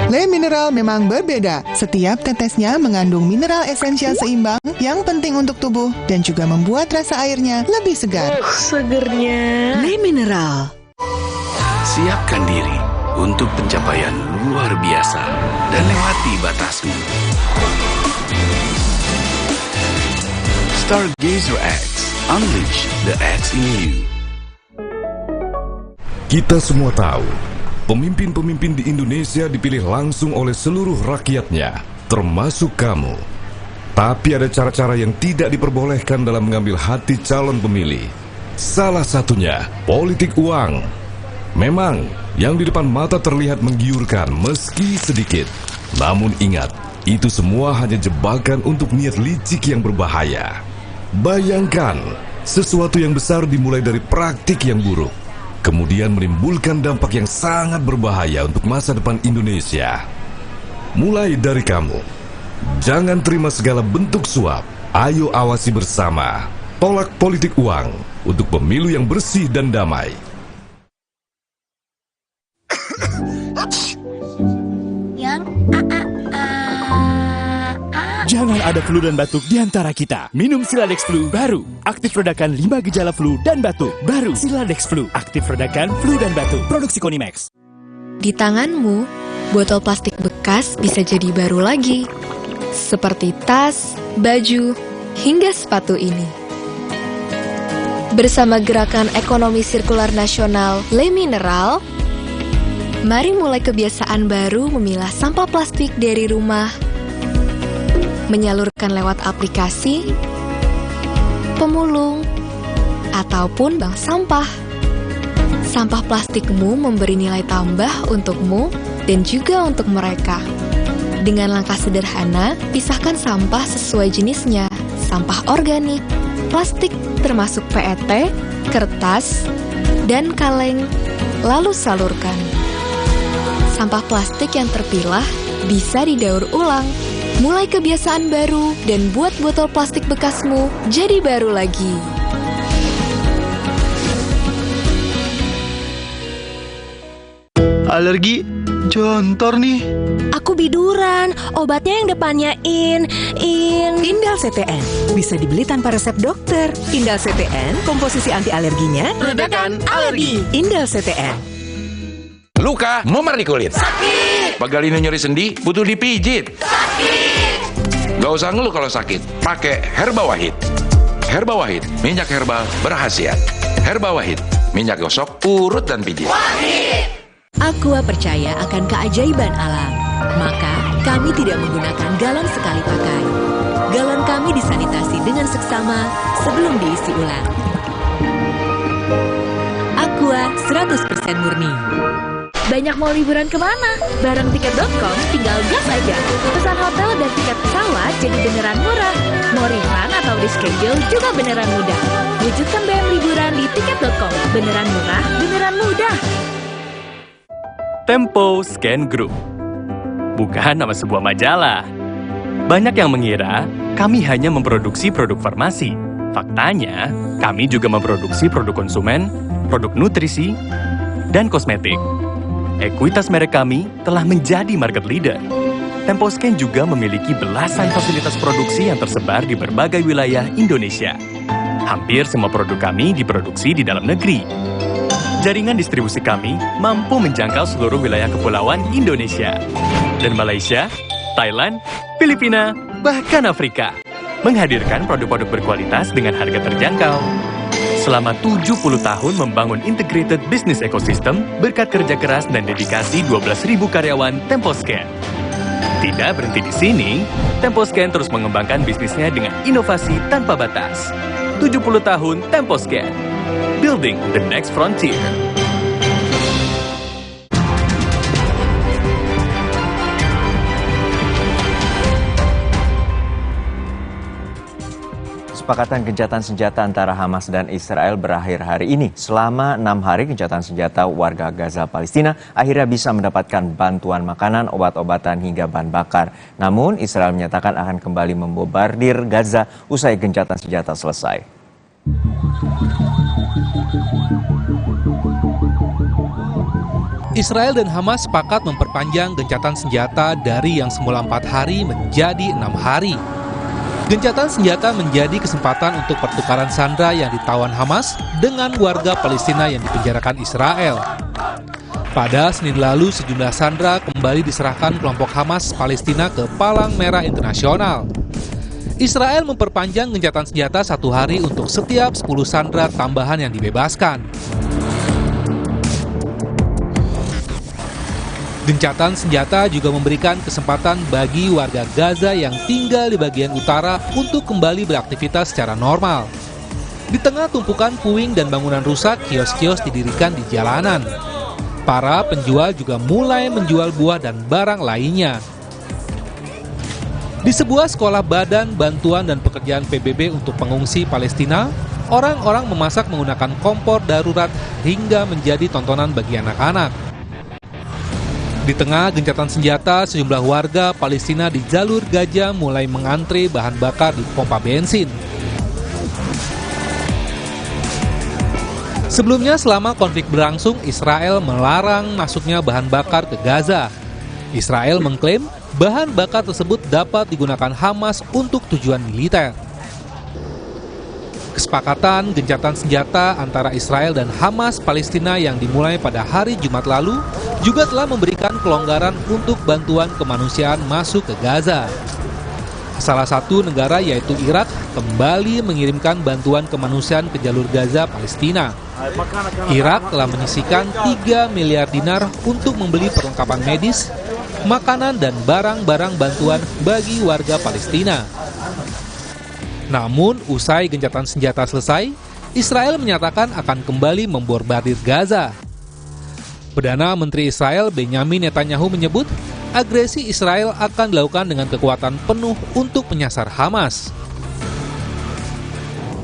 Le Mineral memang berbeda. Setiap tetesnya mengandung mineral esensial seimbang yang penting untuk tubuh dan juga membuat rasa airnya lebih segar. Segernya. Le Mineral. Siapkan diri untuk pencapaian luar biasa dan lewati batasmu. Stargazer X, unleash the X in you. Kita semua tahu, pemimpin-pemimpin di Indonesia dipilih langsung oleh seluruh rakyatnya, termasuk kamu. Tapi ada cara-cara yang tidak diperbolehkan dalam mengambil hati calon pemilih. Salah satunya, politik uang. Memang, yang di depan mata terlihat menggiurkan meski sedikit. Namun ingat, Itu semua hanya jebakan untuk niat licik yang berbahaya. Bayangkan, sesuatu yang besar dimulai dari praktik yang buruk, kemudian menimbulkan dampak yang sangat berbahaya untuk masa depan Indonesia. Mulai dari kamu, jangan terima segala bentuk suap. Ayo awasi bersama. Tolak politik uang untuk pemilu yang bersih dan damai. Jangan ada flu dan batuk di antara kita. Minum Siladex Flu baru. Aktif redakan 5 gejala flu dan batuk. Baru Siladex Flu. Aktif redakan flu dan batuk. Produksi Konimax. Di tanganmu, botol plastik bekas bisa jadi baru lagi. Seperti tas, baju, hingga sepatu ini. Bersama Gerakan Ekonomi Sirkular Nasional Le Mineral, mari mulai kebiasaan baru memilah sampah plastik dari rumah, menyalurkan lewat aplikasi, pemulung, ataupun bank sampah. Sampah plastikmu memberi nilai tambah untukmu dan juga untuk mereka. Dengan langkah sederhana, pisahkan sampah sesuai jenisnya, sampah organik, plastik termasuk PET, kertas, dan kaleng, lalu salurkan. Sampah plastik yang terpilah bisa didaur ulang. Mulai kebiasaan baru dan buat botol plastik bekasmu jadi baru lagi. Alergi jontor nih. Aku biduran, obatnya yang depannya Indal CTN. Bisa dibeli tanpa resep dokter. Indal CTN, komposisi anti alerginya redakan alergi. Indal CTN. Luka, memar di kulit. Sakit. Pegalinu nyeri sendi, butuh dipijit. Sakit. Gak usah ngeluh kalau sakit, pakai Herba Wahid. Herba Wahid, minyak herbal berkhasiat. Herba Wahid, minyak gosok, urut dan pijit. Wahid. Aqua percaya akan keajaiban alam. Maka, kami tidak menggunakan galon sekali pakai. Galon kami disanitasi dengan seksama sebelum diisi ulang. Aqua 100% murni. Banyak mau liburan kemana? Bareng Tiket.com tinggal gas aja. Pesan hotel dan tiket pesawat jadi beneran murah. Mau refund atau reschedule juga beneran mudah. Wujudkan BM liburan di Tiket.com. Beneran murah, beneran mudah. Tempo Scan Group. Bukan nama sebuah majalah. Banyak yang mengira kami hanya memproduksi produk farmasi. Faktanya, kami juga memproduksi produk konsumen, produk nutrisi, dan kosmetik. Ekuitas merek kami telah menjadi market leader. Temposcan juga memiliki belasan fasilitas produksi yang tersebar di berbagai wilayah Indonesia. Hampir semua produk kami diproduksi di dalam negeri. Jaringan distribusi kami mampu menjangkau seluruh wilayah kepulauan Indonesia. Dan Malaysia, Thailand, Filipina, bahkan Afrika. Menghadirkan produk-produk berkualitas dengan harga terjangkau. Selama 70 tahun membangun integrated business ecosystem berkat kerja keras dan dedikasi 12.000 karyawan Temposcan. Tidak berhenti di sini, Temposcan terus mengembangkan bisnisnya dengan inovasi tanpa batas. 70 tahun Temposcan, building the next frontier. Kesepakatan gencatan senjata antara Hamas dan Israel berakhir hari ini. Selama 6 hari gencatan senjata warga Gaza Palestina akhirnya bisa mendapatkan bantuan makanan, obat-obatan hingga bahan bakar. Namun Israel menyatakan akan kembali membombardir Gaza usai gencatan senjata selesai. Israel dan Hamas sepakat memperpanjang gencatan senjata dari yang semula 4 hari menjadi 6 hari. Gencatan senjata menjadi kesempatan untuk pertukaran sandera yang ditawan Hamas dengan warga Palestina yang dipenjarakan Israel. Pada Senin lalu, sejumlah sandera kembali diserahkan kelompok Hamas Palestina ke Palang Merah Internasional. Israel memperpanjang gencatan senjata 1 hari untuk setiap 10 sandera tambahan yang dibebaskan. Gencatan senjata juga memberikan kesempatan bagi warga Gaza yang tinggal di bagian utara untuk kembali beraktivitas secara normal. Di tengah tumpukan puing dan bangunan rusak, kios-kios didirikan di jalanan. Para penjual juga mulai menjual buah dan barang lainnya. Di sebuah sekolah Badan Bantuan dan Pekerjaan PBB untuk pengungsi Palestina, orang-orang memasak menggunakan kompor darurat hingga menjadi tontonan bagi anak-anak. Di tengah gencatan senjata, sejumlah warga Palestina di jalur Gaza mulai mengantre bahan bakar di pompa bensin. Sebelumnya, selama konflik berlangsung, Israel melarang masuknya bahan bakar ke Gaza. Israel mengklaim bahan bakar tersebut dapat digunakan Hamas untuk tujuan militer. Kesepakatan gencatan senjata antara Israel dan Hamas Palestina yang dimulai pada hari Jumat lalu juga telah memberikan kelonggaran untuk bantuan kemanusiaan masuk ke Gaza. Salah satu negara yaitu Irak kembali mengirimkan bantuan kemanusiaan ke jalur Gaza Palestina. Irak telah menyisihkan 3 miliar dinar untuk membeli perlengkapan medis, makanan dan barang-barang bantuan bagi warga Palestina. Namun, usai gencatan senjata selesai, Israel menyatakan akan kembali membombardir Gaza. Perdana Menteri Israel Benjamin Netanyahu menyebut agresi Israel akan dilakukan dengan kekuatan penuh untuk menyasar Hamas.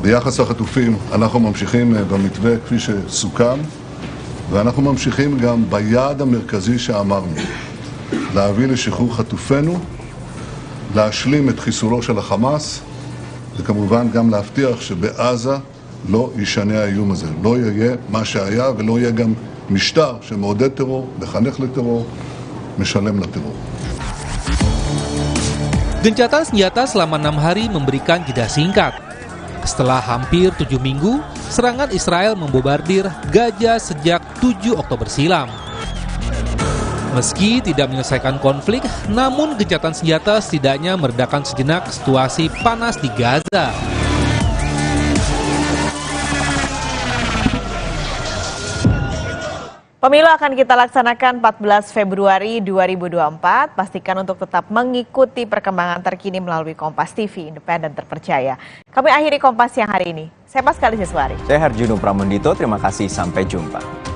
ביחס לחטופים אנחנו ממשיכים במתווה כפי שסוכם, ואנחנו ממשיכים גם ביעד המרכזי שאמרנו, להביא לשחרור חטופינו, להשלים את חיסולו של החמאס, וכמובן גם להבטיח שבעזה לא ישנה האיום הזה, לא יהיה מה שהיה ולא יהיה גם משטר שמעודד טרור, מחנך לטרור, משלם לטרור. Gencatan senjata selama 6 hari memberikan jeda singkat. Setelah hampir 7 minggu, serangan Israel membombardir Gaza sejak 7 Oktober silam. Meski tidak menyelesaikan konflik, namun gencatan senjata setidaknya meredakan sejenak situasi panas di Gaza. Pemilu akan kita laksanakan 14 Februari 2024. Pastikan untuk tetap mengikuti perkembangan terkini melalui Kompas TV, independen terpercaya. Kami akhiri Kompas siang hari ini. Saya Paskali Siswari. Saya Harjuno Pramundito, terima kasih, sampai jumpa.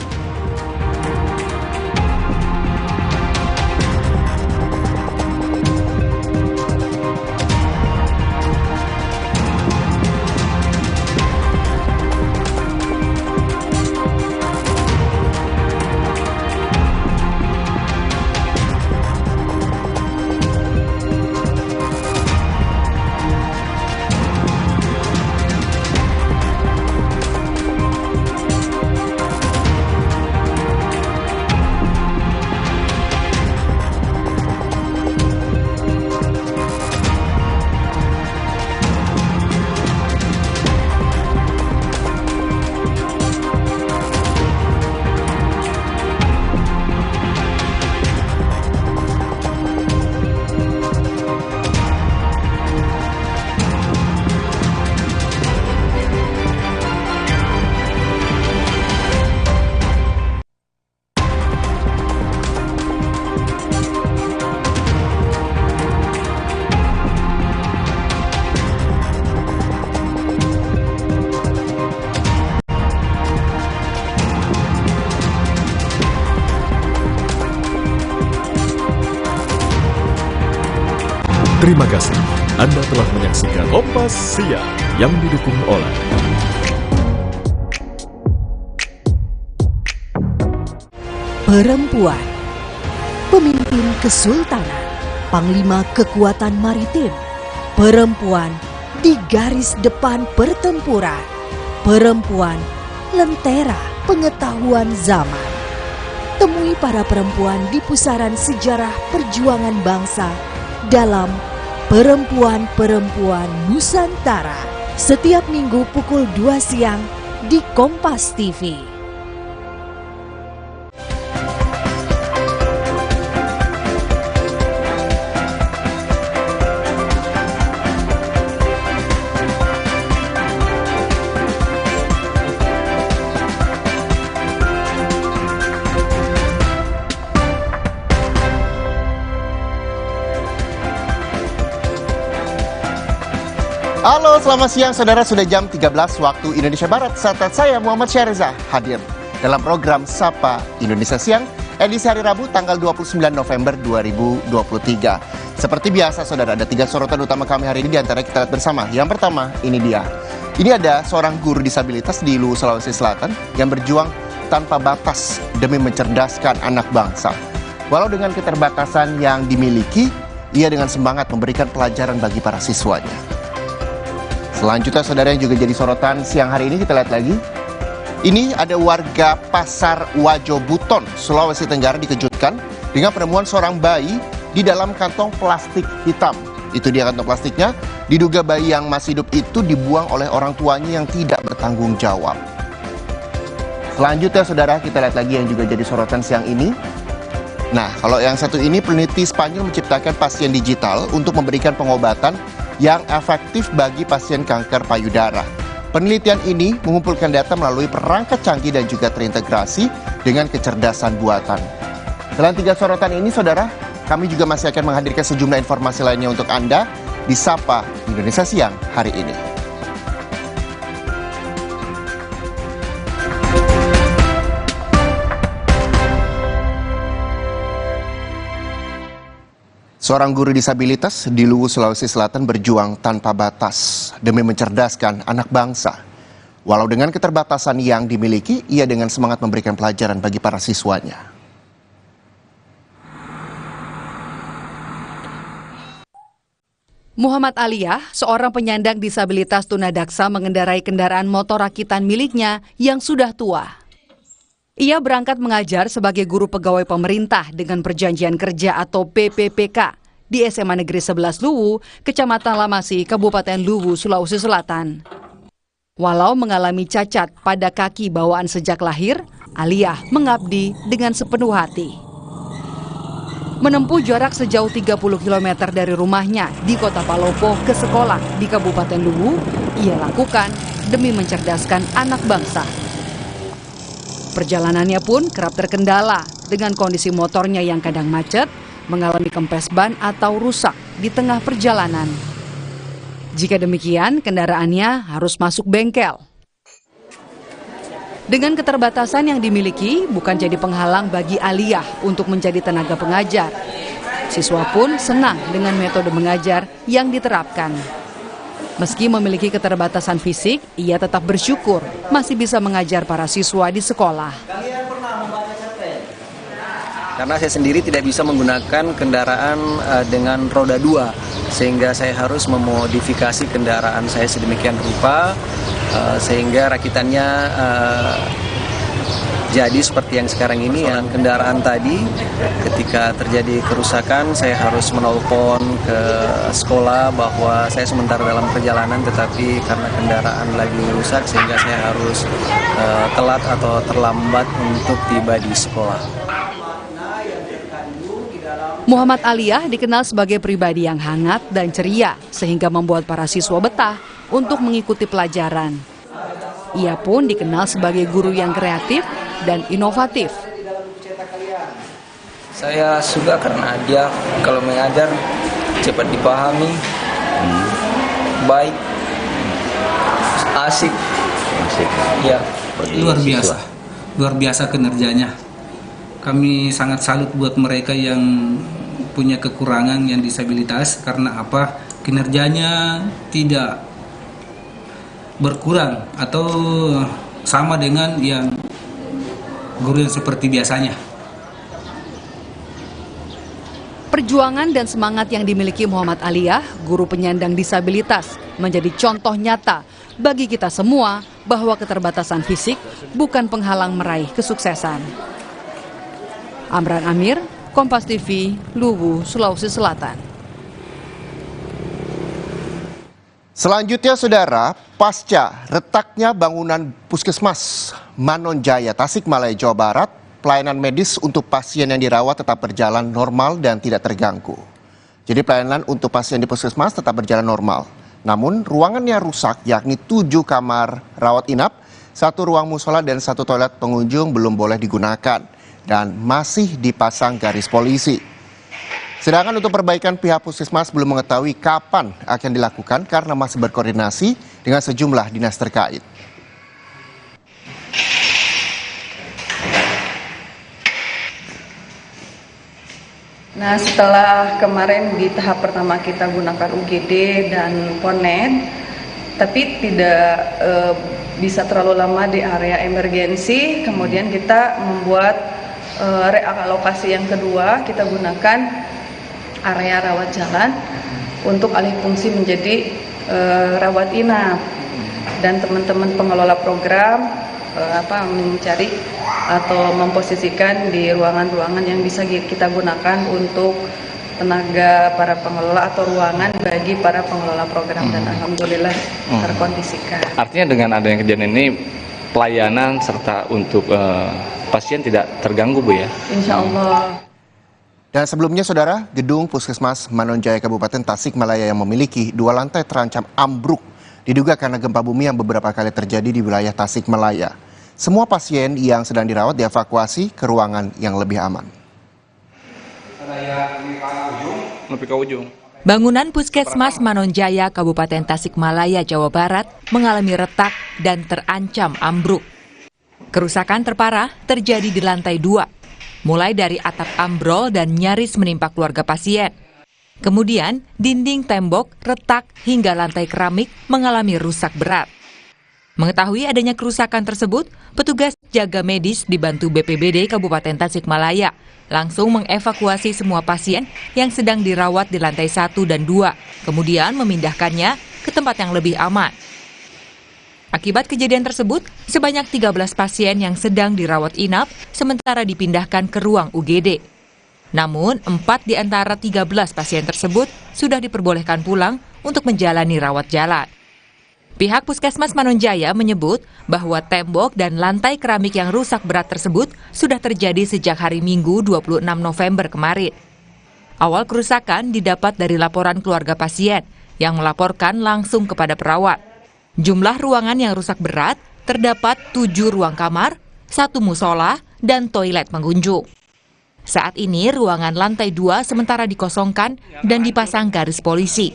Terima kasih. Anda telah menyaksikan Kompas Siang yang didukung oleh Perempuan, pemimpin kesultanan, panglima kekuatan maritim, perempuan di garis depan pertempuran, perempuan lentera pengetahuan zaman. Temui para perempuan di pusaran sejarah perjuangan bangsa dalam Perempuan-Perempuan Nusantara, setiap minggu pukul 2 siang di Kompas TV. Halo, selamat siang saudara. Sudah jam 13 waktu Indonesia Barat. Saat saya Muhammad Syahriza hadir dalam program Sapa Indonesia Siang edisi hari Rabu tanggal 29 November 2023. Seperti biasa saudara, ada 3 sorotan utama kami hari ini, diantara kita lihat bersama. Yang pertama, ini dia. Ini ada seorang guru disabilitas di Luwu, Sulawesi Selatan yang berjuang tanpa batas demi mencerdaskan anak bangsa. Walau dengan keterbatasan yang dimiliki, ia dengan semangat memberikan pelajaran bagi para siswanya. Selanjutnya saudara yang juga jadi sorotan siang hari ini, kita lihat lagi. Ini ada warga Pasar Wajo Buton, Sulawesi Tenggara dikejutkan dengan penemuan seorang bayi di dalam kantong plastik hitam. Itu dia kantong plastiknya. Diduga bayi yang masih hidup itu dibuang oleh orang tuanya yang tidak bertanggung jawab. Selanjutnya saudara, kita lihat lagi yang juga jadi sorotan siang ini. Nah, kalau yang satu ini, peneliti Spanyol menciptakan pasien digital untuk memberikan pengobatan yang efektif bagi pasien kanker payudara. Penelitian ini mengumpulkan data melalui perangkat canggih dan juga terintegrasi dengan kecerdasan buatan. Selain 3 sorotan ini saudara, kami juga masih akan menghadirkan sejumlah informasi lainnya untuk Anda di Sapa Indonesia Siang hari ini. Seorang guru disabilitas di Luwu, Sulawesi Selatan berjuang tanpa batas demi mencerdaskan anak bangsa. Walau dengan keterbatasan yang dimiliki, ia dengan semangat memberikan pelajaran bagi para siswanya. Muhammad Aliyah, seorang penyandang disabilitas tunadaksa, mengendarai kendaraan motor rakitan miliknya yang sudah tua. Ia berangkat mengajar sebagai guru pegawai pemerintah dengan perjanjian kerja atau PPPK di SMA Negeri 11 Luwu, Kecamatan Lamasi, Kabupaten Luwu, Sulawesi Selatan. Walau mengalami cacat pada kaki bawaan sejak lahir, Aliyah mengabdi dengan sepenuh hati. Menempuh jarak sejauh 30 km dari rumahnya di Kota Palopo ke sekolah di Kabupaten Luwu, ia lakukan demi mencerdaskan anak bangsa. Perjalanannya pun kerap terkendala dengan kondisi motornya yang kadang macet, mengalami kempes ban atau rusak di tengah perjalanan. Jika demikian, kendaraannya harus masuk bengkel. Dengan keterbatasan yang dimiliki, bukan jadi penghalang bagi Aliyah untuk menjadi tenaga pengajar. Siswa pun senang dengan metode mengajar yang diterapkan. Meski memiliki keterbatasan fisik, ia tetap bersyukur masih bisa mengajar para siswa di sekolah. Karena saya sendiri tidak bisa menggunakan kendaraan dengan roda 2, sehingga saya harus memodifikasi kendaraan saya sedemikian rupa, sehingga rakitannya jadi seperti yang sekarang ini. Yang kendaraan tadi ketika terjadi kerusakan, saya harus menelpon ke sekolah bahwa saya sementara dalam perjalanan, tetapi karena kendaraan lagi rusak sehingga saya harus telat atau terlambat untuk tiba di sekolah. Muhammad Aliyah dikenal sebagai pribadi yang hangat dan ceria, sehingga membuat para siswa betah untuk mengikuti pelajaran. Ia pun dikenal sebagai guru yang kreatif dan inovatif. Saya suka karena dia kalau mengajar cepat dipahami, baik, asik. Ya, luar biasa kinerjanya. Kami sangat salut buat mereka yang punya kekurangan, yang disabilitas, karena apa? Kinerjanya tidak berkurang atau sama dengan yang guru yang seperti biasanya. Perjuangan dan semangat yang dimiliki Muhammad Aliyah, guru penyandang disabilitas, menjadi contoh nyata bagi kita semua bahwa keterbatasan fisik bukan penghalang meraih kesuksesan. Amran Amir, Kompas TV, Luwu, Sulawesi Selatan. Selanjutnya saudara, pasca retaknya bangunan Puskesmas Manonjaya, Tasikmalaya, Jawa Barat, pelayanan medis untuk pasien yang dirawat tetap berjalan normal dan tidak terganggu. Jadi pelayanan untuk pasien di Puskesmas tetap berjalan normal. Namun ruangannya rusak, yakni 7 kamar rawat inap, 1 ruang musola dan 1 toilet pengunjung belum boleh digunakan dan masih dipasang garis polisi. Sedangkan untuk perbaikan, pihak Puskesmas belum mengetahui kapan akan dilakukan karena masih berkoordinasi dengan sejumlah dinas terkait. Nah, setelah kemarin di tahap pertama kita gunakan UGD dan Ponet, tapi tidak bisa terlalu lama di area emergensi, kemudian kita membuat realokasi yang kedua, kita gunakan area rawat jalan untuk alih fungsi menjadi rawat inap. Dan teman-teman pengelola program mencari atau memposisikan di ruangan-ruangan yang bisa kita gunakan untuk tenaga para pengelola atau ruangan bagi para pengelola program dan alhamdulillah terkondisikan. Artinya dengan adanya kejadian ini pelayanan serta untuk pasien tidak terganggu, Bu, ya? Insya Allah. Dan sebelumnya, Saudara, gedung Puskesmas Manonjaya Kabupaten Tasikmalaya yang memiliki 2 lantai terancam ambruk diduga karena gempa bumi yang beberapa kali terjadi di wilayah Tasikmalaya. Semua pasien yang sedang dirawat dievakuasi ke ruangan yang lebih aman. Bangunan Puskesmas Manonjaya Kabupaten Tasikmalaya, Jawa Barat mengalami retak dan terancam ambruk. Kerusakan terparah terjadi di lantai 2, mulai dari atap ambrol dan nyaris menimpa keluarga pasien. Kemudian, dinding tembok, retak, hingga lantai keramik mengalami rusak berat. Mengetahui adanya kerusakan tersebut, petugas jaga medis dibantu BPBD Kabupaten Tasikmalaya langsung mengevakuasi semua pasien yang sedang dirawat di lantai 1 dan 2, kemudian memindahkannya ke tempat yang lebih aman. Akibat kejadian tersebut, sebanyak 13 pasien yang sedang dirawat inap sementara dipindahkan ke ruang UGD. Namun, 4 di antara 13 pasien tersebut sudah diperbolehkan pulang untuk menjalani rawat jalan. Pihak Puskesmas Manonjaya menyebut bahwa tembok dan lantai keramik yang rusak berat tersebut sudah terjadi sejak hari Minggu 26 November kemarin. Awal kerusakan didapat dari laporan keluarga pasien yang melaporkan langsung kepada perawat. Jumlah ruangan yang rusak berat terdapat 7 ruang kamar, 1 musola, dan toilet pengunjung. Saat ini ruangan lantai 2 sementara dikosongkan dan dipasang garis polisi.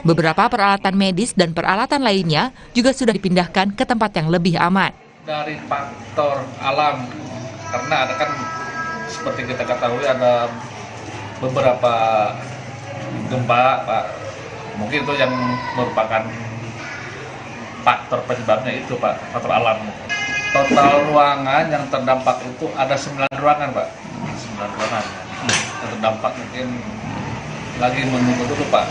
Beberapa peralatan medis dan peralatan lainnya juga sudah dipindahkan ke tempat yang lebih aman. Dari faktor alam, karena ada kan seperti kita ketahui ada beberapa gempa, Pak. Mungkin itu yang merupakan faktor penyebabnya itu, Pak, faktor alam. Total ruangan yang terdampak itu ada 9 ruangan, Pak. 9 ruangan yang terdampak. Mungkin lagi menunggu dulu, Pak,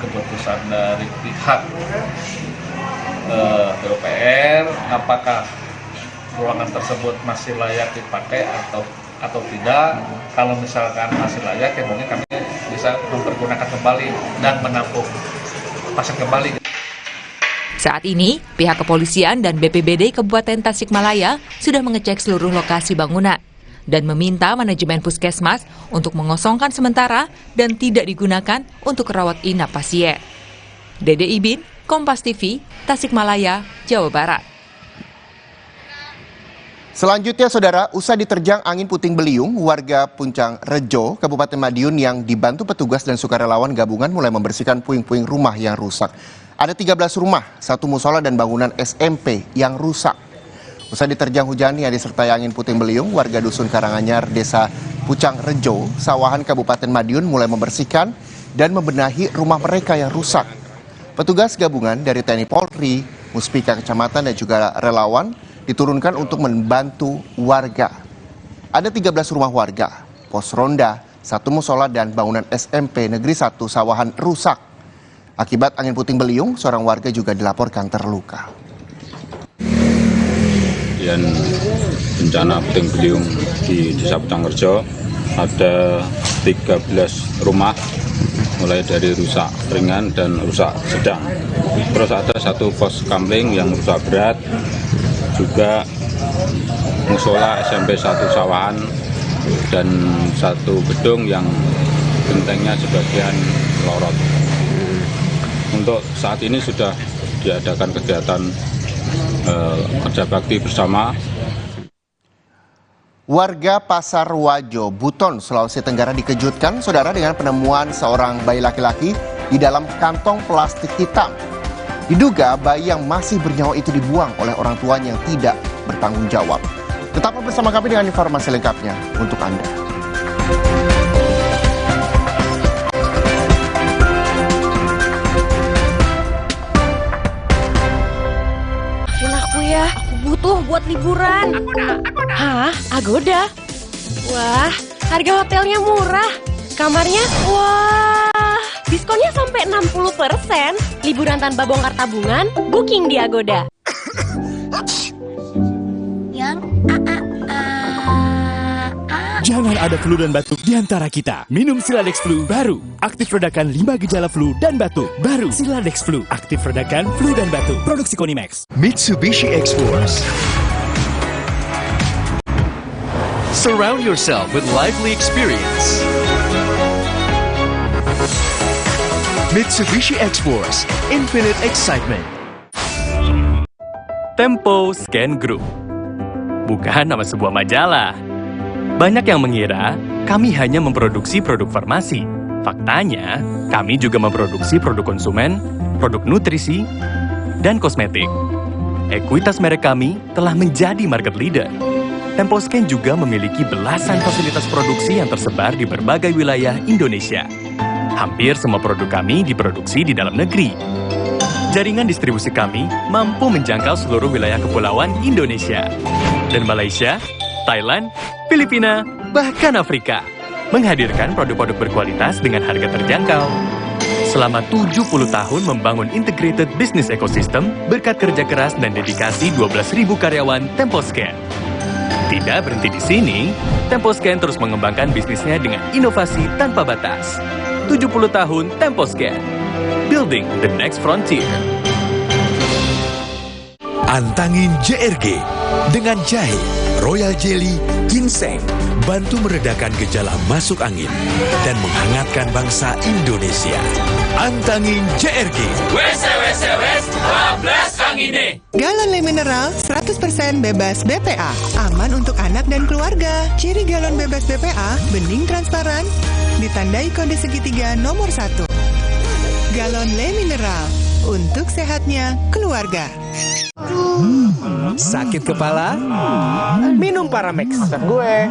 keputusan dari pihak PUPR apakah ruangan tersebut masih layak dipakai atau tidak. Kalau misalkan masih layak, ya mungkin kami bisa mempergunakan kembali dan menampung pasien kembali. Saat ini, pihak kepolisian dan BPBD Kabupaten Tasikmalaya sudah mengecek seluruh lokasi bangunan dan meminta manajemen puskesmas untuk mengosongkan sementara dan tidak digunakan untuk rawat inap pasien. Dede Ibin, Kompas TV, Tasikmalaya, Jawa Barat. Selanjutnya, Saudara, usai diterjang angin puting beliung, warga Puncang Rejo, Kabupaten Madiun yang dibantu petugas dan sukarelawan gabungan mulai membersihkan puing-puing rumah yang rusak. Ada 13 rumah, 1 musola dan bangunan SMP yang rusak. Usai diterjang hujan yang disertai angin puting beliung, warga Dusun Karanganyar, Desa Pucang Rejo, Sawahan, Kabupaten Madiun mulai membersihkan dan membenahi rumah mereka yang rusak. Petugas gabungan dari TNI Polri, Muspika Kecamatan dan juga relawan diturunkan untuk membantu warga. Ada 13 rumah warga, pos ronda, 1 musola dan bangunan SMP Negeri 1 Sawahan rusak. Akibat angin puting beliung, seorang warga juga dilaporkan terluka. Dan bencana puting beliung di Desa Pucangrejo ada 13 rumah, mulai dari rusak ringan dan rusak sedang. Terus ada 1 pos kamling yang rusak berat, juga musola SMP 1 Sawahan dan 1 gedung yang gentengnya sebagian lorot. Untuk saat ini sudah diadakan kegiatan kerja bakti bersama. Warga Pasar Wajo, Buton, Sulawesi Tenggara dikejutkan, Saudara, dengan penemuan seorang bayi laki-laki di dalam kantong plastik hitam. Diduga bayi yang masih bernyawa itu dibuang oleh orang tuanya yang tidak bertanggung jawab. Tetaplah bersama kami dengan informasi lengkapnya untuk Anda. Aku ya, aku butuh buat liburan. Hah? Agoda? Wah, harga hotelnya murah. Kamarnya, wah, diskonnya sampai 60%. Liburan tanpa bongkar tabungan, booking di Agoda. Jangan ada flu dan batuk di antara kita. Minum Siladex Flu baru. Aktif redakan 5 gejala flu dan batuk. Baru Siladex Flu. Aktif redakan flu dan batuk. Produksi Konimax. Mitsubishi X-Force. Surround yourself with lively experience. Mitsubishi X-Force. Infinite excitement. Tempo Scan Group. Bukan nama sebuah majalah. Banyak yang mengira kami hanya memproduksi produk farmasi. Faktanya, kami juga memproduksi produk konsumen, produk nutrisi, dan kosmetik. Ekuitas merek kami telah menjadi market leader. Temposcan juga memiliki belasan fasilitas produksi yang tersebar di berbagai wilayah Indonesia. Hampir semua produk kami diproduksi di dalam negeri. Jaringan distribusi kami mampu menjangkau seluruh wilayah kepulauan Indonesia. Dan Malaysia, Thailand, Filipina, bahkan Afrika, menghadirkan produk-produk berkualitas dengan harga terjangkau. Selama 70 tahun membangun integrated business ecosystem berkat kerja keras dan dedikasi 12.000 karyawan Temposcan. Tidak berhenti di sini, Temposcan terus mengembangkan bisnisnya dengan inovasi tanpa batas. 70 tahun Temposcan, building the next frontier. Antangin JRG dengan jahe, royal jelly, ginseng, bantu meredakan gejala masuk angin dan menghangatkan bangsa Indonesia. Antangin JRG. Wes 12 angine. Galon Le Mineral 100% bebas BPA. Aman untuk anak dan keluarga. Ciri galon bebas BPA, bening transparan, ditandai kode segitiga nomor 1. Galon Le Mineral, untuk sehatnya keluarga. Sakit kepala? Minum Paramex.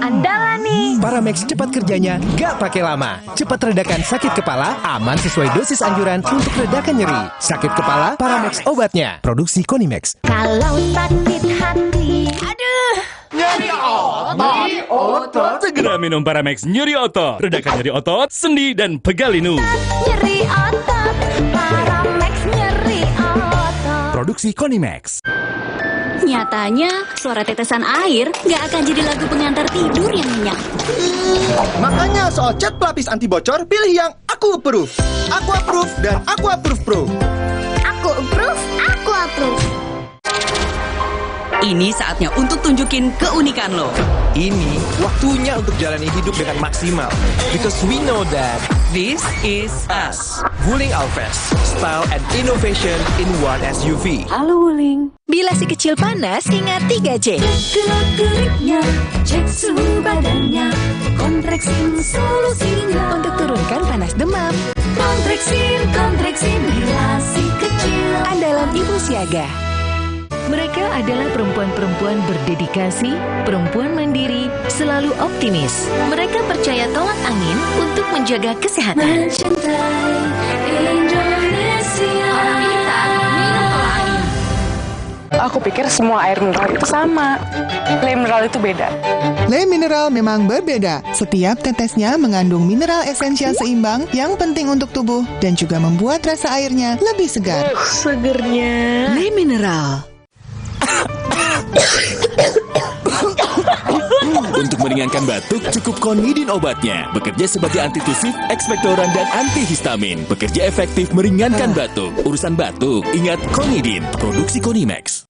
Andalan nih. Paramex cepat kerjanya, gak pakai lama. Cepat redakan sakit kepala, aman sesuai dosis anjuran untuk redakan nyeri. Sakit kepala, Paramex obatnya. Produksi Konimax. Kalau sakit hati, aduh, nyeri otot. Segera minum Paramex nyeri otot. Redakan nyeri otot, sendi, dan pegal linu. nyeri otot, Paramex nyeri otot. Produksi Konimax. Nyatanya, suara tetesan air nggak akan jadi lagu pengantar tidur yang nyenyak. Makanya soal cat pelapis anti bocor, pilih yang Aku Approve. Aku Approve dan Aku Approve Pro. Aku approve, aku approve. Ini saatnya untuk tunjukin keunikan lo. Ini waktunya untuk jalani hidup dengan maksimal. Because we know that This is us. Wuling Alves, style and innovation in one SUV. Halo Wuling. Bila si kecil panas, ingat 3J. Gerak-geriknya, cek suhu badannya, kontreksin solusinya. Untuk turunkan panas demam. Kontreksin bila si kecil. Andalan Ibu Siaga. Mereka adalah perempuan-perempuan berdedikasi, perempuan mandiri, selalu optimis. Mereka percaya tolak angin untuk menjaga kesehatan. Mencintai Indonesia. Orang ini tak minum tolak angin. Aku pikir semua air mineral itu sama. Le mineral itu beda. Le Mineral memang berbeda. Setiap tetesnya mengandung mineral esensial seimbang yang penting untuk tubuh dan juga membuat rasa airnya lebih segar. Segernya. Le Mineral. Untuk meringankan batuk, cukup Konidin obatnya. Bekerja sebagai antitusif, ekspektoran, dan antihistamin. Bekerja efektif meringankan batuk. Urusan batuk, ingat Konidin. Produksi Konimax.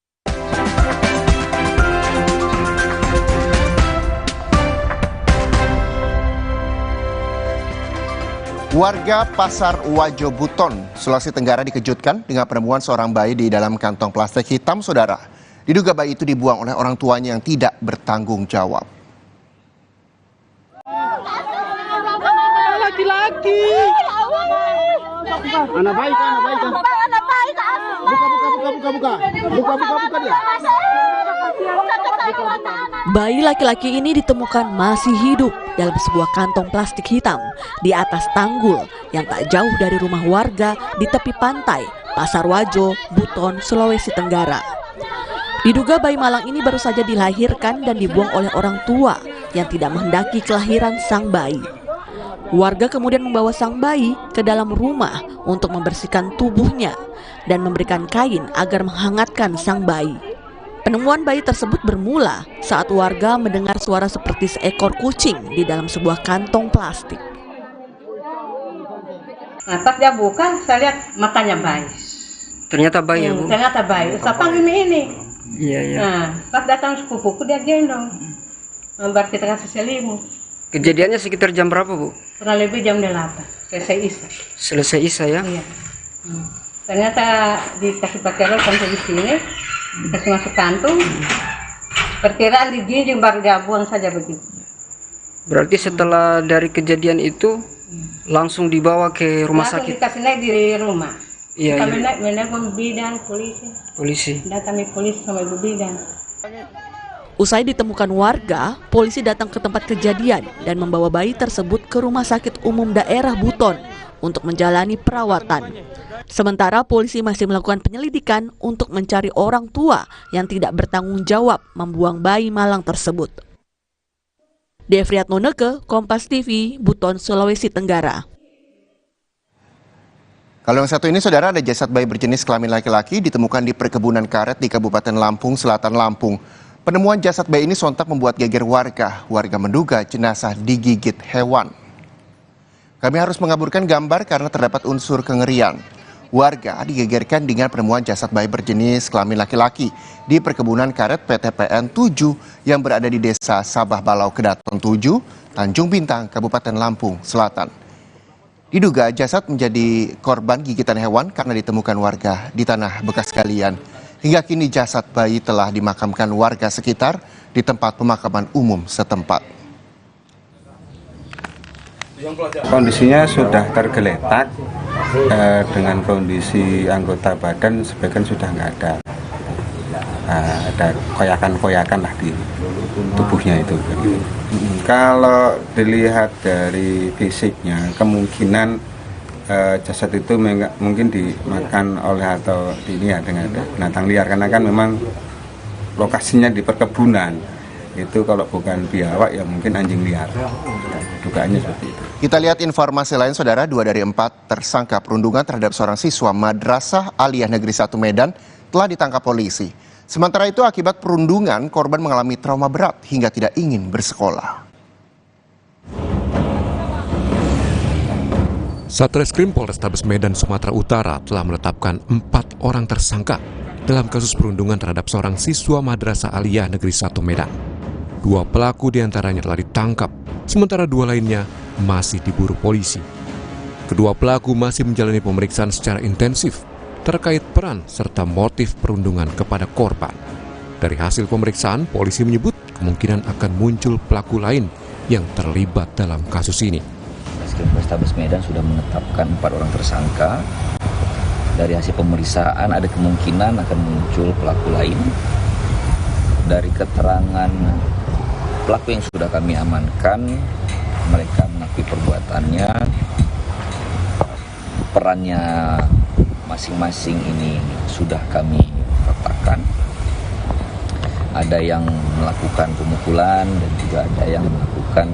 Warga Pasar Wajo Buton, Sulawesi Tenggara dikejutkan dengan penemuan seorang bayi di dalam kantong plastik hitam, saudara. Diduga bayi itu dibuang oleh orang tuanya yang tidak bertanggung jawab. Laki-laki. Anak baik, anak baik. Buka dia. Bayi laki-laki ini ditemukan masih hidup dalam sebuah kantong plastik hitam di atas tanggul yang tak jauh dari rumah warga di tepi pantai Pasar Wajo, Buton, Sulawesi Tenggara. Diduga bayi malang ini baru saja dilahirkan dan dibuang oleh orang tua yang tidak menghendaki kelahiran sang bayi. Warga kemudian membawa sang bayi ke dalam rumah untuk membersihkan tubuhnya dan memberikan kain agar menghangatkan sang bayi. Penemuan bayi tersebut bermula saat warga mendengar suara seperti seekor kucing di dalam sebuah kantong plastik. Nah, pas dia buka, saya lihat matanya bayi. Ternyata bayi, Bu? Ternyata bayi. Saya panggil ini. Iya, iya. Nah, pas datang sepupuku, dia gendong. Berarti kita kasih selimut. Kejadiannya sekitar jam berapa, Bu? Kurang lebih jam 8, selesai Isya. Selesai Isya, ya? Iya. Ternyata dikasih pakai rok sampai di sini, dikasih masuk kantung. Perkiraan di jinjing baru dia buang saja begitu. Berarti setelah dari kejadian itu, langsung dibawa ke rumah sakit? Langsung dikasih naik di rumah. Iya, kami iya. naik ibu bidan, polisi. Polisi. Datang polisi sama ibu bidan. Usai ditemukan warga, polisi datang ke tempat kejadian dan membawa bayi tersebut ke Rumah Sakit Umum Daerah Buton untuk menjalani perawatan. Sementara polisi masih melakukan penyelidikan untuk mencari orang tua yang tidak bertanggung jawab membuang bayi malang tersebut. Devriat Noneke, Kompas TV, Buton, Sulawesi Tenggara. Kalau yang satu ini, saudara, ada jasad bayi berjenis kelamin laki-laki ditemukan di perkebunan karet di Kabupaten Lampung, Selatan Lampung. Penemuan jasad bayi ini sontak membuat geger warga. Warga menduga jenazah digigit hewan. Kami harus mengaburkan gambar karena terdapat unsur kengerian. Warga digegerkan dengan penemuan jasad bayi berjenis kelamin laki-laki di perkebunan karet PTPN 7 yang berada di Desa Sabah Balau Kedaton 7, Tanjung Bintang, Kabupaten Lampung Selatan. Diduga jasad menjadi korban gigitan hewan karena ditemukan warga di tanah bekas galian. Hingga kini jasad bayi telah dimakamkan warga sekitar di tempat pemakaman umum setempat. Kondisinya sudah tergeletak dengan kondisi anggota badan sebagian sudah nggak ada. Ada koyakan-koyakan lah di tubuhnya itu. Kalau dilihat dari fisiknya, kemungkinan jasad itu mungkin dimakan oleh atau dengan binatang liar, karena kan memang lokasinya di perkebunan. Itu kalau bukan biawak ya mungkin anjing liar. Dugaannya seperti itu. Kita lihat informasi lain, saudara. 2 dari 4 tersangka perundungan terhadap seorang siswa Madrasah Aliyah Negeri 1 Medan telah ditangkap polisi. Sementara itu, akibat perundungan, korban mengalami trauma berat hingga tidak ingin bersekolah. Satreskrim Polrestabes Medan, Sumatera Utara telah menetapkan 4 orang tersangka dalam kasus perundungan terhadap seorang siswa Madrasah Aliyah Negeri 1 Medan. 2 pelaku diantaranya telah ditangkap, sementara 2 lainnya masih diburu polisi. Kedua pelaku masih menjalani pemeriksaan secara intensif terkait peran serta motif perundungan kepada korban. Dari hasil pemeriksaan, polisi menyebut kemungkinan akan muncul pelaku lain yang terlibat dalam kasus ini. Polrestabes Medan sudah menetapkan 4 orang tersangka. Dari hasil pemeriksaan ada kemungkinan akan muncul pelaku lain. Dari keterangan pelaku yang sudah kami amankan, mereka mengakui perbuatannya, perannya masing-masing ini sudah kami petakan. Ada yang melakukan pemukulan dan juga ada yang melakukan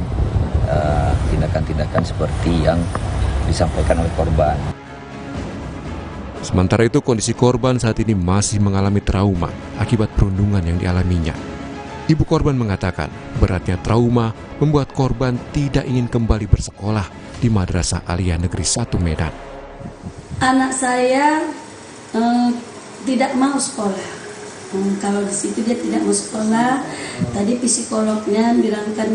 tindakan-tindakan seperti yang disampaikan oleh korban. Sementara itu, kondisi korban saat ini masih mengalami trauma akibat perundungan yang dialaminya. Ibu korban mengatakan beratnya trauma membuat korban tidak ingin kembali bersekolah di Madrasah Aliyah Negeri 1 Medan. Anak saya tidak mau sekolah. Kalau di situ dia tidak mau sekolah. Tadi psikolognya bilangkan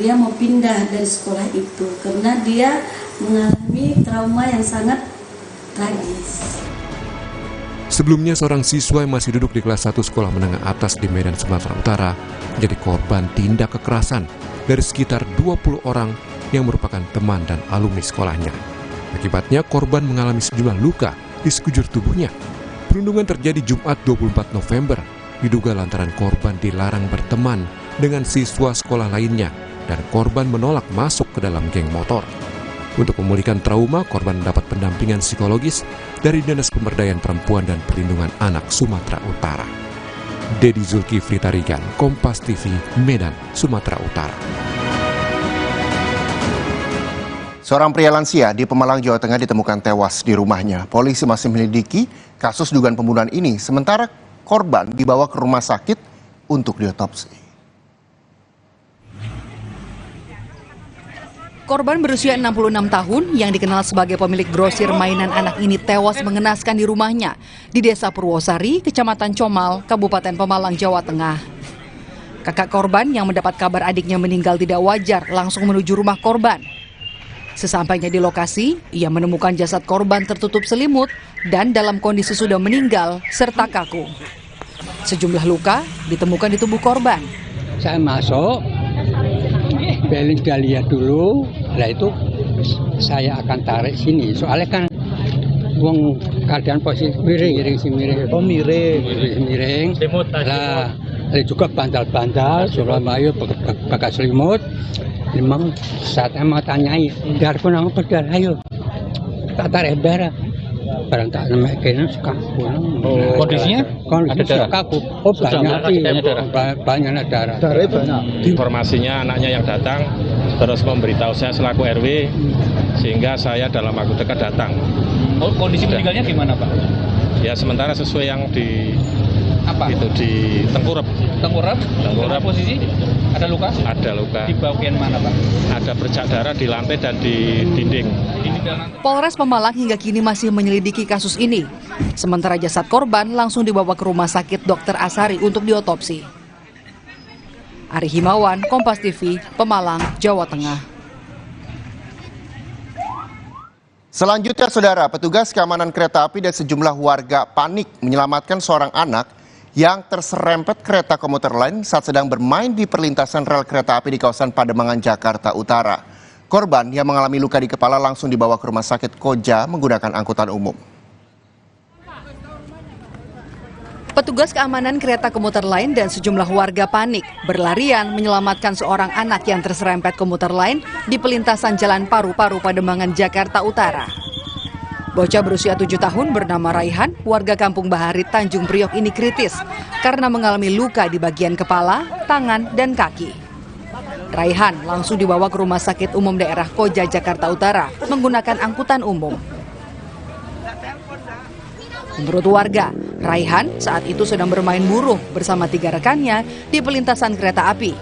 dia mau pindah dari sekolah itu karena dia mengalami trauma yang sangat tragis. Sebelumnya, seorang siswa yang masih duduk di kelas 1 sekolah menengah atas di Medan, Sumatera Utara menjadi korban tindak kekerasan dari sekitar 20 orang yang merupakan teman dan alumni sekolahnya. Akibatnya, korban mengalami sejumlah luka di sekujur tubuhnya. Perundungan terjadi Jumat 24 November diduga lantaran korban dilarang berteman dengan siswa sekolah lainnya dan korban menolak masuk ke dalam geng motor. Untuk memulihkan trauma, korban mendapat pendampingan psikologis dari Dinas Pemberdayaan Perempuan dan Perlindungan Anak Sumatera Utara. Dedi Zulkifli Tarigan, Kompas TV, Medan, Sumatera Utara. Seorang pria lansia di Pemalang, Jawa Tengah ditemukan tewas di rumahnya. Polisi masih menyelidiki kasus dugaan pembunuhan ini, sementara korban dibawa ke rumah sakit untuk diotopsi. Korban berusia 66 tahun yang dikenal sebagai pemilik grosir mainan anak ini tewas mengenaskan di rumahnya di Desa Purwosari, Kecamatan Comal, Kabupaten Pemalang, Jawa Tengah. Kakak korban yang mendapat kabar adiknya meninggal tidak wajar langsung menuju rumah korban. Sesampainya di lokasi, ia menemukan jasad korban tertutup selimut dan dalam kondisi sudah meninggal serta kaku. Sejumlah luka ditemukan di tubuh korban. Saya masuk, Belin sudah lihat dulu, lah itu saya akan tarik sini. Soalnya kan wong keadaan posisi miring. Oh miring. Lah juga bantal-bantal, Surabaya pakai selimut. Memang saat mau tanyai, dar pun aku pedal, ayo tak tarik darah. Barang tak nemek kena suka pulang. Kondisinya kaku. Oh banyak darah. Informasinya anaknya yang datang terus memberitahu saya selaku RW sehingga saya dalam waktu dekat datang. Oh, kondisi meninggalnya gimana, Pak? Ya sementara sesuai yang di apa? Itu di tengkurap. Tengkurap. Posisi ada luka? Ada luka. Di bagian mana, Pak? Ada bercak darah di lantai dan di dinding. Polres Pemalang hingga kini masih menyelidiki kasus ini. Sementara jasad korban langsung dibawa ke Rumah Sakit Dr. Asari untuk diotopsi. Ari Himawan, Kompas TV, Pemalang, Jawa Tengah. Selanjutnya, saudara, petugas keamanan kereta api dan sejumlah warga panik menyelamatkan seorang anak yang terserempet kereta komuter lain saat sedang bermain di perlintasan rel kereta api di kawasan Pademangan, Jakarta Utara. Korban yang mengalami luka di kepala langsung dibawa ke rumah sakit Koja menggunakan angkutan umum. Petugas keamanan kereta komuter lain dan sejumlah warga panik berlarian menyelamatkan seorang anak yang terserempet komuter lain di pelintasan Jalan Paru-Paru Pademangan, Jakarta Utara. Bocah berusia 7 tahun bernama Raihan, warga Kampung Bahari, Tanjung Priok ini kritis karena mengalami luka di bagian kepala, tangan, dan kaki. Raihan langsung dibawa ke Rumah Sakit Umum Daerah Koja, Jakarta Utara menggunakan angkutan umum. Menurut warga, Raihan saat itu sedang bermain buruh bersama 3 rekannya di pelintasan kereta api.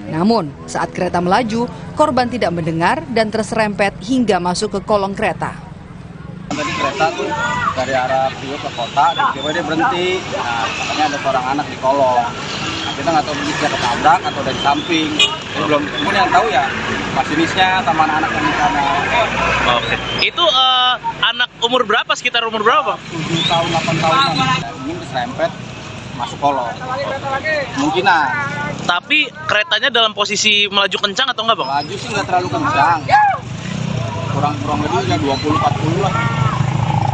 Namun, saat kereta melaju, korban tidak mendengar dan terserempet hingga masuk ke kolong kereta. Tadi kereta tuh dari arah Priok ke kota, dan tiba-tiba dia berhenti. Nah, makanya ada seorang anak di kolong. Nah, kita nggak tahu dia ketabrak atau dari samping. Jadi belum, mungkin yang tahu ya masinisnya sama anak-anak yang di sana. Oke. Itu anak umur berapa? Sekitar umur berapa? 7 tahun, 8 tahun. Mungkin diserempet masuk kolong. Kemungkinan. Tapi keretanya dalam posisi melaju kencang atau enggak, Bang? Melaju sih nggak terlalu kencang. Kurang lebih ya 20-40 lah.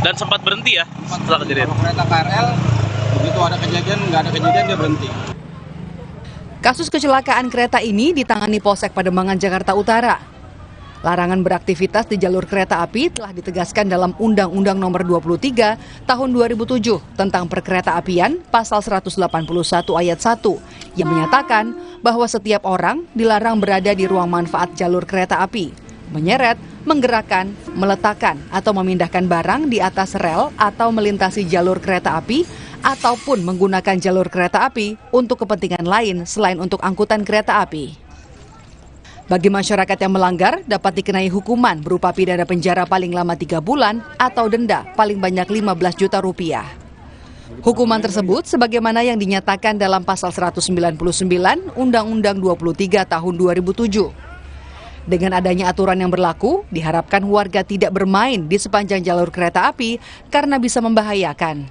Dan sempat berhenti ya setelah kejadian? Kalau kereta KRL, begitu ada kejadian, nggak ada kejadian dia berhenti. Kasus kecelakaan kereta ini ditangani Polsek Pademangan, Jakarta Utara. Larangan beraktivitas di jalur kereta api telah ditegaskan dalam Undang-Undang Nomor 23 Tahun 2007 tentang Perkereta-apian Pasal 181 Ayat 1 yang menyatakan bahwa setiap orang dilarang berada di ruang manfaat jalur kereta api, menyeret, menggerakkan, meletakkan, atau memindahkan barang di atas rel atau melintasi jalur kereta api ataupun menggunakan jalur kereta api untuk kepentingan lain selain untuk angkutan kereta api. Bagi masyarakat yang melanggar dapat dikenai hukuman berupa pidana penjara paling lama 3 bulan atau denda paling banyak 15 juta rupiah. Hukuman tersebut sebagaimana yang dinyatakan dalam Pasal 199 Undang-Undang 23 Tahun 2007. Dengan adanya aturan yang berlaku, diharapkan warga tidak bermain di sepanjang jalur kereta api karena bisa membahayakan.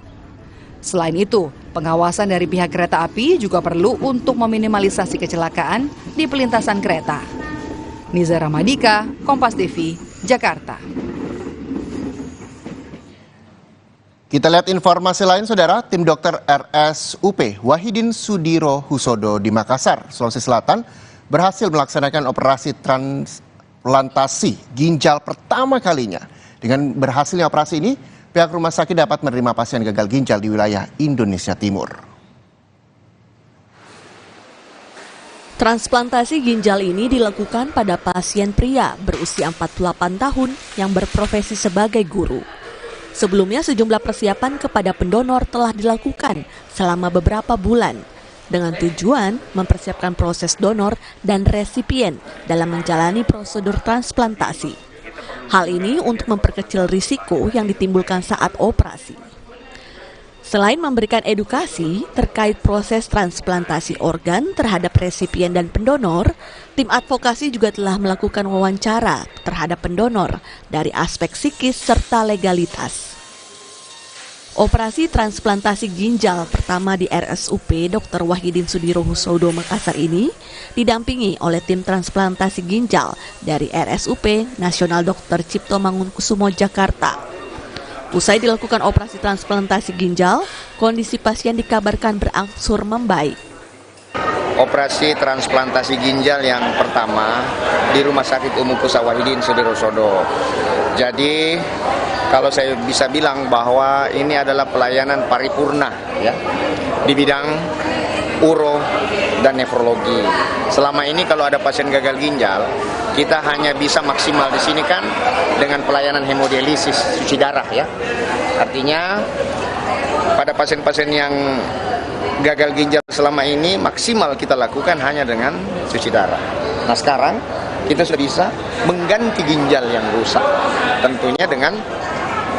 Selain itu, pengawasan dari pihak kereta api juga perlu untuk meminimalisasi kecelakaan di pelintasan kereta. Niza Ramadika, Kompas TV, Jakarta. Kita lihat informasi lain, Saudara. Tim dokter RSUP Wahidin Sudirohusodo di Makassar, Sulawesi Selatan berhasil melaksanakan operasi transplantasi ginjal pertama kalinya. Dengan berhasilnya operasi ini, pihak rumah sakit dapat menerima pasien gagal ginjal di wilayah Indonesia Timur. Transplantasi ginjal ini dilakukan pada pasien pria berusia 48 tahun yang berprofesi sebagai guru. Sebelumnya sejumlah persiapan kepada pendonor telah dilakukan selama beberapa bulan dengan tujuan mempersiapkan proses donor dan resipien dalam menjalani prosedur transplantasi. Hal ini untuk memperkecil risiko yang ditimbulkan saat operasi. Selain memberikan edukasi terkait proses transplantasi organ terhadap resipien dan pendonor, tim advokasi juga telah melakukan wawancara terhadap pendonor dari aspek psikis serta legalitas. Operasi transplantasi ginjal pertama di RSUP Dr. Wahidin Sudirohusodo Makassar ini didampingi oleh tim transplantasi ginjal dari RSUP Nasional Dr. Cipto Mangunkusumo Jakarta. Usai dilakukan operasi transplantasi ginjal, kondisi pasien dikabarkan berangsur membaik. Operasi transplantasi ginjal yang pertama di Rumah Sakit Umum Pusat Wahidin Sudirohusodo. Jadi kalau saya bisa bilang bahwa ini adalah pelayanan paripurna ya di bidang uro dan nefrologi. Selama ini kalau ada pasien gagal ginjal, kita hanya bisa maksimal di sini kan dengan pelayanan hemodialisis, cuci darah ya. Artinya pada pasien-pasien yang gagal ginjal selama ini maksimal kita lakukan hanya dengan cuci darah. Nah sekarang kita sudah bisa mengganti ginjal yang rusak, tentunya dengan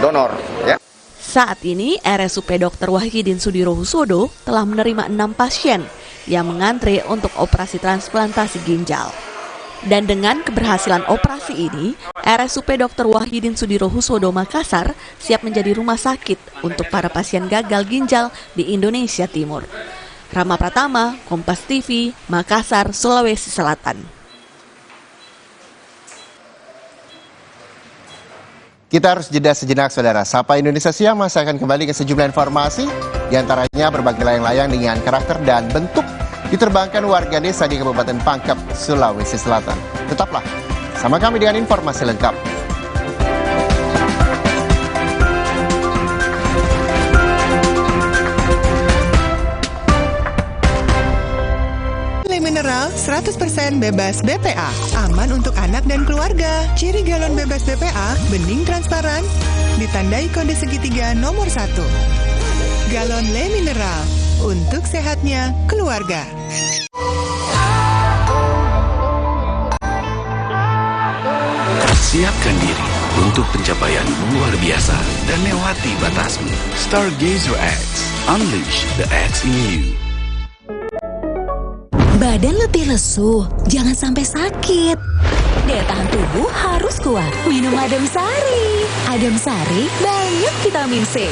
donor ya. Saat ini RSUP Dr. Wahidin Sudirohusodo telah menerima 6 pasien yang mengantre untuk operasi transplantasi ginjal. Dan dengan keberhasilan operasi ini, RSUP Dr. Wahidin Sudirohusodo Makassar siap menjadi rumah sakit untuk para pasien gagal ginjal di Indonesia Timur. Rama Pratama, Kompas TV, Makassar, Sulawesi Selatan. Kita harus jeda sejenak, Saudara. Sapa Indonesia Siang masih akan kembali ke sejumlah informasi, diantaranya berbagai layang-layang dengan karakter dan bentuk diterbangkan warga desa di Kabupaten Pangkep, Sulawesi Selatan. Tetaplah sama kami dengan informasi lengkap. Mineral 100% bebas BPA, aman untuk anak dan keluarga. Ciri galon bebas BPA, bening transparan, ditandai kode segitiga nomor 1. Galon Le Mineral, untuk sehatnya keluarga. Siapkan diri untuk pencapaian luar biasa dan lewati batasmu. Stargazer X, unleash the X in you. Badan letih lesu, jangan sampai sakit. Daya tahan tubuh harus kuat. Minum Adem Sari. Adem Sari banyak vitamin C.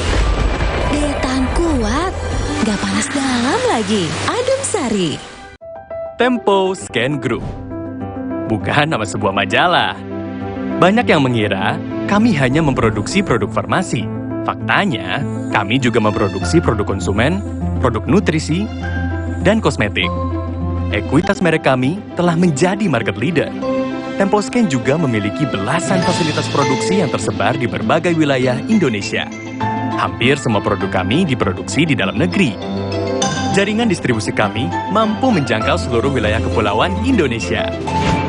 Daya tahan kuat, gak panas dalam lagi. Adem Sari. Tempo Scan Group bukan nama sebuah majalah. Banyak yang mengira kami hanya memproduksi produk farmasi. Faktanya, kami juga memproduksi produk konsumen, produk nutrisi, dan kosmetik. Ekuitas merek kami telah menjadi market leader. Temposcan juga memiliki belasan fasilitas produksi yang tersebar di berbagai wilayah Indonesia. Hampir semua produk kami diproduksi di dalam negeri. Jaringan distribusi kami mampu menjangkau seluruh wilayah kepulauan Indonesia.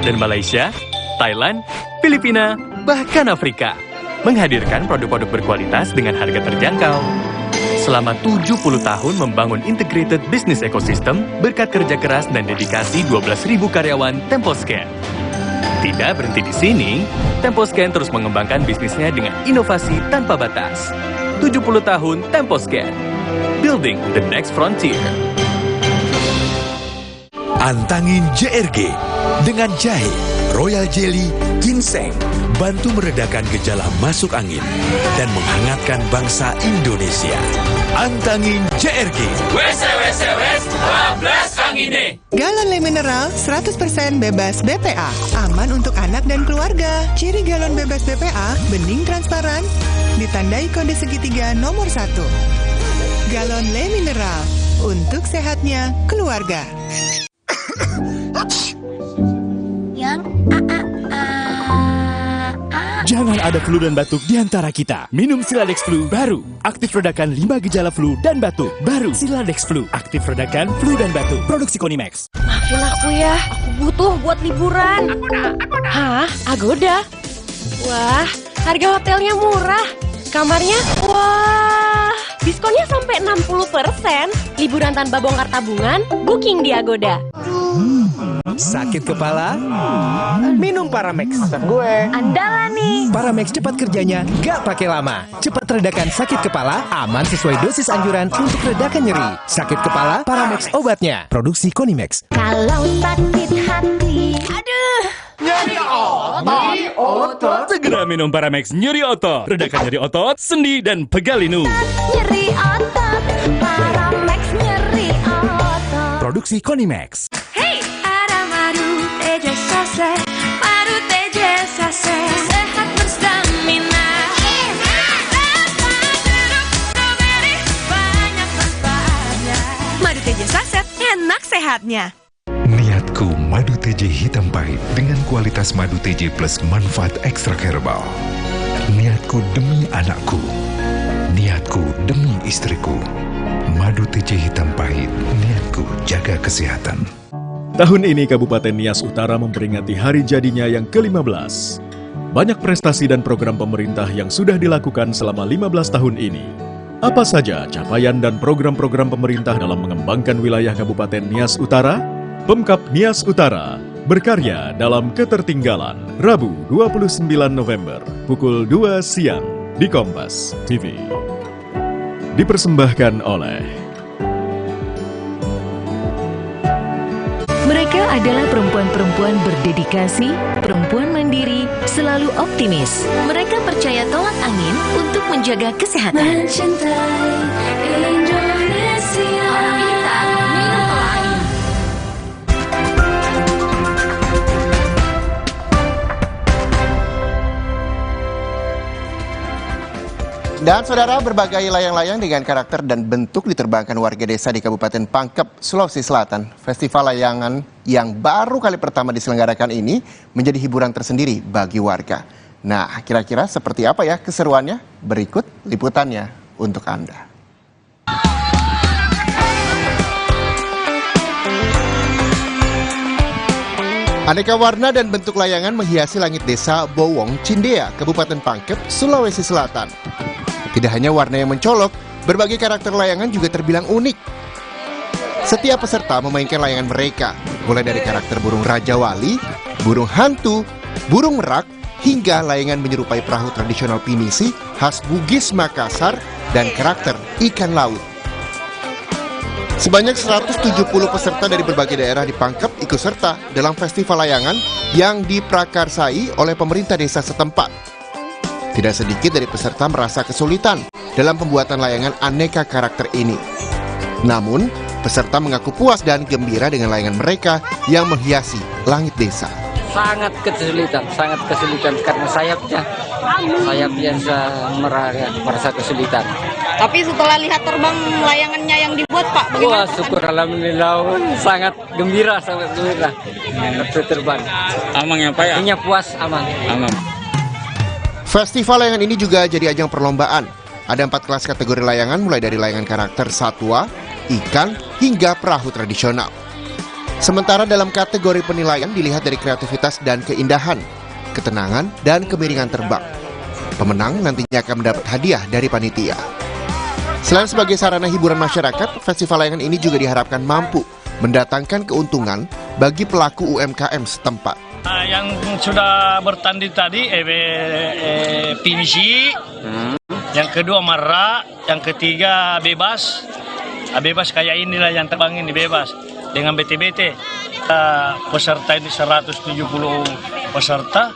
Dan Malaysia, Thailand, Filipina, bahkan Afrika. Menghadirkan produk-produk berkualitas dengan harga terjangkau. Selama 70 tahun membangun integrated business ecosystem berkat kerja keras dan dedikasi 12.000 karyawan Temposcan. Tidak berhenti di sini, Temposcan terus mengembangkan bisnisnya dengan inovasi tanpa batas. 70 tahun Temposcan, building the next frontier. Antangin JRG dengan jahe, royal jelly, ginseng, bantu meredakan gejala masuk angin dan menghangatkan bangsa Indonesia. Antangin JRG. WC, 12 Angine. Galon Le Mineral 100% bebas BPA. Aman untuk anak dan keluarga. Ciri galon bebas BPA, bening transparan, ditandai kode segitiga nomor 1. Galon Le Mineral, untuk sehatnya keluarga. Jangan ada flu dan batuk di antara kita. Minum Siladex Flu baru. Aktif redakan 5 gejala flu dan batuk. Baru Siladex Flu. Aktif redakan flu dan batuk. Produksi Konimax. Maafin aku ya, aku butuh buat liburan. Hah? Agoda? Wah, harga hotelnya murah. Kamarnya, wah, diskonnya sampai 60%. Liburan tanpa bongkar tabungan, booking di Agoda. Sakit kepala? Minum Paramex. Gue andalan nih. Paramex cepat kerjanya, gak pakai lama. Cepat redakan sakit kepala, aman sesuai dosis anjuran untuk redakan nyeri. Sakit kepala, Paramex obatnya. Produksi Konimax. Kalau sakit hati, aduh, Nyeri otot. Segera minum Paramex nyeri otot. Redakan nyeri otot, sendi, dan pegal linu. nyeri otot, Paramex nyeri otot. Produksi Konimax. Hey, ada madu teja sase, madu teja sase, sehat berstamina. Banyak manfaatnya. Madu teja saset, enak sehatnya. Niatku madu TJ hitam pahit dengan kualitas madu TJ plus manfaat ekstra herbal. Niatku demi anakku. Niatku demi istriku. Madu TJ hitam pahit, niatku jaga kesehatan. Tahun ini Kabupaten Nias Utara memperingati hari jadinya yang ke-15. Banyak prestasi dan program pemerintah yang sudah dilakukan selama 15 tahun ini. Apa saja capaian dan program-program pemerintah dalam mengembangkan wilayah Kabupaten Nias Utara? Pemkab Nias Utara berkarya dalam ketertinggalan. Rabu 29 November pukul 2 siang di Kompas TV. Dipersembahkan oleh Mereka adalah perempuan-perempuan berdedikasi, perempuan mandiri, selalu optimis. Mereka percaya tolak angin untuk menjaga kesehatan. Mencintai Indonesia. Dan saudara, berbagai layang-layang dengan karakter dan bentuk diterbangkan warga desa di Kabupaten Pangkep, Sulawesi Selatan. Festival layangan yang baru kali pertama diselenggarakan ini menjadi hiburan tersendiri bagi warga. Nah, kira-kira seperti apa ya keseruannya? Berikut liputannya untuk Anda. Aneka warna dan bentuk layangan menghiasi langit desa Bowong, Cindea, Kabupaten Pangkep, Sulawesi Selatan. Tidak hanya warna yang mencolok, berbagai karakter layangan juga terbilang unik. Setiap peserta memainkan layangan mereka, mulai dari karakter burung Raja Wali, burung hantu, burung merak, hingga layangan menyerupai perahu tradisional pinisi khas Bugis Makassar dan karakter ikan laut. Sebanyak 170 peserta dari berbagai daerah di Pangkep ikut serta dalam festival layangan yang diprakarsai oleh pemerintah desa setempat. Tidak sedikit dari peserta merasa kesulitan dalam pembuatan layangan aneka karakter ini. Namun, peserta mengaku puas dan gembira dengan layangan mereka yang menghiasi langit desa. Sangat kesulitan karena sayapnya merasa kesulitan. Tapi setelah lihat terbang layangannya yang dibuat Pak, bagaimana? Wah, syukur alhamdulillah, sangat gembira terbang. Aman ya Pak ya? Hanya puas, aman. Festival layangan ini juga jadi ajang perlombaan. Ada 4 kelas kategori layangan mulai dari layangan karakter satwa, ikan, hingga perahu tradisional. Sementara dalam kategori penilaian dilihat dari kreativitas dan keindahan, ketenangan, dan kemiringan terbang. Pemenang nantinya akan mendapat hadiah dari panitia. Selain sebagai sarana hiburan masyarakat, festival layangan ini juga diharapkan mampu mendatangkan keuntungan bagi pelaku UMKM setempat. Yang sudah bertanding tadi pinisi, yang kedua merak, yang ketiga bebas. Bebas kayak inilah yang terbang ini bebas dengan BT-BT. Peserta ini 170 peserta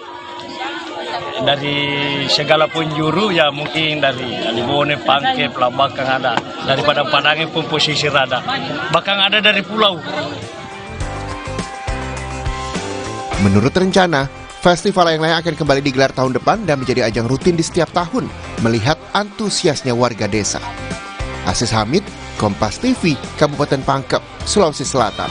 dari segala penjuru ya, mungkin dari Alibone, Pangke, Pelambakang ada, dari Padang-Padangnya pun posisi ada, bahkan ada dari pulau. Menurut rencana, festival layang-layang akan kembali digelar tahun depan dan menjadi ajang rutin di setiap tahun melihat antusiasnya warga desa. Aziz Hamid, Kompas TV, Kabupaten Pangkep, Sulawesi Selatan.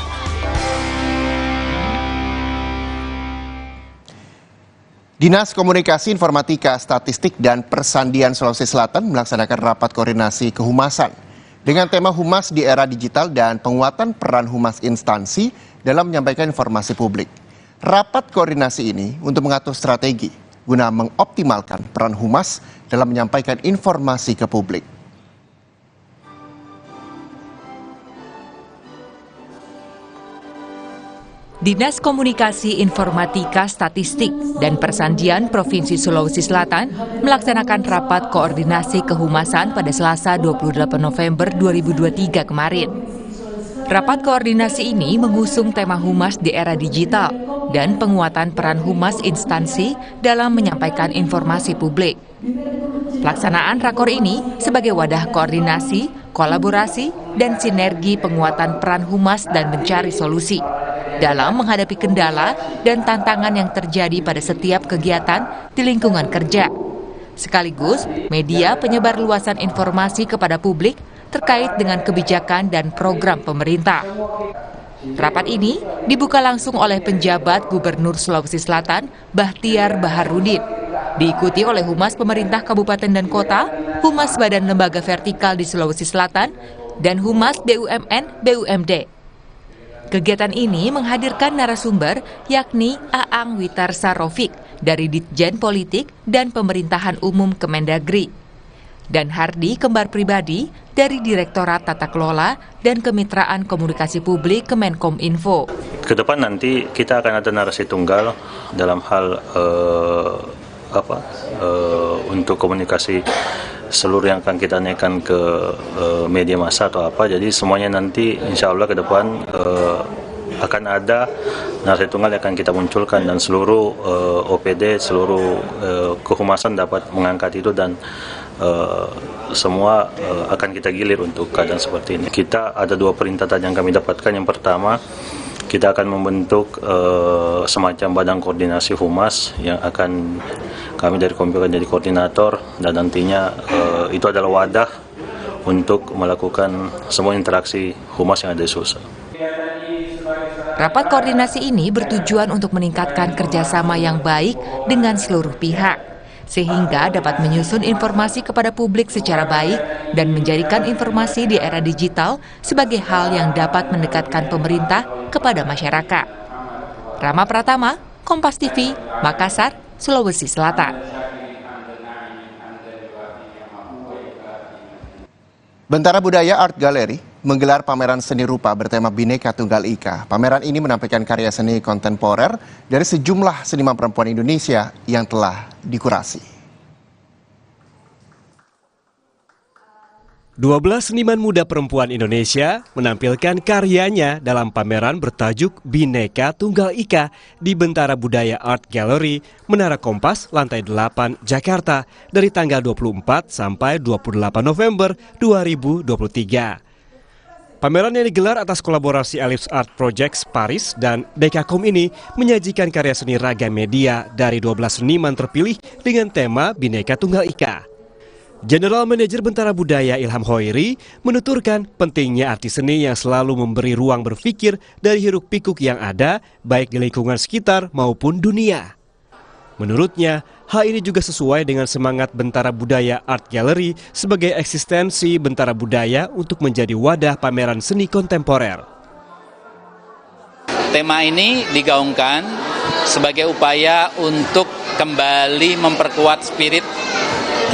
Dinas Komunikasi Informatika, Statistik, dan Persandian Sulawesi Selatan melaksanakan rapat koordinasi kehumasan dengan tema Humas di Era Digital dan penguatan peran humas instansi dalam menyampaikan informasi publik. Rapat koordinasi ini untuk mengatur strategi guna mengoptimalkan peran humas dalam menyampaikan informasi ke publik. Dinas Komunikasi Informatika, Statistik, dan Persandian Provinsi Sulawesi Selatan melaksanakan rapat koordinasi kehumasan pada Selasa 28 November 2023 kemarin. Rapat koordinasi ini mengusung tema Humas di Era Digital dan penguatan peran humas instansi dalam menyampaikan informasi publik. Pelaksanaan rakor ini sebagai wadah koordinasi, kolaborasi, dan sinergi penguatan peran humas dan mencari solusi dalam menghadapi kendala dan tantangan yang terjadi pada setiap kegiatan di lingkungan kerja. Sekaligus media penyebar luasan informasi kepada publik terkait dengan kebijakan dan program pemerintah. Rapat ini dibuka langsung oleh penjabat Gubernur Sulawesi Selatan, Bahtiar Baharudin, diikuti oleh Humas Pemerintah Kabupaten dan Kota, Humas Badan Lembaga Vertikal di Sulawesi Selatan, dan Humas BUMN BUMD. Kegiatan ini menghadirkan narasumber yakni Aang Witarsa Rofik dari Ditjen Politik dan Pemerintahan Umum Kemendagri dan Hardi Kembar Pribadi dari Direktorat Tata Kelola dan Kemitraan Komunikasi Publik Kemenkominfo. Ke depan nanti kita akan ada narasi tunggal dalam hal untuk komunikasi seluruh yang akan kita naikkan ke media massa atau apa. Jadi semuanya nanti insya Allah ke depan akan ada narasi tunggal yang akan kita munculkan dan seluruh OPD, seluruh kehumasan dapat mengangkat itu dan semua akan kita gilir untuk keadaan seperti ini. Kita ada 2 perintah yang kami dapatkan. Yang pertama, kita akan membentuk semacam badan koordinasi humas yang akan kami dari Kompi akan jadi koordinator dan nantinya itu adalah wadah untuk melakukan semua interaksi humas yang ada di Sulsel. Rapat koordinasi ini bertujuan untuk meningkatkan kerjasama yang baik dengan seluruh pihak, sehingga dapat menyusun informasi kepada publik secara baik dan menjadikan informasi di era digital sebagai hal yang dapat mendekatkan pemerintah kepada masyarakat. Rama Pratama, Kompas TV, Makassar, Sulawesi Selatan. Bentara Budaya Art Gallery menggelar pameran seni rupa bertema Bhinneka Tunggal Ika. Pameran ini menampilkan karya seni kontemporer dari sejumlah seniman perempuan Indonesia yang telah dikurasi. 12 seniman muda perempuan Indonesia menampilkan karyanya dalam pameran bertajuk Bhinneka Tunggal Ika di Bentara Budaya Art Gallery, Menara Kompas, lantai 8, Jakarta, dari tanggal 24 sampai 28 November 2023. Pameran yang digelar atas kolaborasi Ellipse Art Projects Paris dan Dekakom ini menyajikan karya seni ragam media dari 12 seniman terpilih dengan tema Bhinneka Tunggal Ika. General Manager Bentara Budaya Ilham Hoiri menuturkan pentingnya artis seni yang selalu memberi ruang berpikir dari hiruk-pikuk yang ada, baik di lingkungan sekitar maupun dunia. Menurutnya, hal ini juga sesuai dengan semangat Bentara Budaya Art Gallery sebagai eksistensi Bentara Budaya untuk menjadi wadah pameran seni kontemporer. Tema ini digaungkan sebagai upaya untuk kembali memperkuat spirit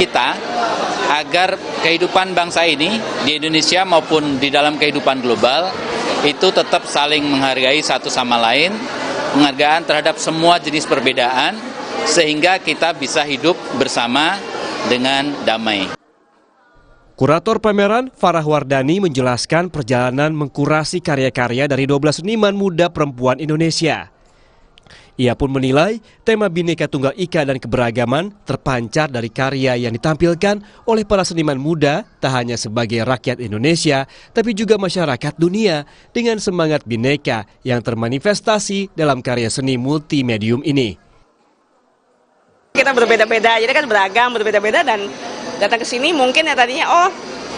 kita agar kehidupan bangsa ini di Indonesia maupun di dalam kehidupan global itu tetap saling menghargai satu sama lain, penghargaan terhadap semua jenis perbedaan sehingga kita bisa hidup bersama dengan damai. Kurator pameran Farah Wardani menjelaskan perjalanan mengkurasi karya-karya dari 12 seniman muda perempuan Indonesia. Ia pun menilai tema Bhinneka Tunggal Ika dan keberagaman terpancar dari karya yang ditampilkan oleh para seniman muda tak hanya sebagai rakyat Indonesia, tapi juga masyarakat dunia dengan semangat Bhinneka yang termanifestasi dalam karya seni multimedium ini. Kita berbeda-beda, jadi kan beragam, berbeda-beda, dan datang ke sini mungkin ya tadinya,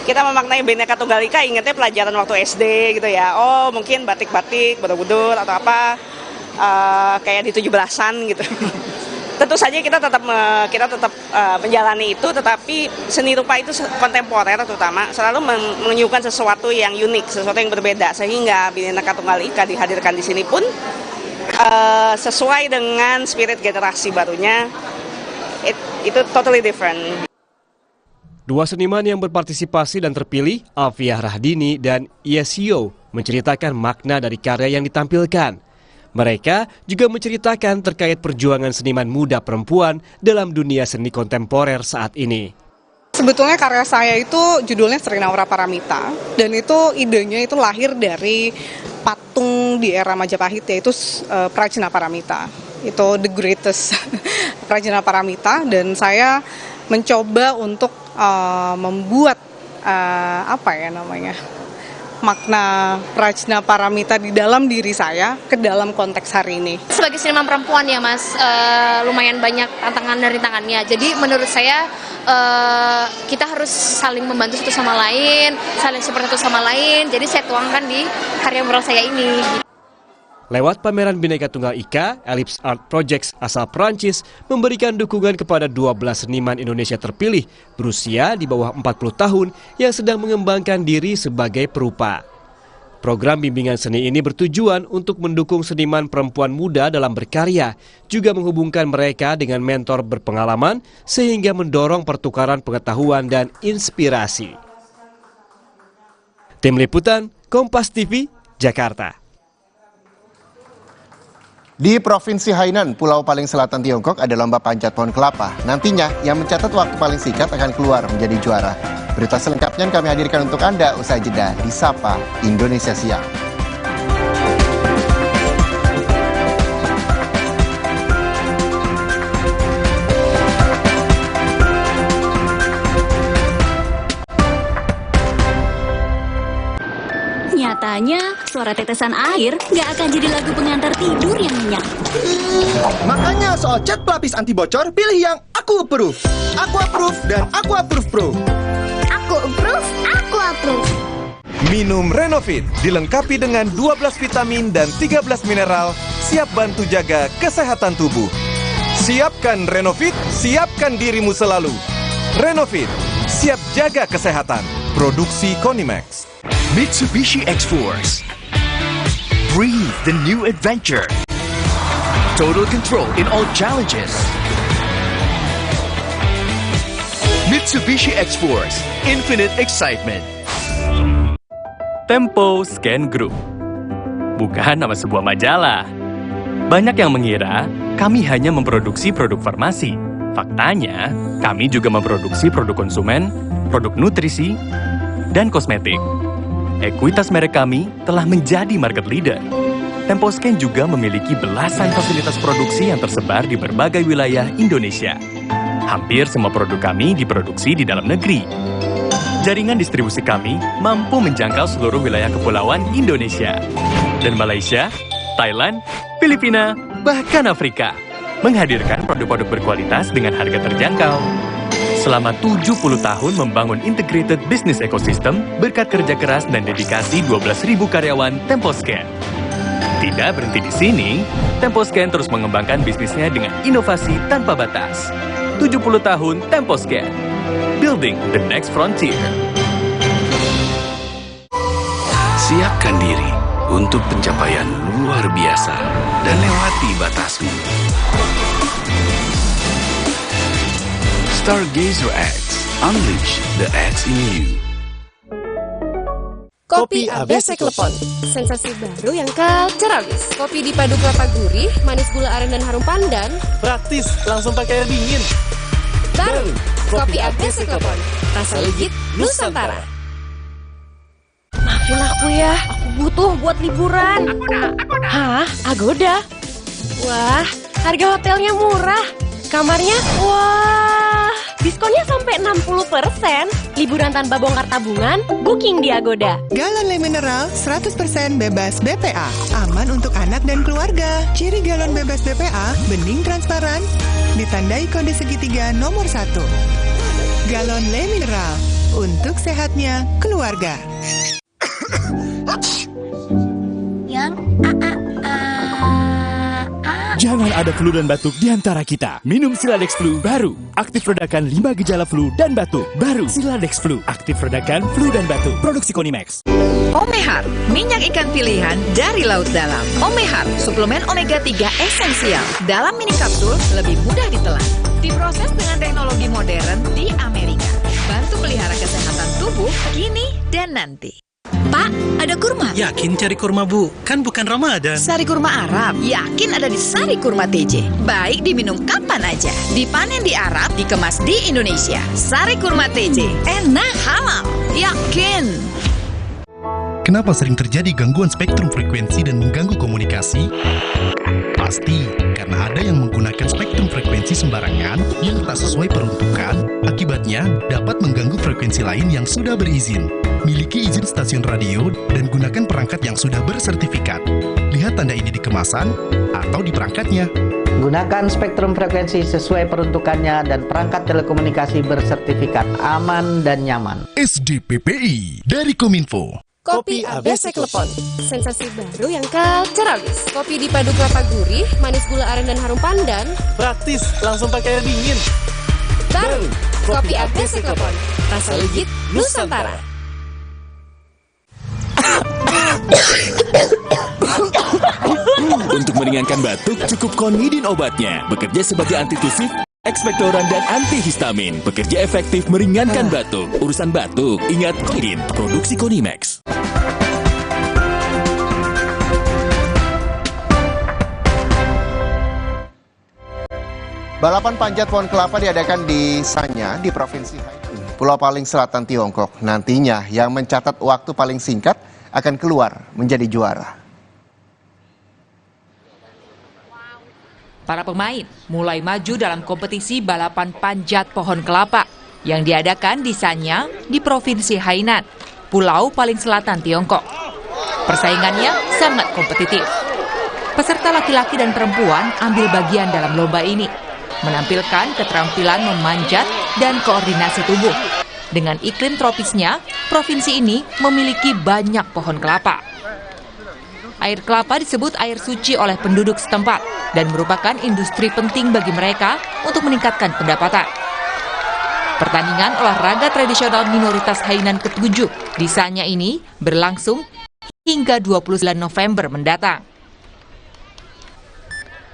kita memaknai Bhinneka Tunggal Ika ingatnya pelajaran waktu SD gitu ya. Mungkin batik-batik, bodoh-bodoh atau apa. Kayak di 17-an gitu. Tentu saja kita tetap menjalani itu, tetapi seni rupa itu kontemporer terutama selalu menunjukkan sesuatu yang unik, sesuatu yang berbeda, sehingga Bhinneka Tunggal Ika dihadirkan di sini pun sesuai dengan spirit generasi barunya. Itu totally different. Dua seniman yang berpartisipasi dan terpilih, Alfiah Rahdini dan Yesio, menceritakan makna dari karya yang ditampilkan. Mereka juga menceritakan terkait perjuangan seniman muda perempuan dalam dunia seni kontemporer saat ini. Sebetulnya karya saya itu judulnya Srinaura Paramita, dan itu idenya itu lahir dari patung di era Majapahit, yaitu Prajna Paramita. Itu the greatest Prajna Paramita, dan saya mencoba untuk membuat makna Prajna Paramita di dalam diri saya ke dalam konteks hari ini. Sebagai seniman perempuan ya Mas, lumayan banyak tantangan dari tangannya. Jadi menurut saya kita harus saling membantu satu sama lain, saling support satu sama lain. Jadi saya tuangkan di karya mural saya ini. Lewat pameran Bhinneka Tunggal Ika, Ellipse Art Projects asal Prancis memberikan dukungan kepada 12 seniman Indonesia terpilih berusia di bawah 40 tahun yang sedang mengembangkan diri sebagai perupa. Program bimbingan seni ini bertujuan untuk mendukung seniman perempuan muda dalam berkarya, juga menghubungkan mereka dengan mentor berpengalaman sehingga mendorong pertukaran pengetahuan dan inspirasi. Tim Liputan, Kompas TV, Jakarta. Di Provinsi Hainan, pulau paling selatan Tiongkok, ada lomba panjat pohon kelapa. Nantinya, yang mencatat waktu paling singkat akan keluar menjadi juara. Berita selengkapnya kami hadirkan untuk Anda usai jeda di Sapa Indonesia Siang. Nyatanya, suara tetesan air nggak akan jadi lagu pengantar tidur yang nyenyak. Makanya soal cat pelapis anti bocor, pilih yang Aku Approve. Aku Approve dan Aku Approve Pro. Aku approve, aku approve. Minum Renovit, dilengkapi dengan 12 vitamin dan 13 mineral, siap bantu jaga kesehatan tubuh. Siapkan Renovit, siapkan dirimu selalu. Renovit, siap jaga kesehatan. Produksi Konimax. Mitsubishi X-Force. Breathe the new adventure. Total control in all challenges. Mitsubishi X-Force. Infinite excitement. Tempo Scan Group. Bukan nama sebuah majalah. Banyak yang mengira kami hanya memproduksi produk farmasi. Faktanya, kami juga memproduksi produk konsumen, produk nutrisi, dan kosmetik. Ekuitas merek kami telah menjadi market leader. Temposcan juga memiliki belasan fasilitas produksi yang tersebar di berbagai wilayah Indonesia. Hampir semua produk kami diproduksi di dalam negeri. Jaringan distribusi kami mampu menjangkau seluruh wilayah kepulauan Indonesia. Dan Malaysia, Thailand, Filipina, bahkan Afrika. Menghadirkan produk-produk berkualitas dengan harga terjangkau. Selama 70 tahun membangun integrated business ecosystem berkat kerja keras dan dedikasi 12.000 karyawan Temposcan. Tidak berhenti di sini, Temposcan terus mengembangkan bisnisnya dengan inovasi tanpa batas. 70 tahun Temposcan, building the next frontier. Siapkan diri untuk pencapaian luar biasa dan lewati batasmu. Stargazer X, unleash the X in you. Kopi ABC Klepon, sensasi baru yang culture abis. Kopi dipadu kelapa gurih, manis gula aren dan harum pandan. Praktis, langsung pakai air dingin. Baru, Kopi ABC Klepon, rasa legit Nusantara. Maafin aku ya, aku butuh buat liburan. Hah? Agoda? Wah, harga hotelnya murah. Kamarnya, wah, diskonnya sampai 60%. Liburan tanpa bongkar tabungan, booking di Agoda. Galon Le Mineral 100% bebas BPA. Aman untuk anak dan keluarga. Ciri galon bebas BPA, bening transparan, ditandai kode segitiga nomor 1. Galon Le Mineral, untuk sehatnya keluarga. Yang Jangan ada flu dan batuk di antara kita. Minum Siladex Flu baru. Aktif redakan 5 gejala flu dan batuk. Baru Siladex Flu. Aktif redakan flu dan batuk. Produksi Konimax. Omehar, minyak ikan pilihan dari laut dalam. Omehar, suplemen omega 3 esensial. Dalam mini kapsul, lebih mudah ditelan. Diproses dengan teknologi modern di Amerika. Bantu pelihara kesehatan tubuh kini dan nanti. Pak, ada kurma. Yakin cari kurma, Bu? Kan bukan Ramadan. Sari kurma Arab, yakin ada di Sari Kurma TJ. Baik diminum kapan aja. Dipanen di Arab, dikemas di Indonesia. Sari Kurma TJ, enak, halal, yakin. Kenapa sering terjadi gangguan spektrum frekuensi dan mengganggu komunikasi? Pasti karena ada yang menggunakan spektrum frekuensi sembarangan yang tak sesuai peruntukan, akibatnya dapat mengganggu frekuensi lain yang sudah berizin. Miliki izin stasiun radio dan gunakan perangkat yang sudah bersertifikat. Lihat tanda ini di kemasan atau di perangkatnya. Gunakan spektrum frekuensi sesuai peruntukannya dan perangkat telekomunikasi bersertifikat aman dan nyaman. SDPPI dari Kominfo. Kopi ABC Klepon, sensasi baru yang culturalis. Kopi dipadu kelapa gurih, manis gula aren dan harum pandan. Praktis, langsung pakai air dingin. Baru, Kopi ABC Klepon, rasa legit Nusantara. Untuk meringankan batuk, cukup Konidin obatnya. Bekerja sebagai antitusif, ekspektoran dan antihistamin. Bekerja efektif meringankan batuk. Urusan batuk, ingat Konidin, produksi Konimax. Balapan panjat pohon kelapa diadakan di Sanya, di Provinsi Hainan, Pulau paling selatan Tiongkok. Nantinya yang mencatat waktu paling singkat akan keluar menjadi juara. Para pemain mulai maju dalam kompetisi balapan panjat pohon kelapa yang diadakan di Sanya, di Provinsi Hainan, Pulau paling selatan Tiongkok. Persaingannya sangat kompetitif. Peserta laki-laki dan perempuan ambil bagian dalam lomba ini, menampilkan keterampilan memanjat dan koordinasi tubuh. Dengan iklim tropisnya, provinsi ini memiliki banyak pohon kelapa. Air kelapa disebut air suci oleh penduduk setempat dan merupakan industri penting bagi mereka untuk meningkatkan pendapatan. Pertandingan olahraga tradisional minoritas Hainan ke-7 di Sanya ini berlangsung hingga 29 November mendatang.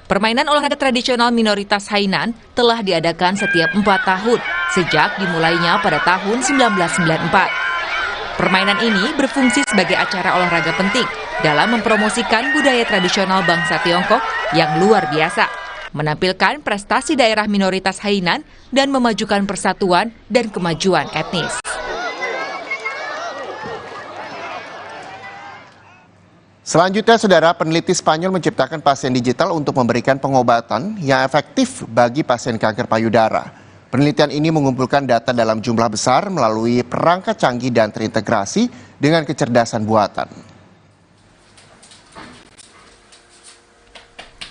Permainan olahraga tradisional minoritas Hainan telah diadakan setiap 4 tahun sejak dimulainya pada tahun 1994. Permainan ini berfungsi sebagai acara olahraga penting dalam mempromosikan budaya tradisional bangsa Tiongkok yang luar biasa, menampilkan prestasi daerah minoritas Hainan dan memajukan persatuan dan kemajuan etnis. Selanjutnya, saudara, peneliti Spanyol menciptakan pasien digital untuk memberikan pengobatan yang efektif bagi pasien kanker payudara. Penelitian ini mengumpulkan data dalam jumlah besar melalui perangkat canggih dan terintegrasi dengan kecerdasan buatan.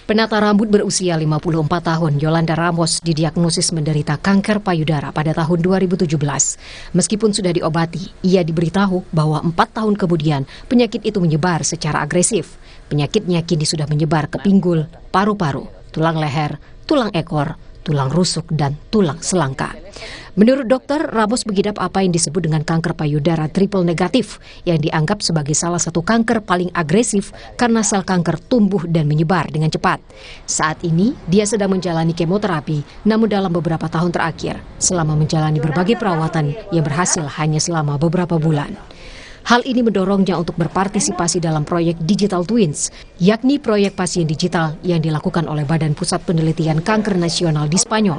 Penata rambut berusia 54 tahun, Yolanda Ramos didiagnosis menderita kanker payudara pada tahun 2017. Meskipun sudah diobati, ia diberitahu bahwa 4 tahun kemudian penyakit itu menyebar secara agresif. Penyakitnya kini sudah menyebar ke pinggul, paru-paru, tulang leher, tulang ekor, tulang rusuk, dan tulang selangka. Menurut dokter, Ramos mengidap apa yang disebut dengan kanker payudara triple negatif yang dianggap sebagai salah satu kanker paling agresif karena sel kanker tumbuh dan menyebar dengan cepat. Saat ini, dia sedang menjalani kemoterapi, namun dalam beberapa tahun terakhir, selama menjalani berbagai perawatan yang berhasil hanya selama beberapa bulan. Hal ini mendorongnya untuk berpartisipasi dalam proyek Digital Twins, yakni proyek pasien digital yang dilakukan oleh Badan Pusat Penelitian Kanker Nasional di Spanyol.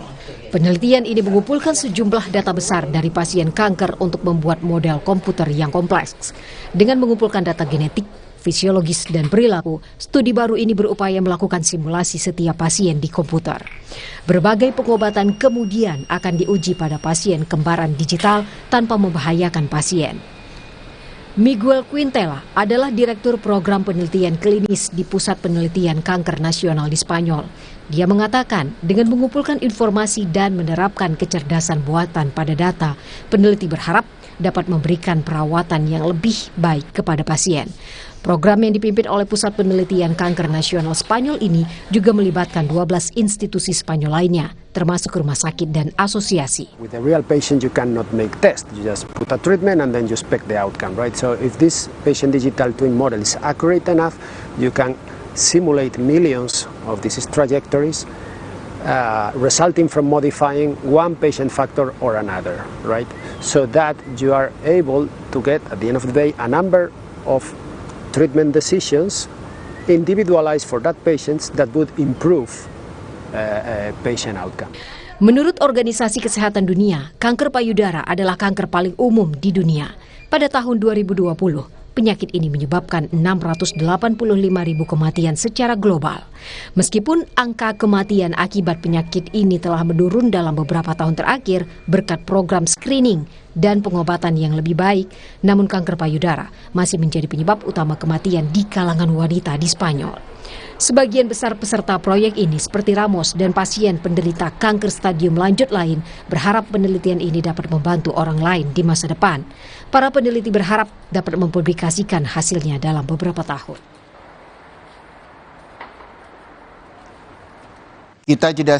Penelitian ini mengumpulkan sejumlah data besar dari pasien kanker untuk membuat model komputer yang kompleks. Dengan mengumpulkan data genetik, fisiologis dan perilaku, studi baru ini berupaya melakukan simulasi setiap pasien di komputer. Berbagai pengobatan kemudian akan diuji pada pasien kembaran digital tanpa membahayakan pasien. Miguel Quintela adalah Direktur Program Penelitian Klinis di Pusat Penelitian Kanker Nasional di Spanyol. Dia mengatakan dengan mengumpulkan informasi dan menerapkan kecerdasan buatan pada data, peneliti berharap dapat memberikan perawatan yang lebih baik kepada pasien. Program yang dipimpin oleh Pusat Penelitian Kanker Nasional Spanyol ini juga melibatkan 12 institusi Spanyol lainnya, termasuk rumah sakit dan asosiasi. With a real patient you cannot make tests, you just put a treatment and then you expect the outcome, right? So if this patient digital twin model is accurate enough, you can simulate millions of disease trajectories resulting from modifying one patient factor or another, right? So that you are able to get, at the end of the day, a number of treatment decisions individualized for that patient that would improve patient outcome. Menurut Organisasi Kesehatan Dunia, kanker payudara adalah kanker paling umum di dunia. Pada tahun 2020, penyakit ini menyebabkan 685.000 kematian secara global. Meskipun angka kematian akibat penyakit ini telah menurun dalam beberapa tahun terakhir berkat program screening dan pengobatan yang lebih baik, namun kanker payudara masih menjadi penyebab utama kematian di kalangan wanita di Spanyol. Sebagian besar peserta proyek ini seperti Ramos dan pasien penderita kanker stadium lanjut lain berharap penelitian ini dapat membantu orang lain di masa depan. Para peneliti berharap dapat mempublikasikan hasilnya dalam beberapa tahun. Kita jeda